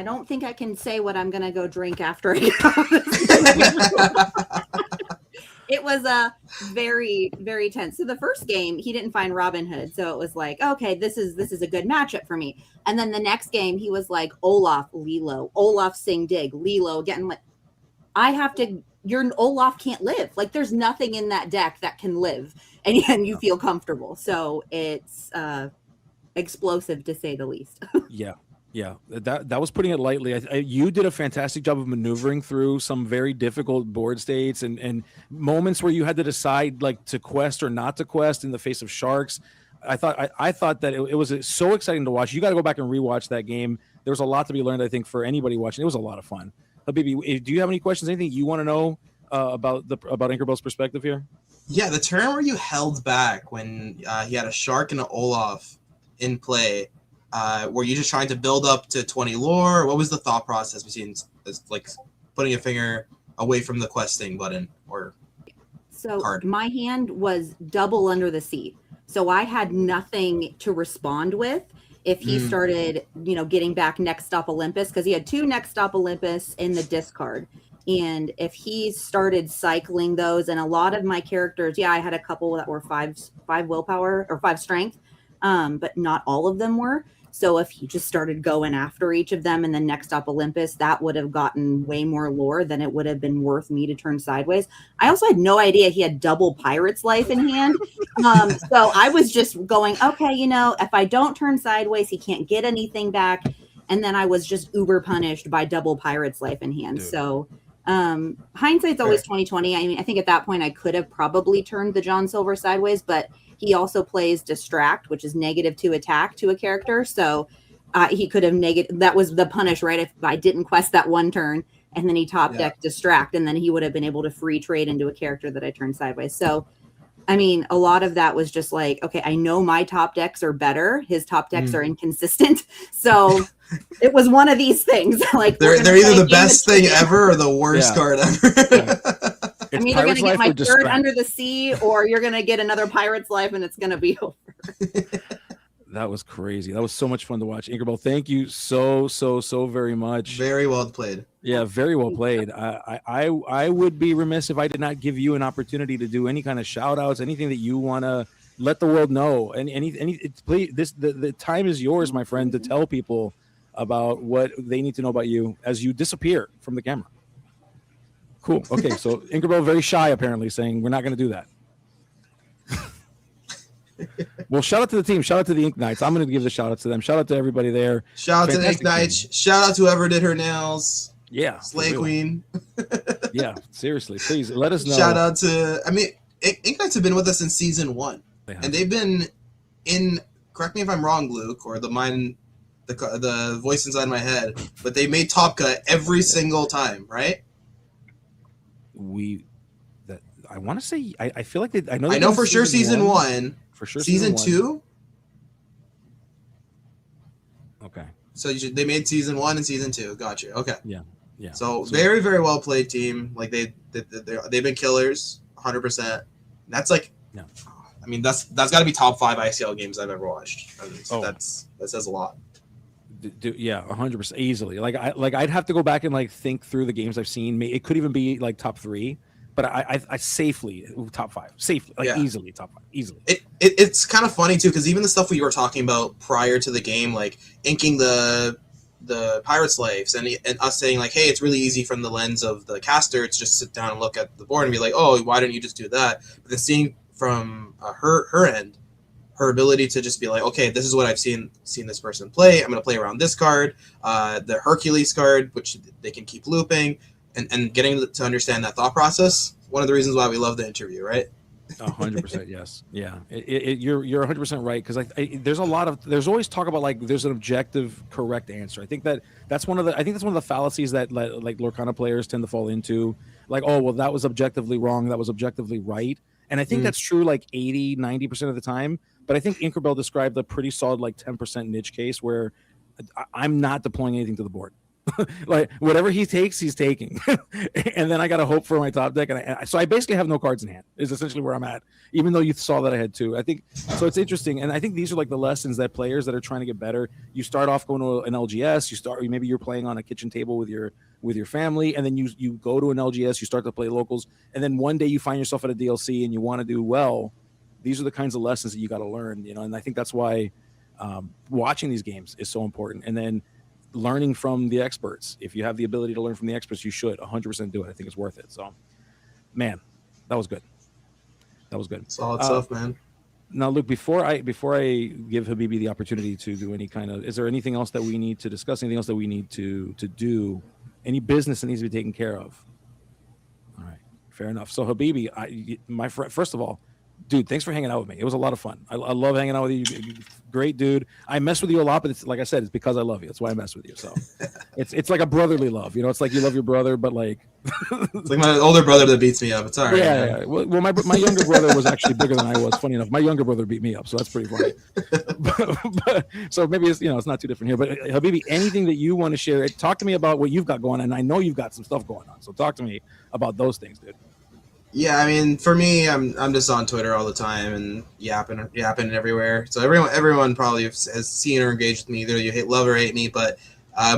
don't think I can say what I'm gonna go drink after I get off this. It was very, very tense. So the first game, he didn't find Robin Hood, so it was like, okay, this is a good matchup for me. And then the next game, he was like Olaf, Lilo, Olaf, Sing, Dig, Lilo again. Like, I have to. Your Olaf can't live. Like, there's nothing in that deck that can live, and you feel comfortable. So it's explosive to say the least. Yeah, that was putting it lightly. You did a fantastic job of maneuvering through some very difficult board states and moments where you had to decide like to quest or not to quest in the face of sharks. I thought that it was so exciting to watch. You got to go back and rewatch that game. there was a lot to be learned. I think for anybody watching, it was a lot of fun. Habibi, do you have any questions? Anything you want to know about Inkerbell's perspective here? Yeah, the turn where you held back when he had a Shark and an Olaf in play, were you just trying to build up to 20 lore? What was the thought process between like putting a finger away from the questing button or card? My hand was double under the seat, so I had nothing to respond with if he started, getting back Next Stop Olympus, because he had 2 Next Stop Olympus in the discard. And if he started cycling those, and a lot of my characters, I had a couple that were 5 willpower or 5 strength, but not all of them were. So if he just started going after each of them and then Next Stop Olympus, that would have gotten way more lore than it would have been worth me to turn sideways. I also had no idea he had double Pirate's Life in hand. So I was just going, okay, if I don't turn sideways, he can't get anything back. And then I was just uber punished by double Pirate's Life in hand. Dude. So hindsight's always 20/20. I mean, I think at that point I could have probably turned the John Silver sideways, but he also plays Distract, which is -2 attack to a character. So he could have that was the punish, right? If I didn't quest that one turn and then he top decked Distract, and then he would have been able to free trade into a character that I turned sideways. So, I mean, a lot of that was just like, okay, I know my top decks are better. His top decks are inconsistent. So it was one of these things. Like they're either the best thing ever or the worst card ever. I'm either going to get my third Under the Sea, or you're going to get another Pirate's Life, and it's going to be over. That was crazy. That was so much fun to watch. Inkerbell, thank you so very much. Very well played. Yeah, very well played. I would be remiss if I did not give you an opportunity to do any kind of shout outs, anything that you want to let the world know. And please, the time is yours, my friend, to tell people about what they need to know about you as you disappear from the camera. Cool. Okay, so Inkerbell very shy, apparently, saying we're not going to do that. Well, shout out to the team. Shout out to the Ink Knights. I'm going to give the shout out to them. Shout out to everybody there. Shout out to the Ink Knights. Shout out to whoever did her nails. Yeah. Slay Queen. Yeah, seriously. Please let us know. Shout out to, Ink Knights have been with us in season 1. And they've been in, correct me if I'm wrong, Luke, or the voice inside my head, but they made Top Cut every single time, right? I want to say I feel like I know for sure season 1. For sure season 2. Okay. So they made season 1 and season 2. Gotcha. Okay. Yeah. So very very well played team. Like they've been killers 100%. That's like I mean that's got to be top 5 ICL games I've ever watched. I mean, that says a lot. Yeah, 100% easily. I'd have to go back and like think through the games I've seen. It could even be like top 3, but I safely top 5, safely, easily top 5, easily. It's kind of funny too, because even the stuff we were talking about prior to the game, like inking the pirate slaves and us saying like, hey, it's really easy from the lens of the caster. It's just sit down and look at the board and be like, oh, why didn't you just do that? But then seeing from her end, her ability to just be like, okay, this is what I've seen this person play. I'm going to play around this card, the Hercules card, which they can keep looping, and getting to understand that thought process. One of the reasons why we love the interview, right? 100%, yes, yeah. You're 100% right, because there's always talk about like there's an objective correct answer. I think that's one of the fallacies that like Lorcana players tend to fall into. Like, oh well, that was objectively wrong, that was objectively right, and I think that's true like 80-90% of the time. But I think Inkerbell described a pretty solid like 10% niche case where I'm not deploying anything to the board. Like whatever he takes, he's taking. And then I got to hope for my top deck. So I basically have no cards in hand is essentially where I'm at, even though you saw that I had 2. I think so. It's interesting. And I think these are like the lessons that players that are trying to get better, you start off going to an LGS, maybe you're playing on a kitchen table with your family, and then you go to an LGS, you start to play locals. And then one day you find yourself at a DLC and you want to do well. These are the kinds of lessons that you got to learn, and I think that's why watching these games is so important. And then learning from the experts. If you have the ability to learn from the experts, you should 100% do it. I think it's worth it. So, man, that was good. Solid stuff, man. Now, Luke, before I give Habibi the opportunity to do any kind of, is there anything else that we need to discuss? Anything else that we need to do? Any business that needs to be taken care of? All right, fair enough. So, Habibi, my friend, first of all, dude, thanks for hanging out with me. It was a lot of fun. I love hanging out with you. Great dude. I mess with you a lot, but it's like I said, it's because I love you. That's why I mess with you. So it's like a brotherly love. You know, it's like you love your brother, but like it's like my older brother that beats me up. It's all right. Yeah. Well, my younger brother was actually bigger than I was. Funny enough, my younger brother beat me up, so that's pretty funny. So maybe it's it's not too different here. But Habibi, anything that you want to share, talk to me about what you've got going on. And I know you've got some stuff going on, so talk to me about those things, dude. Yeah, I mean, for me, I'm just on Twitter all the time and yapping everywhere. So everyone probably has seen or engaged with me. Either you love or hate me, but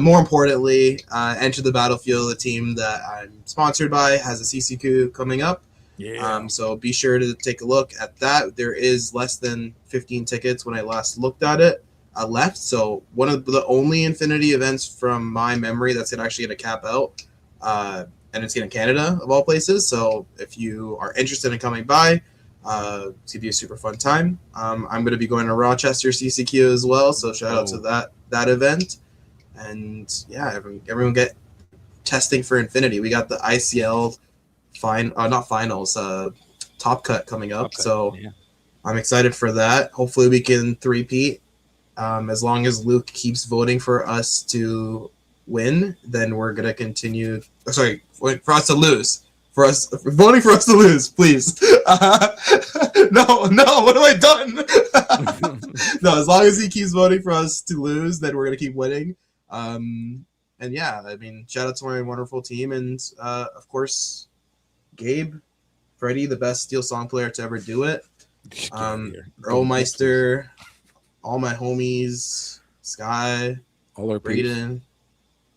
more importantly, Enter the Battlefield, the team that I'm sponsored by, has a CCQ coming up. Yeah. So be sure to take a look at that. There is less than 15 tickets when I last looked at it left. So one of the only Infinity events from my memory that's actually going to cap out. And it's in Canada of all places. So if you are interested in coming by, it's gonna be a super fun time. I'm going to be going to Rochester CCQ as well. So shout out to that event. And yeah, everyone get testing for Infinity. We got the ICL not finals, Top Cut coming up. So yeah. I'm excited for that. Hopefully we can three-peat. As long as Luke keeps voting for us to win, then we're gonna continue. Sorry, for us to lose. Voting for us to lose, please. No, what have I done? No, as long as he keeps voting for us to lose, then we're gonna keep winning. And yeah, I mean, shout out to my wonderful team, and of course, Gabe, Freddie, the best steel song player to ever do it. Earlmeister, all my homies, Sky, all our Braden.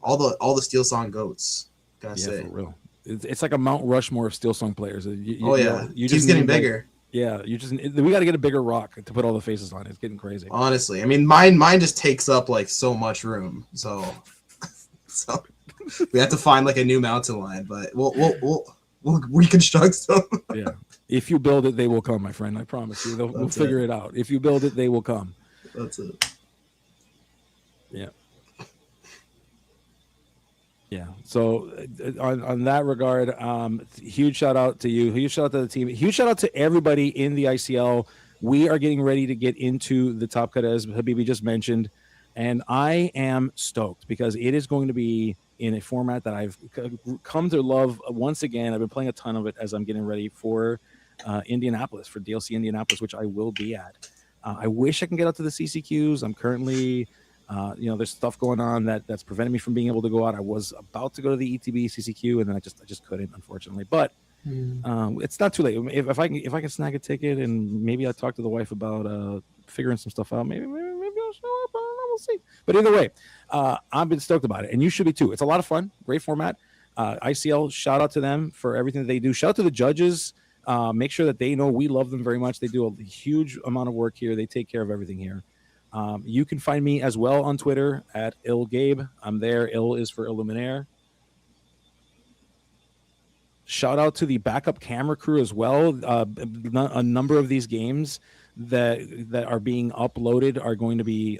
All the steel song goats. Gotta say, for real. It's like a Mount Rushmore of steel song players. You just getting bigger. We got to get a bigger rock to put all the faces on. It's getting crazy. Honestly, I mean, mine just takes up like so much room. So we have to find like a new mountain line, but we'll reconstruct some. Yeah, if you build it, they will come, my friend. I promise you. We'll figure it out. If you build it, they will come. That's it. Yeah. Yeah. So on that regard, huge shout out to you. Huge shout out to the team. Huge shout out to everybody in the ICL. We are getting ready to get into the Top Cut, as Habibi just mentioned, and I am stoked because it is going to be in a format that I've come to love once again. I've been playing a ton of it as I'm getting ready for Indianapolis, for DLC Indianapolis, which I will be at. I wish I can get out to the CCQs. I'm currently there's stuff going on that's preventing me from being able to go out. I was about to go to the ETB CCQ, and then I just couldn't, unfortunately. But it's not too late. If I can snag a ticket, and maybe I talk to the wife about figuring some stuff out. Maybe I'll show up. I don't know. We'll see. But either way, I've been stoked about it, and you should be too. It's a lot of fun. Great format. ICL, shout out to them for everything that they do. Shout out to the judges. Make sure that they know we love them very much. They do a huge amount of work here. They take care of everything here. You can find me as well on Twitter at IlGabe. I'm there. Il is for Illumineer. Shout out to the backup camera crew as well. A number of these games that are being uploaded are going to be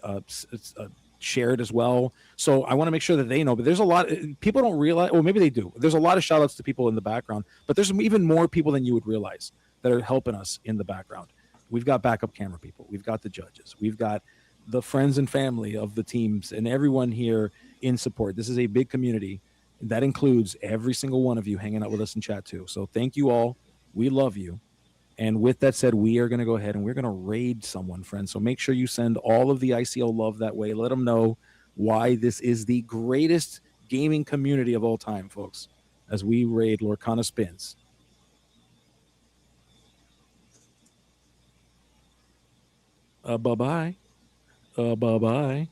shared as well. So I want to make sure that they know. But there's a lot. People don't realize, or maybe they do. There's a lot of shout outs to people in the background, but there's even more people than you would realize that are helping us in the background. We've got backup camera people. We've got the judges. We've got the friends and family of the teams and everyone here in support. This is a big community. That includes every single one of you hanging out with us in chat too. So thank you all. We love you. And with that said, we are going to go ahead and we're going to raid someone, friends. So make sure you send all of the ICL love that way. Let them know why this is the greatest gaming community of all time, folks, as we raid Lorcana Spins. Bye-bye. Bye-bye.